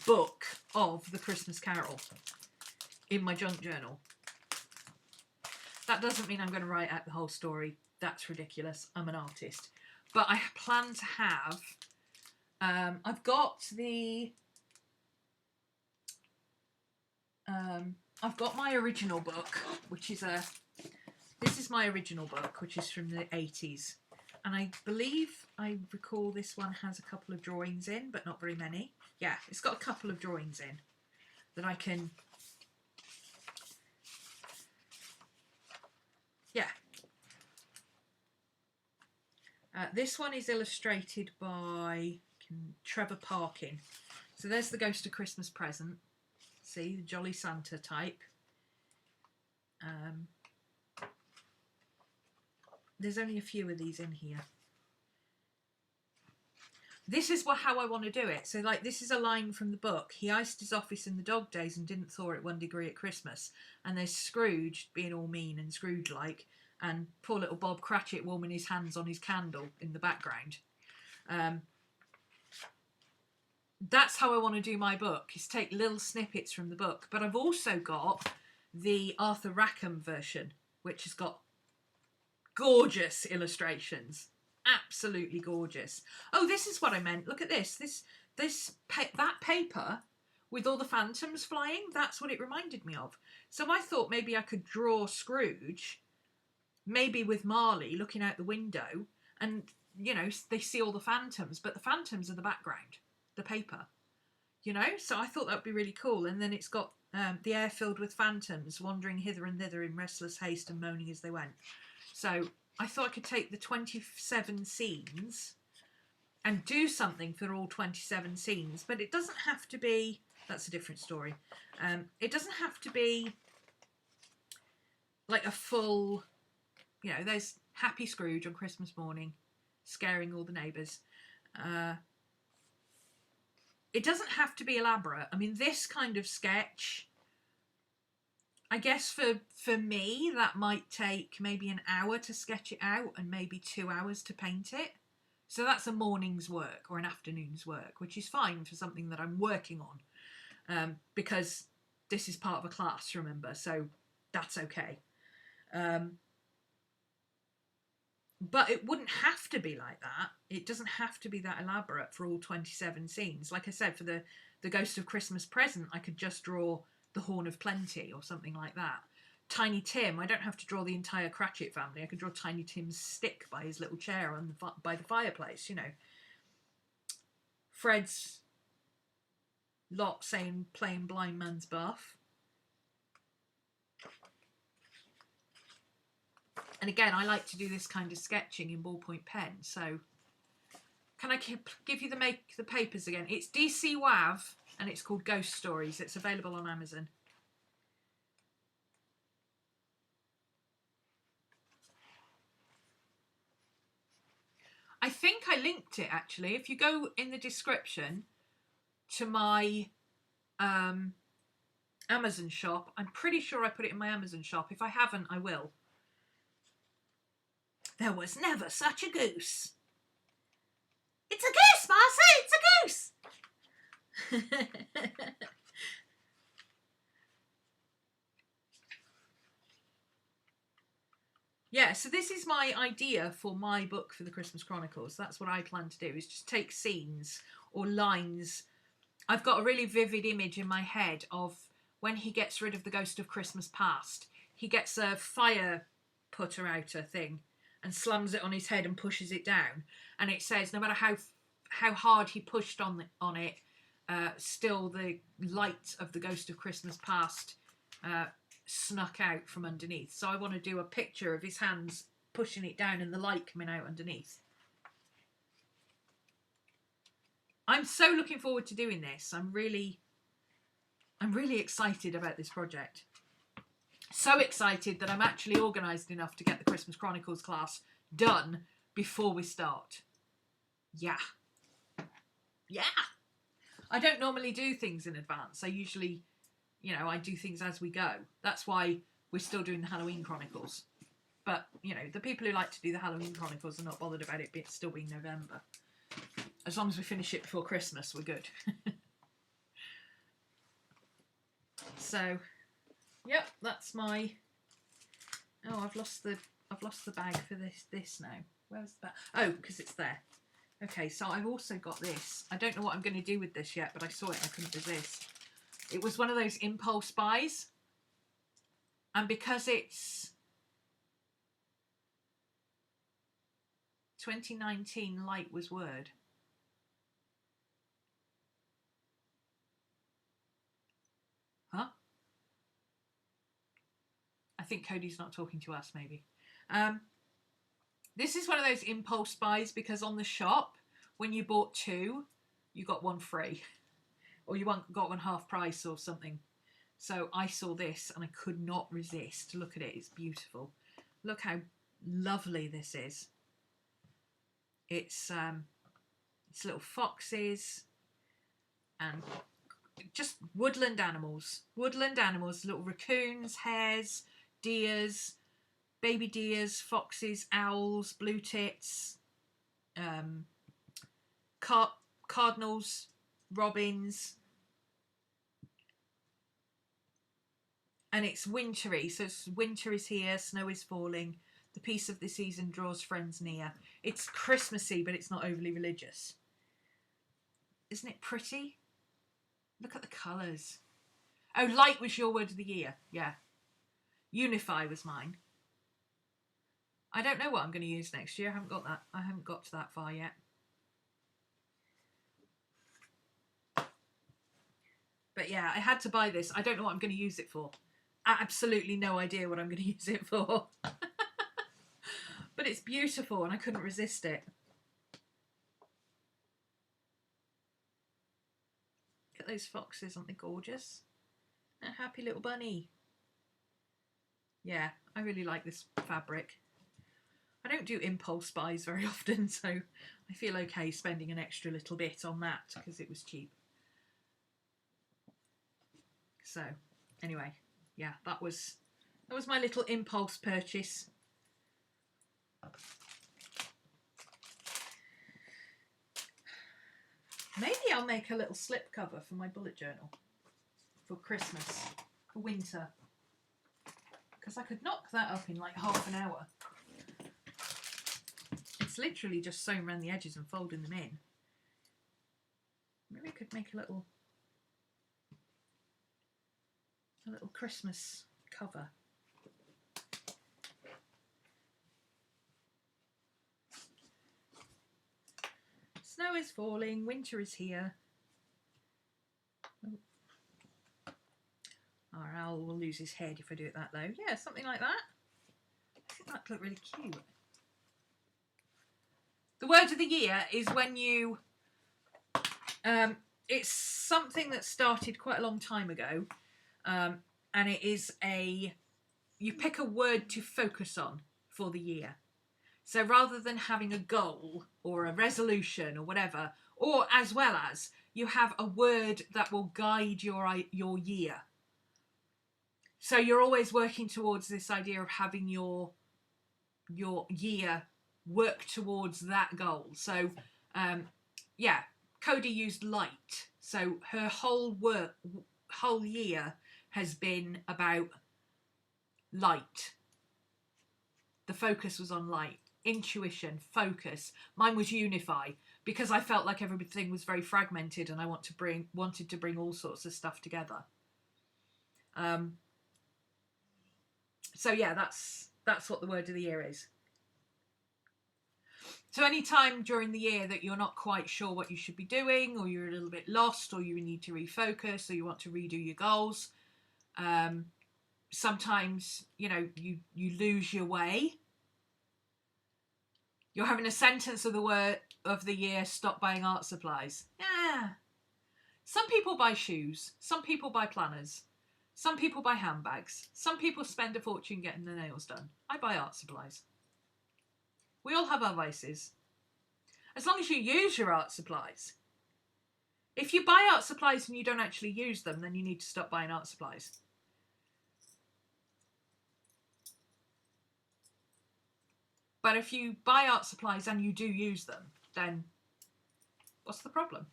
book of the Christmas Carol in my junk journal. That doesn't mean I'm going to write out the whole story. That's ridiculous. I'm an artist. But I plan to have, I've got my original book, which is this is my original book, which is from the 80s. And I believe, I recall this one has a couple of drawings in, but not very many. Yeah, it's got a couple of drawings in that I can, yeah. This one is illustrated by Trevor Parkin. So there's the Ghost of Christmas Present. See, the Jolly Santa type. There's only a few of these in here. This is how I want to do it. So, like, this is a line from the book. He iced his office in the dog days and didn't thaw it 1 degree at Christmas. And there's Scrooge being all mean and Scrooge-like, and poor little Bob Cratchit warming his hands on his candle in the background. That's how I want to do my book, is take little snippets from the book. But I've also got the Arthur Rackham version, which has got gorgeous illustrations. Absolutely gorgeous. Oh, this is what I meant. Look at this. That paper with all the phantoms flying, that's what it reminded me of. So I thought maybe I could draw Scrooge, maybe with Marley looking out the window, and, you know, they see all the phantoms, but the phantoms are the background, the paper, you know? So I thought that would be really cool. And then it's got the air filled with phantoms wandering hither and thither in restless haste and moaning as they went. So I thought I could take the 27 scenes and do something for all 27 scenes, but it doesn't have to be, that's a different story. It doesn't have to be like a full, you know, there's Happy Scrooge on Christmas morning, scaring all the neighbours. It doesn't have to be elaborate. I mean, this kind of sketch, I guess for me, that might take maybe an hour to sketch it out and maybe 2 hours to paint it. So that's a morning's work or an afternoon's work, which is fine for something that I'm working on, because this is part of a class, remember, so that's okay. But it wouldn't have to be like that. It doesn't have to be that elaborate for all 27 scenes. Like I said, for the Ghost of Christmas Present, I could just draw the Horn of Plenty or something like that. Tiny Tim, I don't have to draw the entire Cratchit family. I could draw Tiny Tim's stick by his little chair by the fireplace, you know. Fred's lot saying, playing blind man's buff. And again, I like to do this kind of sketching in ballpoint pen. So can I give you the papers again? It's DC WAV and it's called Ghost Stories. It's available on Amazon. I think I linked it actually. If you go in the description to my Amazon shop, I'm pretty sure I put it in my Amazon shop. If I haven't, I will. There was never such a goose. It's a goose, Marcy! It's a goose! Yeah, so this is my idea for my book for the Christmas Chronicles. That's what I plan to do, is just take scenes or lines. I've got a really vivid image in my head of when he gets rid of the ghost of Christmas past. He gets a fire putter outer thing and slams it on his head and pushes it down. And it says, no matter how hard he pushed on it, still the light of the ghost of Christmas past snuck out from underneath. So I want to do a picture of his hands pushing it down and the light coming out underneath. I'm so looking forward to doing this. I'm really excited about this project. So excited that I'm actually organised enough to get the Christmas Chronicles class done before we start. Yeah. Yeah. I don't normally do things in advance. I usually, you know, I do things as we go. That's why we're still doing the Halloween Chronicles. But, you know, the people who like to do the Halloween Chronicles are not bothered about it still being November. As long as we finish it before Christmas, we're good. So, yep, that's my... Oh, I've lost the bag for this now. Where's the bag? Oh, because it's there. Okay, so I've also got this. I don't know what I'm going to do with this yet, but I saw it and I couldn't resist. It was one of those impulse buys. And because it's 2019, light was word. Huh? I think Cody's not talking to us, maybe. This is one of those impulse buys because on the shop, when you bought 2, you got 1 free. Or you got 1 half price or something. So I saw this and I could not resist. Look at it, it's beautiful. Look how lovely this is. It's little foxes and just woodland animals. Woodland animals, little raccoons, hares, deers, baby deers, foxes, owls, blue tits, cardinals, robins. And it's wintry, so winter is here, snow is falling, the peace of the season draws friends near. It's Christmassy, but it's not overly religious. Isn't it pretty? Look at the colours. Oh, light was your word of the year. Yeah. Unify was mine. I don't know what I'm going to use next year. I haven't got that. I haven't got to that far yet. But yeah, I had to buy this. I don't know what I'm going to use it for. Absolutely no idea what I'm going to use it for. But it's beautiful and I couldn't resist it. Look at those foxes, aren't they gorgeous? A happy little bunny. Yeah, I really like this fabric. I don't do impulse buys very often, so I feel okay spending an extra little bit on that because it was cheap. So, anyway, yeah, that was my little impulse purchase. Maybe I'll make a little slip cover for my bullet journal for Christmas, for winter, because I could knock that up in like half an hour. It's literally just sewing around the edges and folding them in. Maybe I could make a little Christmas cover. Snow is falling, winter is here. Oh. Our owl will lose his head if I do it that low. Yeah, something like that. I think that look really cute. The word of the year is when you... it's something that started quite a long time ago. And it is you pick a word to focus on for the year. So rather than having a goal or a resolution or whatever, or as well as you have a word that will guide your year. So you're always working towards this idea of having your year work towards that goal. So yeah, Cody used light. So her whole year has been about light. The focus was on light. Intuition, focus. Mine was unify, because I felt like everything was very fragmented and I wanted to bring all sorts of stuff together. So yeah, that's what the word of the year is. So any time during the year that you're not quite sure what you should be doing, or you're a little bit lost, or you need to refocus, or you want to redo your goals, sometimes, you know, you lose your way. You're having a sentence of the word, of the year, stop buying art supplies. Yeah. Some people buy shoes. Some people buy planners. Some people buy handbags. Some people spend a fortune getting their nails done. I buy art supplies. We all have our vices. As long as you use your art supplies. If you buy art supplies and you don't actually use them, then you need to stop buying art supplies. But if you buy art supplies and you do use them, then what's the problem?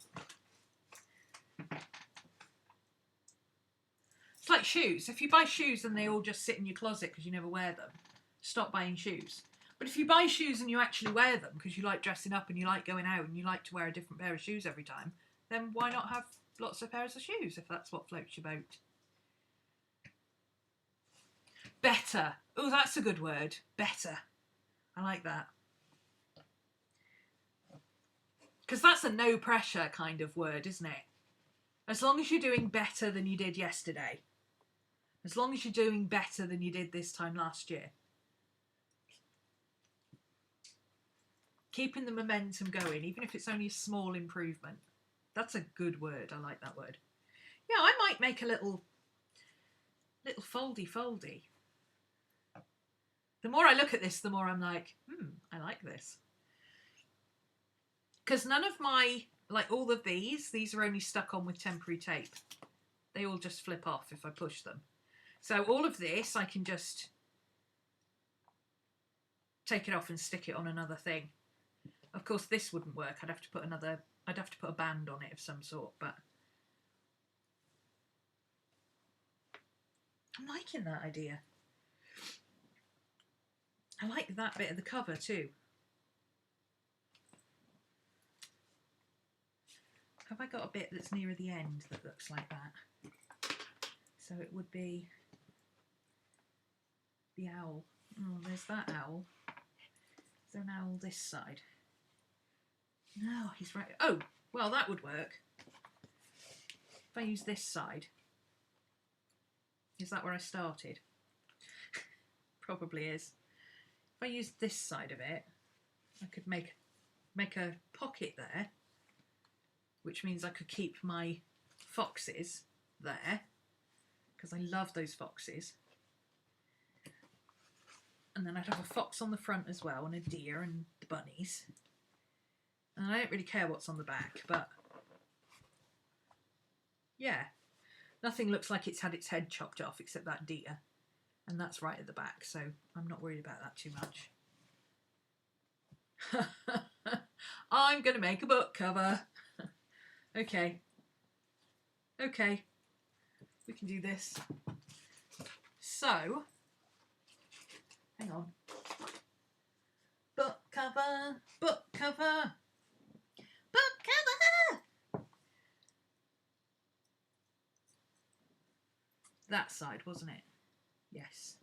It's like shoes. If you buy shoes and they all just sit in your closet because you never wear them, stop buying shoes. But if you buy shoes and you actually wear them because you like dressing up and you like going out and you like to wear a different pair of shoes every time, then why not have lots of pairs of shoes if that's what floats your boat? Better. Oh, that's a good word. Better. I like that. Because that's a no pressure kind of word, isn't it? As long as you're doing better than you did yesterday. As long as you're doing better than you did this time last year. Keeping the momentum going, even if it's only a small improvement. That's a good word. I like that word. Yeah, I might make a little foldy. The more I look at this, the more I'm like, I like this. Because none of my, like all of these are only stuck on with temporary tape. They all just flip off if I push them. So all of this, I can just take it off and stick it on another thing. Of course, this wouldn't work. I'd have to put a band on it of some sort, but I'm liking that idea. I like that bit of the cover too. Have I got a bit that's nearer the end that looks like that? So it would be the owl. Oh, there's that owl. Is there an owl this side? No, he's right. Oh, well, that would work. If I use this side. Is that where I started? Probably is. If I use this side of it, I could make a pocket there, which means I could keep my foxes there, because I love those foxes. And then I'd have a fox on the front as well, and a deer and the bunnies. And I don't really care what's on the back, but yeah, nothing looks like it's had its head chopped off except that deer. And that's right at the back, so I'm not worried about that too much. I'm going to make a book cover. Okay. Okay. We can do this. So, hang on. Book cover, book cover, book cover! That side, wasn't it? Yes.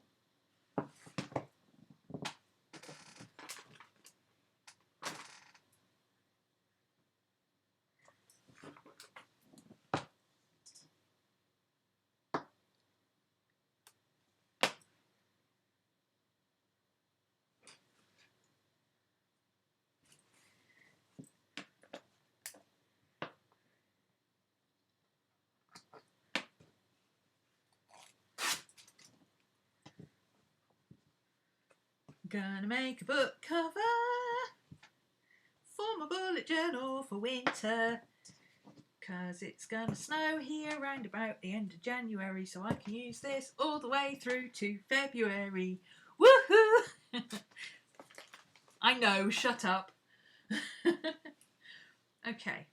Gonna make a book cover for my bullet journal for winter, 'cause it's gonna snow here around about the end of January, so I can use this all the way through to February. Woohoo! I know, shut up. Okay.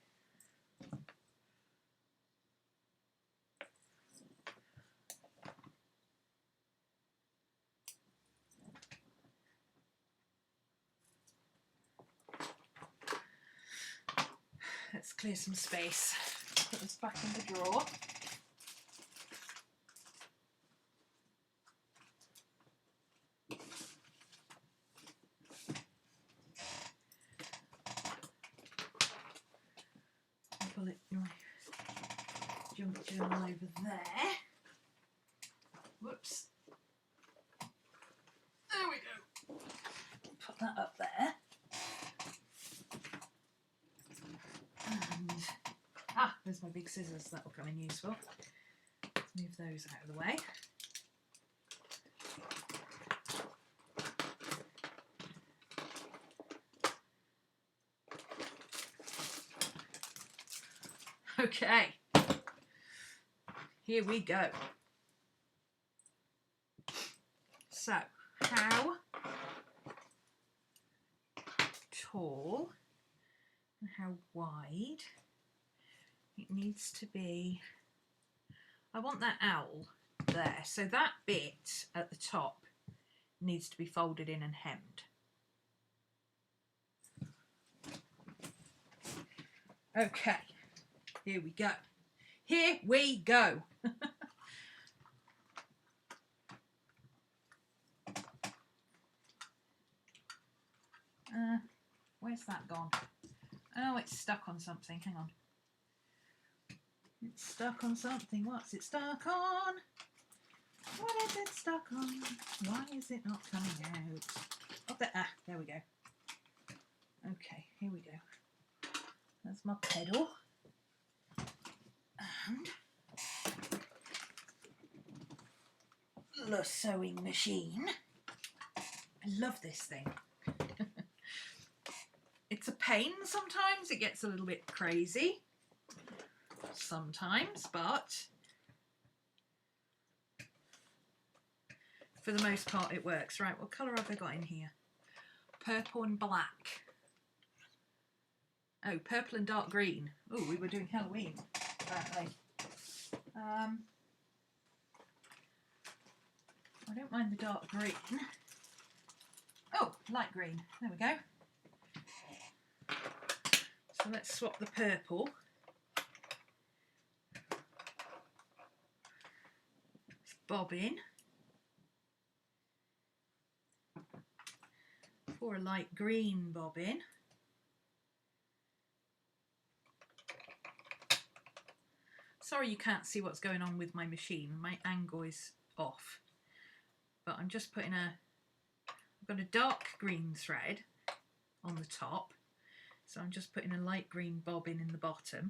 Let's clear some space. Put this back in the drawer. Pull it my junk journal over there. Whoops. There we go. Put that up there. there's my big scissors, that will come in useful. Let's move those out of the way. Okay, here we go. So, how tall and how wide it needs to be. I want that owl there, so that bit at the top needs to be folded in and hemmed. Okay, here we go. Here we go. Where's that gone? Oh, it's stuck on something. Hang on. It's stuck on something. What's it stuck on? What is it stuck on? Why is it not coming out? Oh, there we go. Okay, here we go. That's my pedal. And the sewing machine. I love this thing. It's a pain sometimes. It gets a little bit crazy sometimes, but for the most part it works. Right, what colour have I got in here? Purple and black. Oh, purple and dark green. Oh, we were doing Halloween, apparently. I don't mind the dark green. Oh, light green. There we go. So let's swap the purple. Let's bob in for a light green bobbin. Sorry you can't see what's going on with my machine. My angle is off. But I'm just putting I've got a dark green thread on the top. So I'm just putting a light green bobbin in the bottom.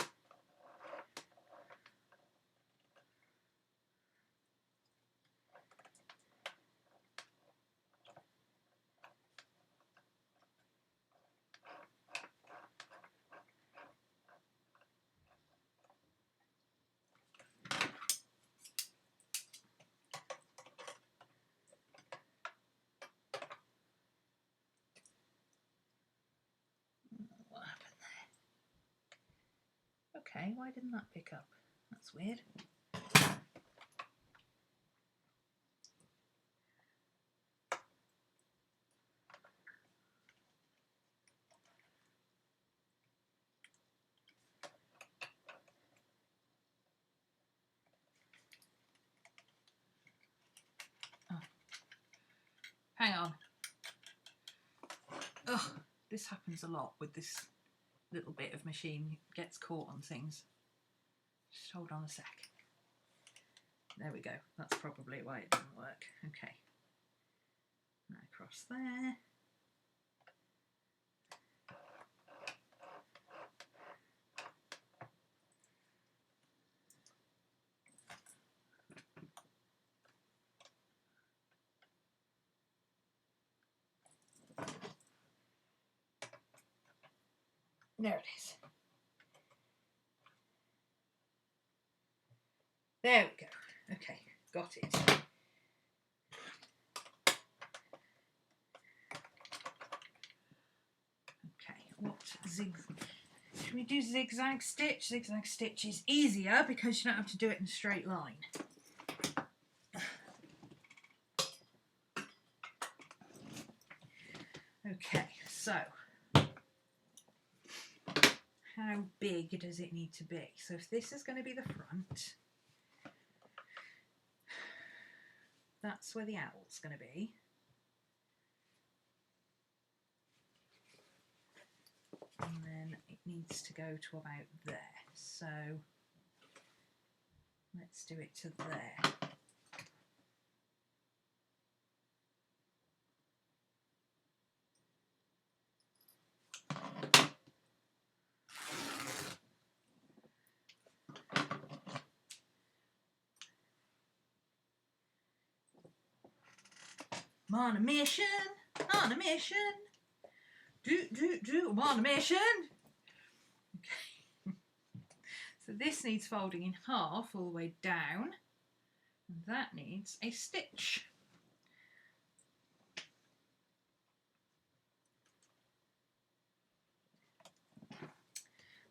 Okay, why didn't that pick up? That's weird. Oh. Hang on. Ugh, this happens a lot with this little bit of machine. It gets caught on things. Just hold on a sec. There we go. That's probably why it didn't work. Okay. Now across there. There it is. There we go. Okay, got it. Okay, what should we do zigzag stitch? Zigzag stitch is easier because you don't have to do it in a straight line. Okay, so how big does it need to be? So if this is going to be the front, that's where the owl's going to be. And then it needs to go to about there. So let's do it to there. I'm on a mission, on a mission. I'm on a mission. Okay. So this needs folding in half all the way down. And that needs a stitch.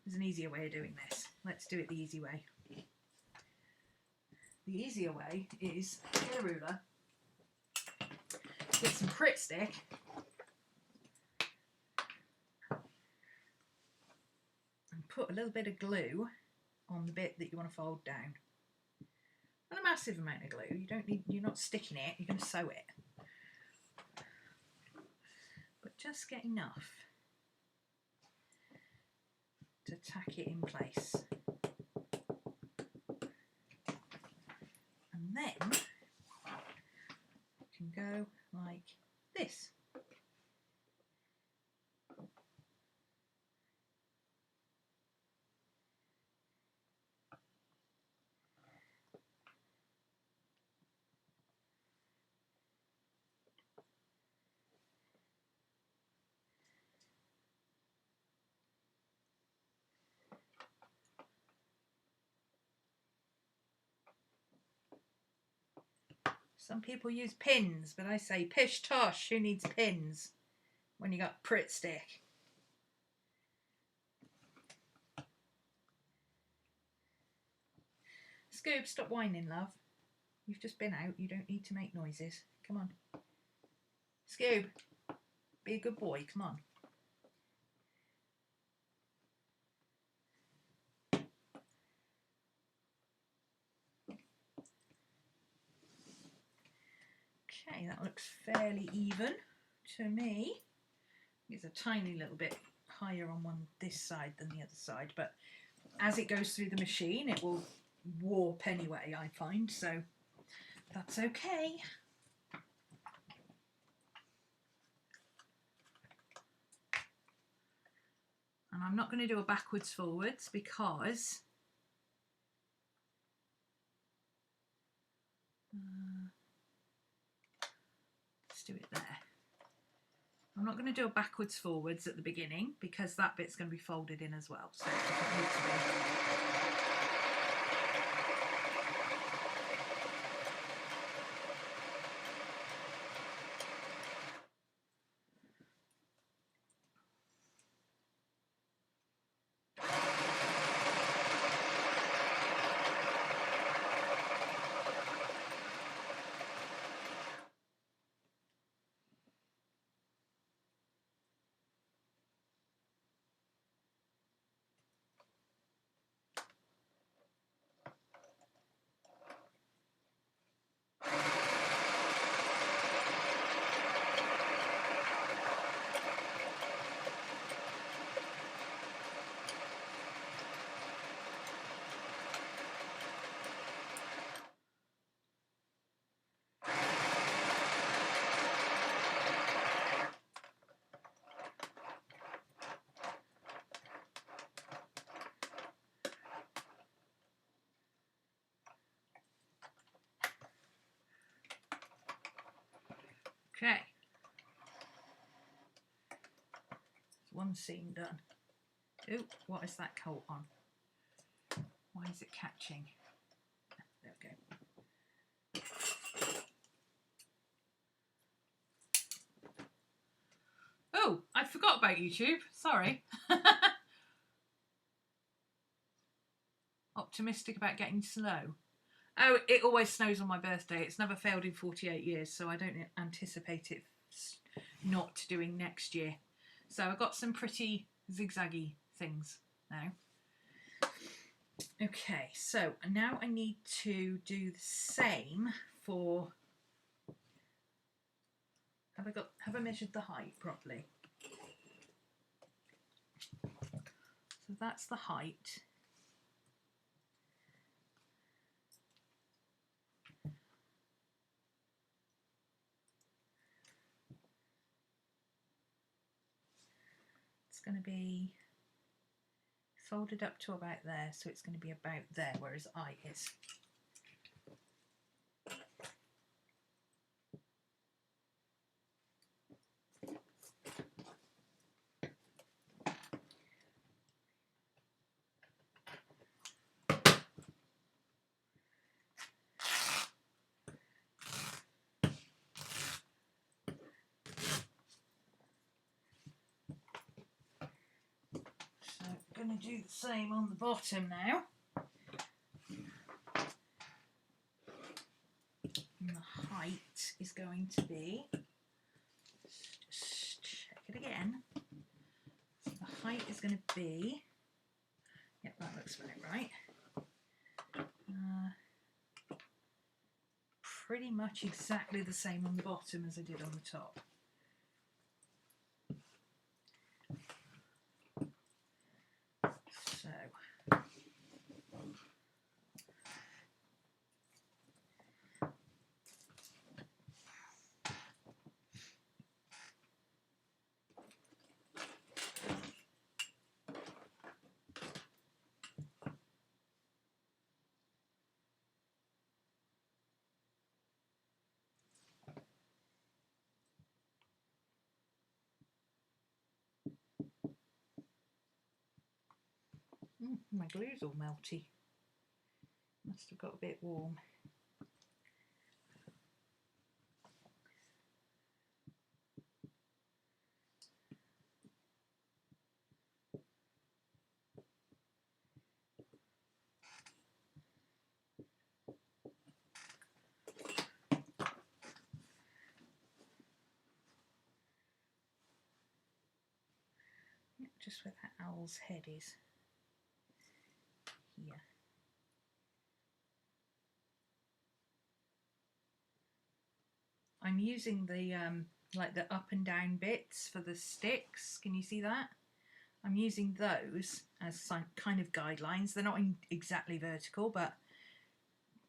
There's an easier way of doing this. Let's do it the easy way. The easier way is get a ruler, get some Pritt stick, and put a little bit of glue on the bit that you want to fold down. Not a massive amount of glue. You don't need. You're not sticking it. You're going to sew it, but just get enough to tack it in place. And then you can go like this. Some people use pins, but I say pish tosh, who needs pins when you got Pritt stick? Scoob, stop whining, love. You've just been out, you don't need to make noises. Come on. Scoob, be a good boy, come on. Okay, that looks fairly even to me. It's a tiny little bit higher on this side than the other side, but as it goes through the machine it will warp anyway, I find, so that's okay. And I'm not going to do a backwards forwards because let's do it there. I'm not going to do a backwards forwards at the beginning because that bit's going to be folded in as well, so it doesn't need to be. Okay, one seam done. Oh, what is that coat on? Why is it catching? There we go. Oh, I forgot about YouTube. Sorry. Optimistic about getting snow. Oh, it always snows on my birthday. It's never failed in 48 years, so I don't anticipate it not doing next year. So I've got some pretty zigzaggy things now. Okay, so now I need to do the same for... Have I measured the height properly? So that's the height. It's going to be folded up to about there, so it's going to be about there, whereas I is. going to do the same on the bottom now. And the height is going to be, just check it again. So the height is going to be, yep, that looks about right. Pretty much exactly the same on the bottom as I did on the top. So my glue's all melty. Must have got a bit warm. Just where that owl's head is. Here. I'm using the like the up and down bits for the sticks. Can you see that? I'm using those as some kind of guidelines. They're not exactly vertical, but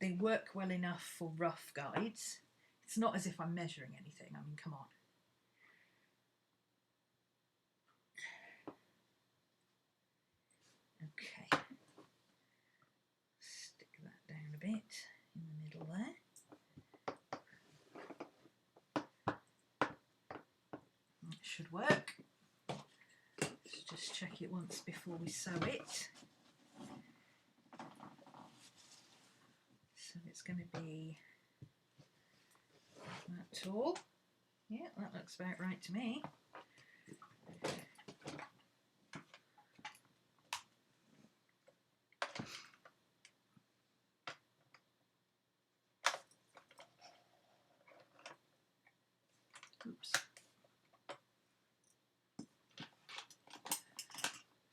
they work well enough for rough guides. It's not as if I'm measuring anything. I mean, come on. Okay. Stick that down a bit in the middle there. That should work. Let's just check it once before we sew it. So it's going to be that tall. Yeah, that looks about right to me. Oops.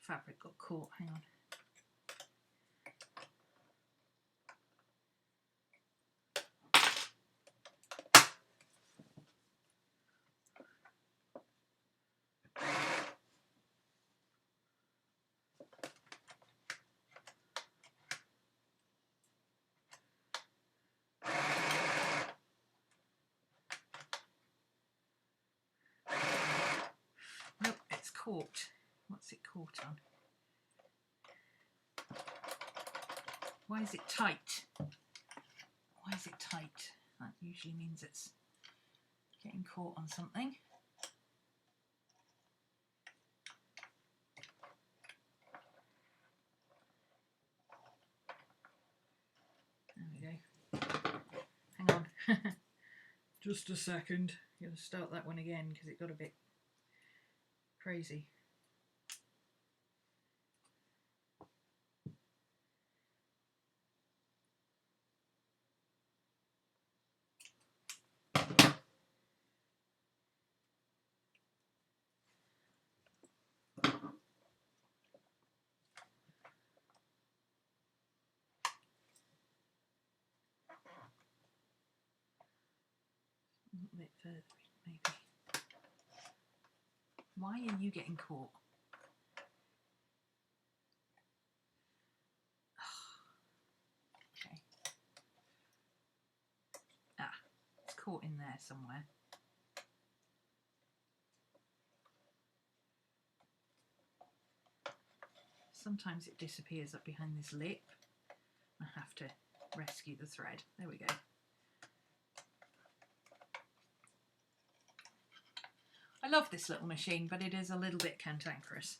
Fabric got caught, hang on. Nope, it's caught. What's it caught on? Why is it tight? Why is it tight? That usually means it's getting caught on something. There we go. Hang on. Just a second. I'm going to start that one again because it got a bit crazy. A little bit further, maybe. Why are you getting caught? Okay. Ah, it's caught in there somewhere. Sometimes it disappears up behind this lip. I have to rescue the thread. There we go. I love this little machine, but it is a little bit cantankerous.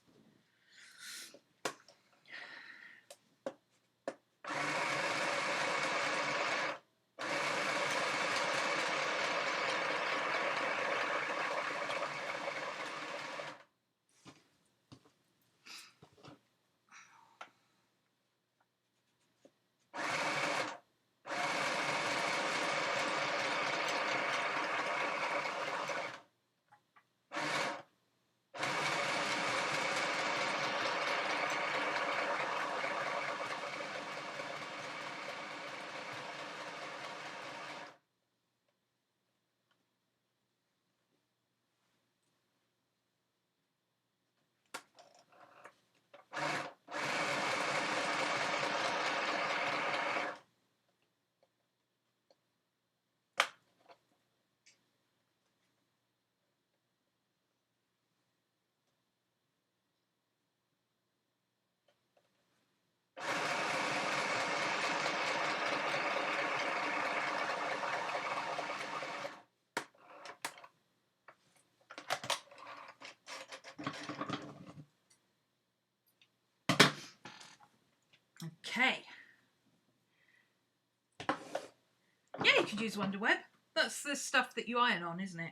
Yeah, you could use Wonderweb. That's the stuff that you iron on, isn't it?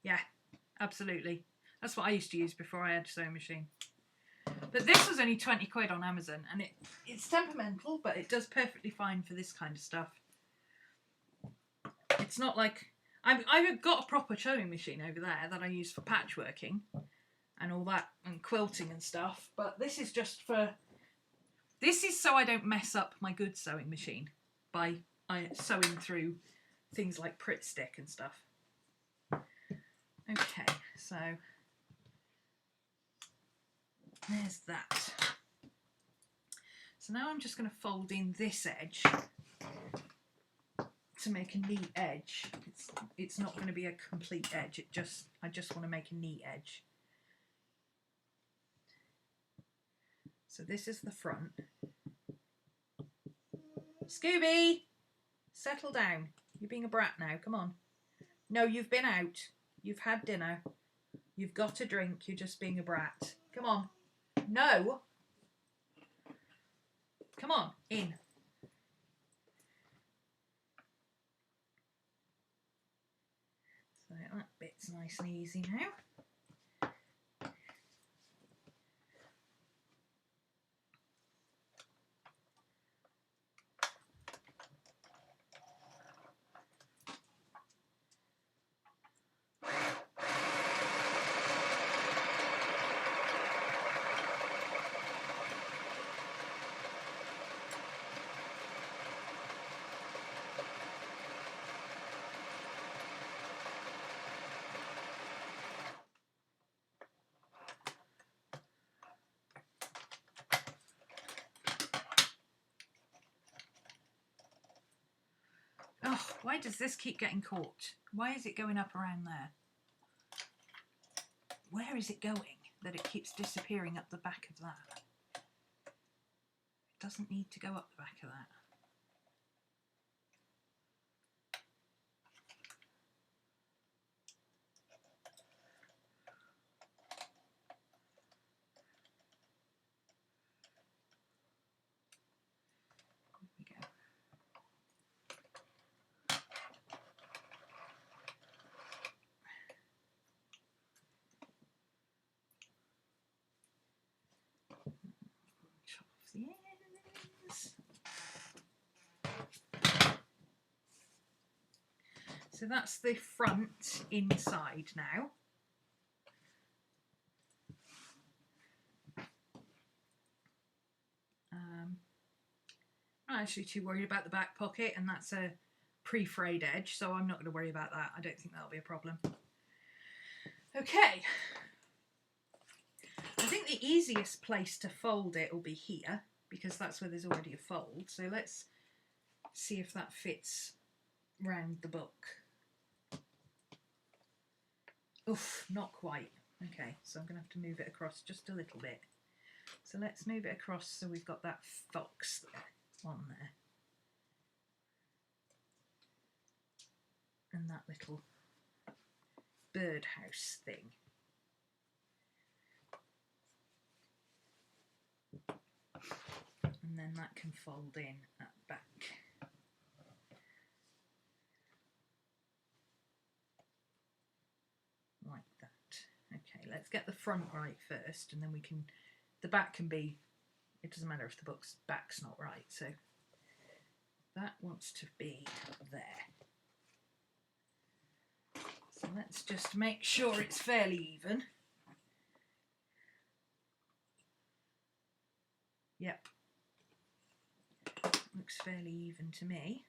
Yeah, absolutely. That's what I used to use before I had a sewing machine. But this was only 20 quid on Amazon, and it's temperamental, but it does perfectly fine for this kind of stuff. It's not like... I've got a proper sewing machine over there that I use for patchworking and all that, and quilting and stuff, but this is just for... This is so I don't mess up my good sewing machine by sewing through things like Pritt stick and stuff. Okay, so there's that. So now I'm just going to fold in this edge to make a neat edge. It's not going to be a complete edge. I just want to make a neat edge. So this is the front. Scooby, settle down. You're being a brat now. Come on. No, you've been out. You've had dinner. You've got a drink. You're just being a brat. Come on. No. Come on, in. So that bit's nice and easy now. Oh, why does this keep getting caught? Why is it going up around there? Where is it going that it keeps disappearing up the back of that? It doesn't need to go up the back of that. The ends. So that's the front inside now. I'm not actually too worried about the back pocket, and that's a pre-frayed edge, so I'm not going to worry about that. I don't think that'll be a problem. Okay. I think the easiest place to fold it will be here, because that's where there's already a fold. So let's see if that fits round the book. Oof, not quite. Okay, so I'm going to have to move it across just a little bit. So let's move it across so we've got that fox there, on there. And that little birdhouse thing. And then that can fold in at the back. Like that. Okay, let's get the front right first, and then we can, the back can be, it doesn't matter if the book's back's not right, so that wants to be there. So let's just make sure it's fairly even. Yep. Looks fairly even to me.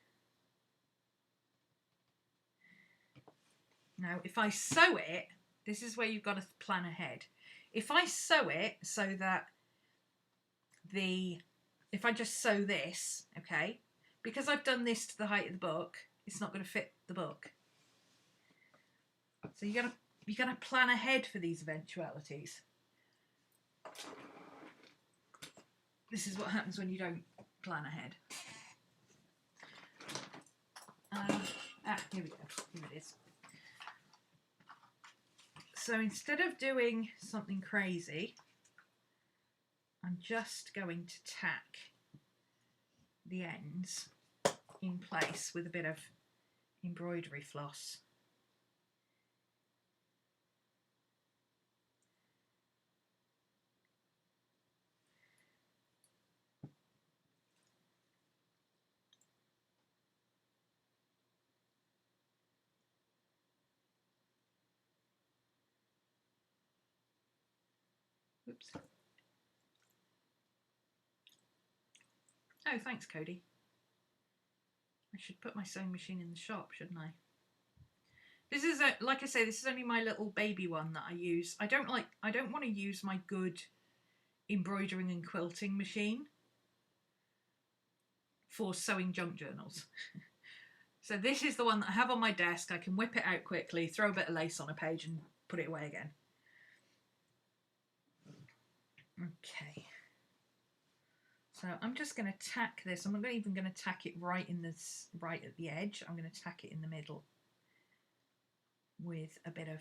Now, if I sew it, this is where you've got to plan ahead. If I sew it so that if I just sew this, okay, because I've done this to the height of the book, it's not going to fit the book. So you gotta plan ahead for these eventualities. This is what happens when you don't plan ahead. Here we go. Here it is. So instead of doing something crazy, I'm just going to tack the ends in place with a bit of embroidery floss. Oops. Oh, thanks, Cody. I should put my sewing machine in the shop, shouldn't I? This is like I say, this is only my little baby one that I use. I don't want to use my good embroidering and quilting machine for sewing junk journals. So this is the one that I have on my desk. I can whip it out quickly, throw a bit of lace on a page and put it away again. Okay. So I'm just going to tack this. I'm not even going to tack it right at the edge. I'm going to tack it in the middle with a bit of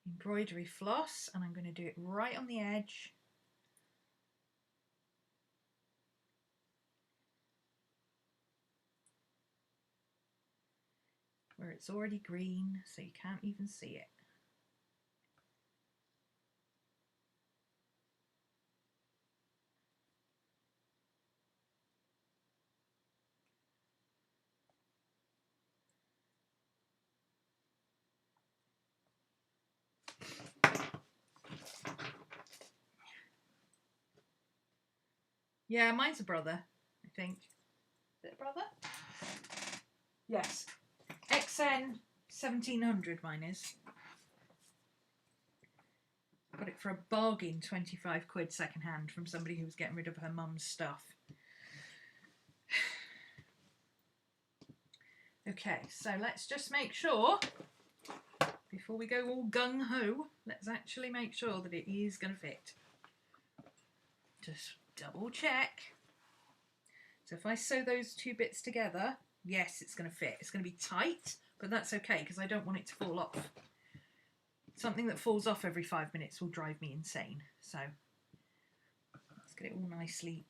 embroidery floss, and I'm going to do it right on the edge. Where it's already green, so you can't even see it. Yeah, mine's a brother, I think. Is it a brother? Yes. XN 1700 mine is. Got it for a bargain, 25 quid second hand from somebody who was getting rid of her mum's stuff. Okay, so let's just make sure, before we go all gung-ho, let's actually make sure that it is going to fit. Just double check. So if I sew those two bits together, yes, it's going to fit. It's going to be tight, but that's okay because I don't want it to fall off. Something that falls off every 5 minutes will drive me insane. So let's get it all nicely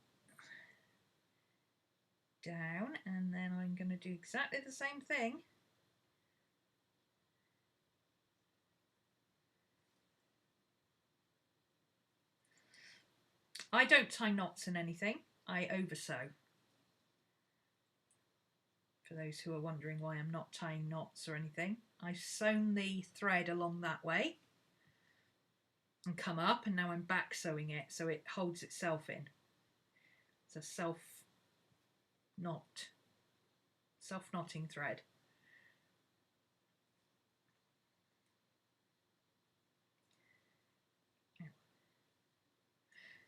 down, and then I'm going to do exactly the same thing. I don't tie knots in anything. I oversew. For those who are wondering why I'm not tying knots or anything, I've sewn the thread along that way and come up, and now I'm back sewing it so it holds itself in. It's a self-knotting thread.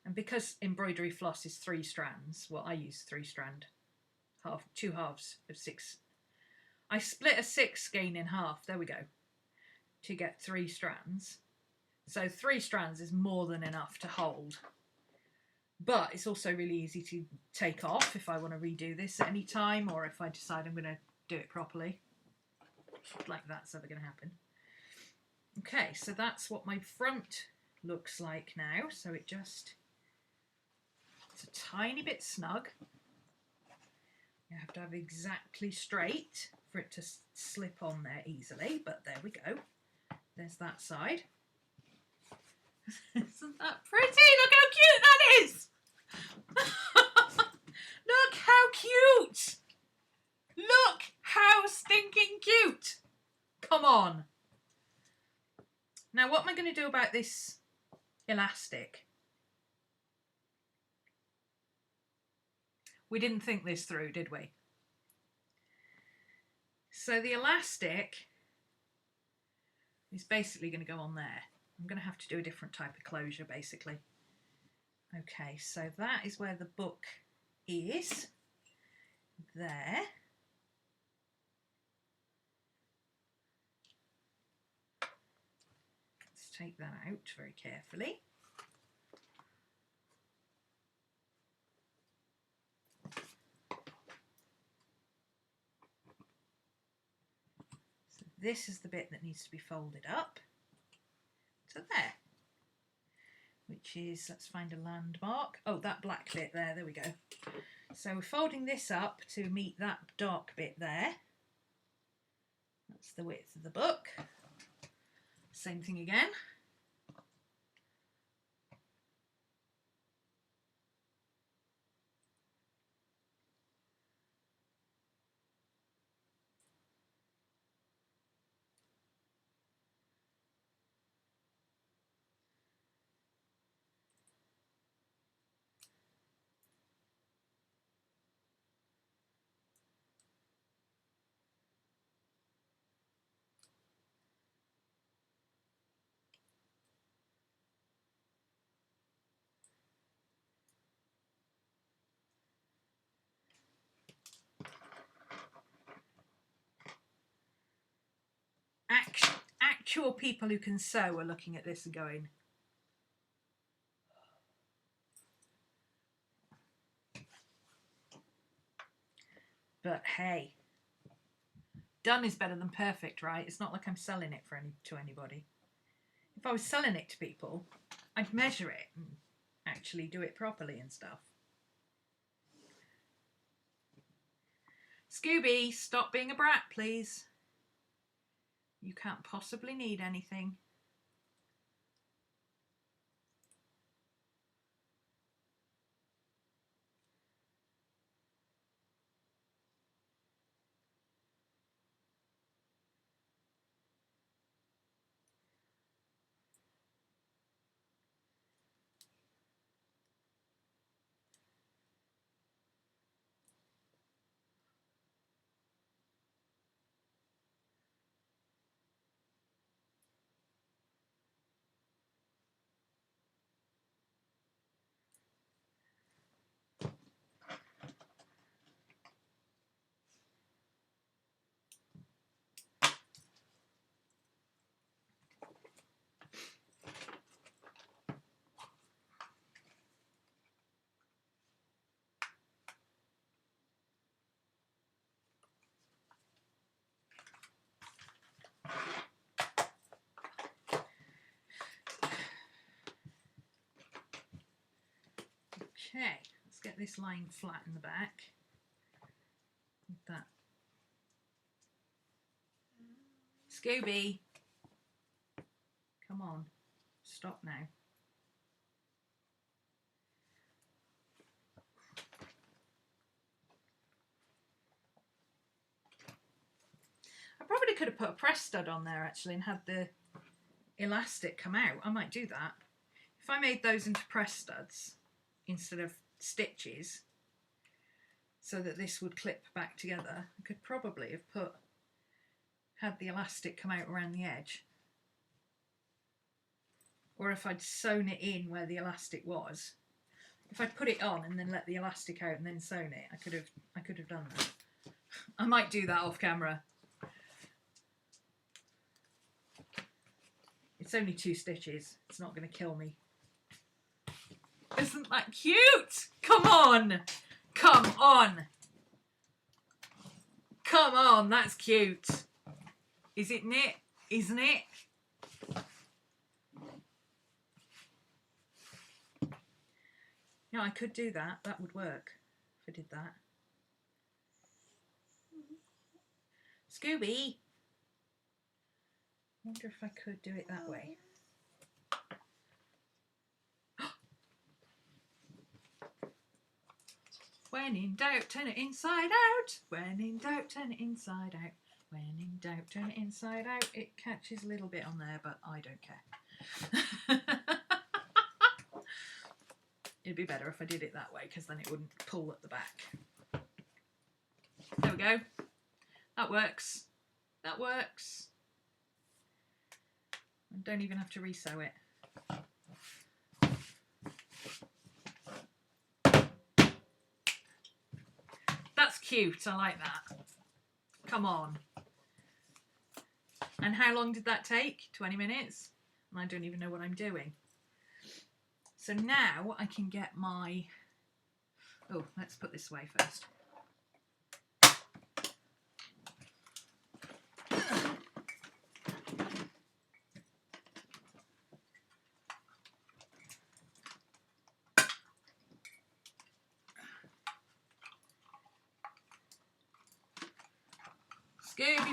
And because embroidery floss is 3 strands, well, I use 3 strand, two halves of 6. I split a 6 skein in half, there we go, to get 3 strands. So 3 strands is more than enough to hold. But it's also really easy to take off if I want to redo this at any time, or if I decide I'm going to do it properly. Like that's ever going to happen. Okay, so that's what my front looks like now. So it's a tiny bit snug. You have to have exactly straight for it to slip on there easily, but there we go. There's that side. Isn't that pretty? Look how cute that is! Look how cute! Look how stinking cute! Come on. Now what am I going to do about this elastic? We didn't think this through, did we? So the elastic is basically going to go on there. I'm going to have to do a different type of closure, basically. Okay, so that is where the book is. There. Let's take that out very carefully. So this is the bit that needs to be folded up to there, which is, let's find a landmark. Oh, that black bit there we go. So we're folding this up to meet that dark bit there. That's the width of the book. Same thing again. Actual people who can sew are looking at this and going, but hey, done is better than perfect, right? It's not like I'm selling it to anybody. If I was selling it to people, I'd measure it and actually do it properly and stuff. Scooby, stop being a brat, please. You can't possibly need anything. Okay, let's get this lying flat in the back. Like that. Scooby, come on, stop now. I probably could have put a press stud on there actually and had the elastic come out. I might do that. If I made those into press studs instead of stitches so that this would clip back together, I could probably have had the elastic come out around the edge. Or if I'd sewn it in where the elastic was, if I'd put it on and then let the elastic out and then sewn it, I could have done that. I might do that off camera. It's only 2 stitches. It's not going to kill me. Isn't that cute? Come on! Come on! Come on, that's cute. Isn't it? Isn't it? Yeah, I could do that. That would work if I did that. Scooby! I wonder if I could do it that way. When in doubt, turn it inside out. When in doubt, turn it inside out. When in doubt, turn it inside out. It catches a little bit on there, but I don't care. It'd be better if I did it that way, because then it wouldn't pull at the back. There we go. That works. That works. I don't even have to resew it. That's cute. I like that. Come on. And how long did that take? 20 minutes? And I don't even know what I'm doing. So now I can get my... Oh, let's put this away first.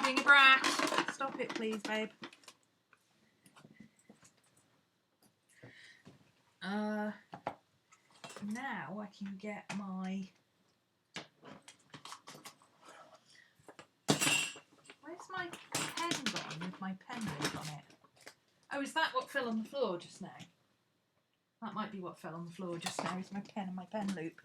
being a brat. Stop it, please, babe. Now I can get my... Where's my pen gone with my pen loop on it? Oh, is that what fell on the floor just now? That might be what fell on the floor just now, is my pen and my pen loop.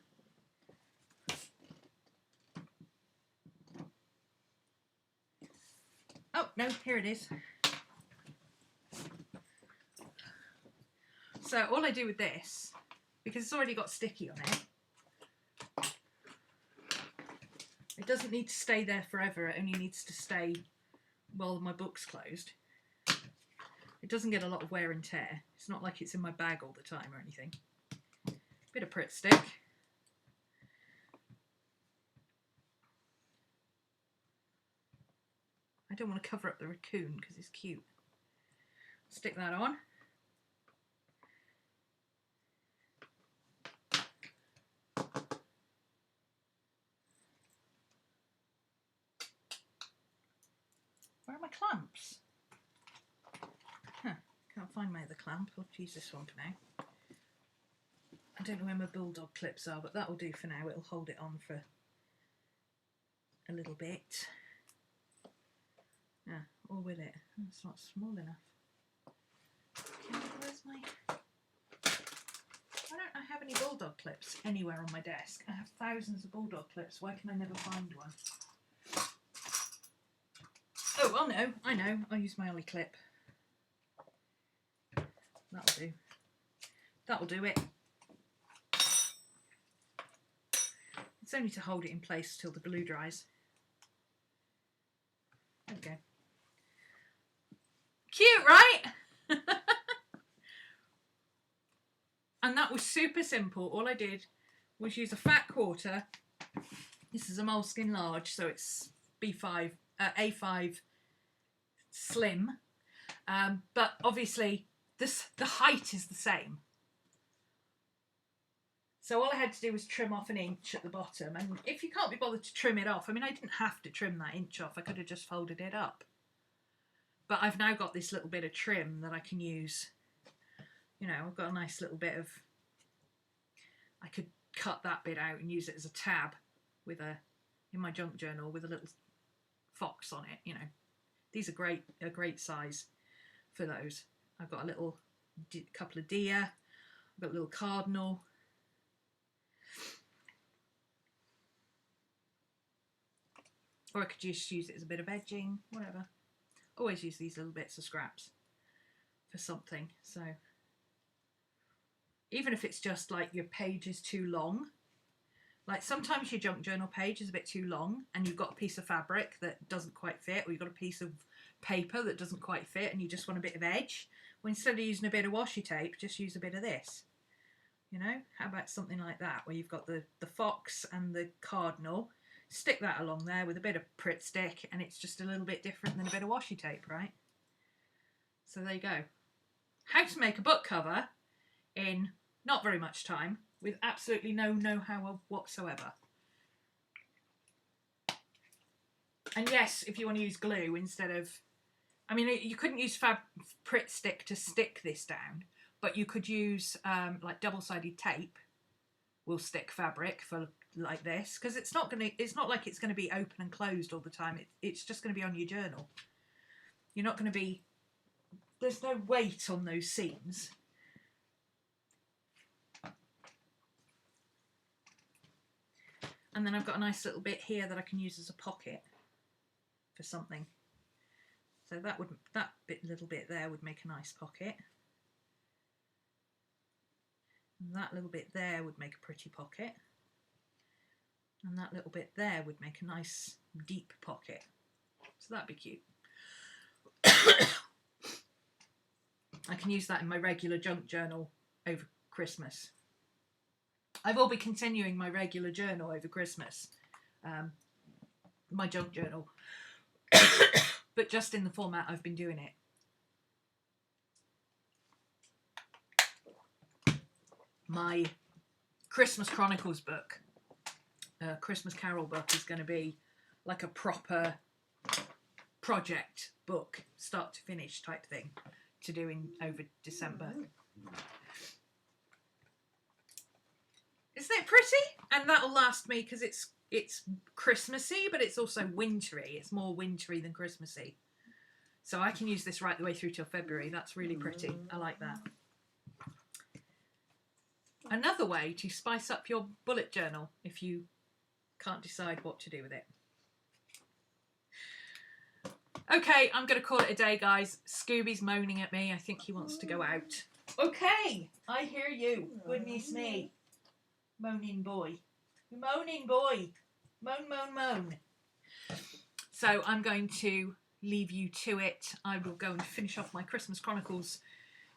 Oh, no, here it is. So all I do with this, because it's already got sticky on it, it doesn't need to stay there forever, it only needs to stay while my book's closed. It doesn't get a lot of wear and tear. It's not like it's in my bag all the time or anything. Bit of Pritt stick. I don't want to cover up the raccoon because it's cute. Stick that on. Where are my clamps? Huh, can't find my other clamp. I'll use this one for now. I don't know where my bulldog clips are, but that'll do for now. It'll hold it on for a little bit. Yeah, or will it? Oh, it's not small enough. Okay, where's my... Why don't I have any bulldog clips anywhere on my desk? I have thousands of bulldog clips. Why can I never find one? Oh, well, no, I know. I'll use my Ollie clip. That'll do. That'll do it. It's only to hold it in place till the glue dries. There we go. Cute, right? And that was super simple. All I did was use a fat quarter. This is a moleskin large, so it's A5 slim. But obviously the height is the same. So all I had to do was trim off an inch at the bottom. And if you can't be bothered to trim it off, I mean, I didn't have to trim that inch off. I could have just folded it up. But I've now got this little bit of trim that I can use. You know, I've got a nice little bit of... I could cut that bit out and use it as a tab with in my junk journal with a little fox on it, you know. These are a great size for those. I've got a little couple of deer. I've got a little cardinal. Or I could just use it as a bit of edging, whatever. Always use these little bits of scraps for something. So even if it's just like your page is too long, like sometimes your junk journal page is a bit too long and you've got a piece of fabric that doesn't quite fit, or you've got a piece of paper that doesn't quite fit and you just want a bit of edge. Well, instead of using a bit of washi tape, just use a bit of this. You know, how about something like that where you've got the fox and the cardinal, stick that along there with a bit of Pritt stick and it's just a little bit different than a bit of washi tape, right? So there you go. How to make a book cover in not very much time with absolutely no know-how whatsoever. And yes, if you want to use glue instead of... I mean, you couldn't use Pritt stick to stick this down, but you could use like double-sided tape will stick fabric for like this, because it's not like it's going to be open and closed all the time. It's just going to be on your journal. You're not going to be... There's no weight on those seams. And then I've got a nice little bit here that I can use as a pocket for something. So little bit there would make a nice pocket. And that little bit there would make a pretty pocket. And that little bit there would make a nice deep pocket. So that'd be cute. I can use that in my regular junk journal over Christmas. I will be continuing my regular journal over Christmas, my junk journal, but just in the format I've been doing it. My Christmas Chronicles book, Christmas Carol book, is going to be like a proper project book, start to finish type thing to do in over December. Isn't it pretty? And that'll last me because it's Christmassy, but it's also wintry. It's more wintry than Christmassy. So I can use this right the way through till February. That's really pretty. I like that. Another way to spice up your bullet journal if you can't decide what to do with it. Okay, I'm going to call it a day, guys. Scooby's moaning at me. I think he wants to go out. Okay, I hear you. Goodness me. Moaning boy. Moaning boy. Moan, moan, moan. So I'm going to leave you to it. I will go and finish off my Christmas Chronicles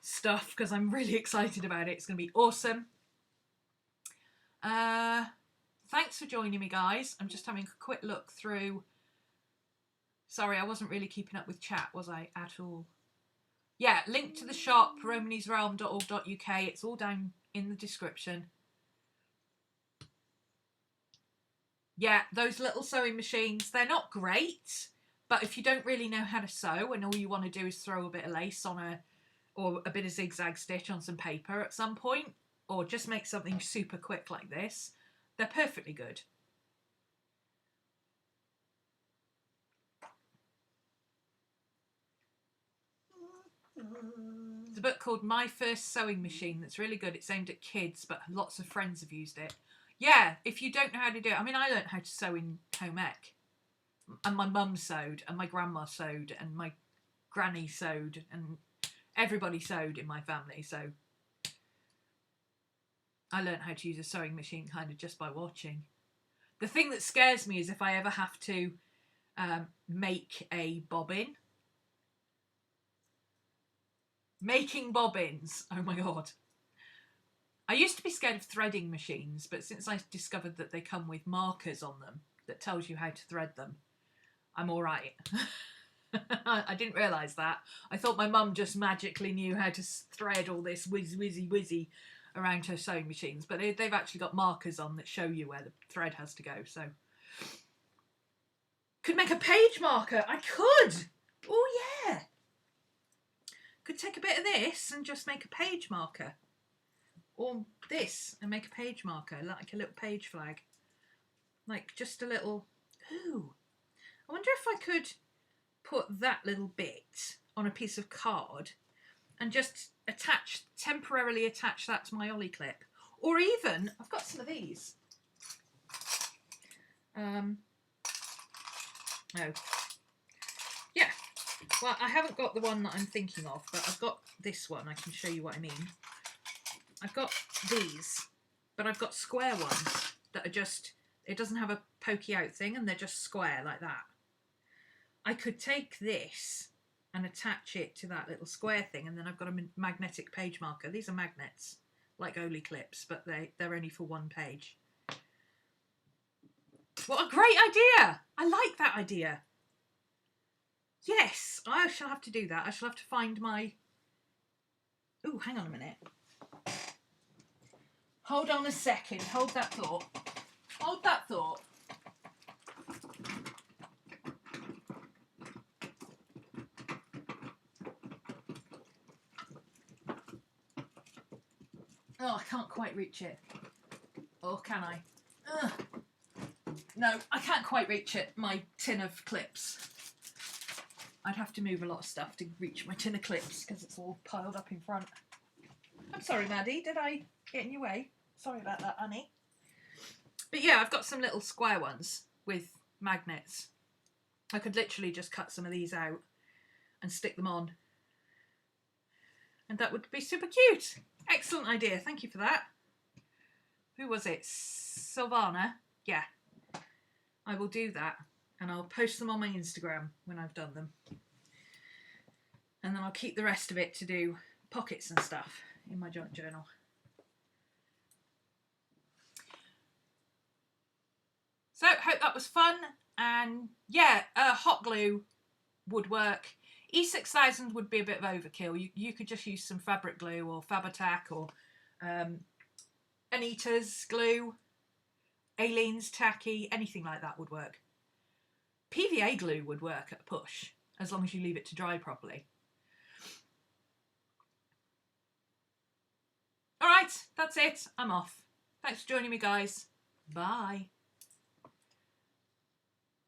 stuff because I'm really excited about it. It's going to be awesome. Thanks for joining me, guys. I'm just having a quick look through. Sorry, I wasn't really keeping up with chat, was I, at all? Yeah, link to the shop, RhomanysRealm.org.uk. It's all down in the description. Yeah, those little sewing machines, they're not great, but if you don't really know how to sew and all you want to do is throw a bit of lace on or a bit of zigzag stitch on some paper at some point, or just make something super quick like this, they're perfectly good. There's a book called My First Sewing Machine that's really good. It's aimed at kids, but lots of friends have used it. Yeah, if you don't know how to do it. I mean, I learned how to sew in home ec. And my mum sewed, and my grandma sewed, and my granny sewed, and everybody sewed in my family. So I learned how to use a sewing machine kind of just by watching. The thing that scares me is if I ever have to make a bobbin. Making bobbins. Oh my God. I used to be scared of threading machines, but since I discovered that they come with markers on them that tells you how to thread them, I'm all right. I didn't realise that. I thought my mum just magically knew how to thread all this whizzy around her sewing machines, but they've actually got markers on that show you where the thread has to go. So, could make a page marker. I could. Oh yeah. Could take a bit of this and just make a page marker. Or this and make a page marker, like a little page flag. Like just a little... Ooh. I wonder if I could put that little bit on a piece of card and just temporarily attach that to my ollie clip. Or even, I've got some of these. Oh. Yeah. Well, I haven't got the one that I'm thinking of, but I've got this one. I can show you what I mean. I've got these, but I've got square ones that are just, it doesn't have a pokey out thing and they're just square like that. I could take this and attach it to that little square thing, and then I've got a magnetic page marker. These are magnets, like Ollie clips, but they're only for one page. What a great idea! I like that idea. Yes, I shall have to do that. I shall have to find my... Ooh, hang on a minute. Hold on a second. Hold that thought. Hold that thought. Oh, I can't quite reach it. Or can I? Ugh. No, I can't quite reach it. My tin of clips. I'd have to move a lot of stuff to reach my tin of clips because it's all piled up in front. I'm sorry, Maddie. Did I get in your way? Sorry about that, Annie. But yeah, I've got some little square ones with magnets. I could literally just cut some of these out and stick them on. And that would be super cute. Excellent idea. Thank you for that. Who was it? Sylvana? Yeah. I will do that. And I'll post them on my Instagram when I've done them. And then I'll keep the rest of it to do pockets and stuff in my joint journal. So, hope that was fun. And yeah, hot glue would work. E6000 would be a bit of overkill. You could just use some fabric glue or Fab-O-Tac or Anita's glue, Aileen's tacky, anything like that would work. PVA glue would work at a push. as long as you leave it to dry properly. All right, that's it. I'm off. Thanks for joining me, guys. Bye.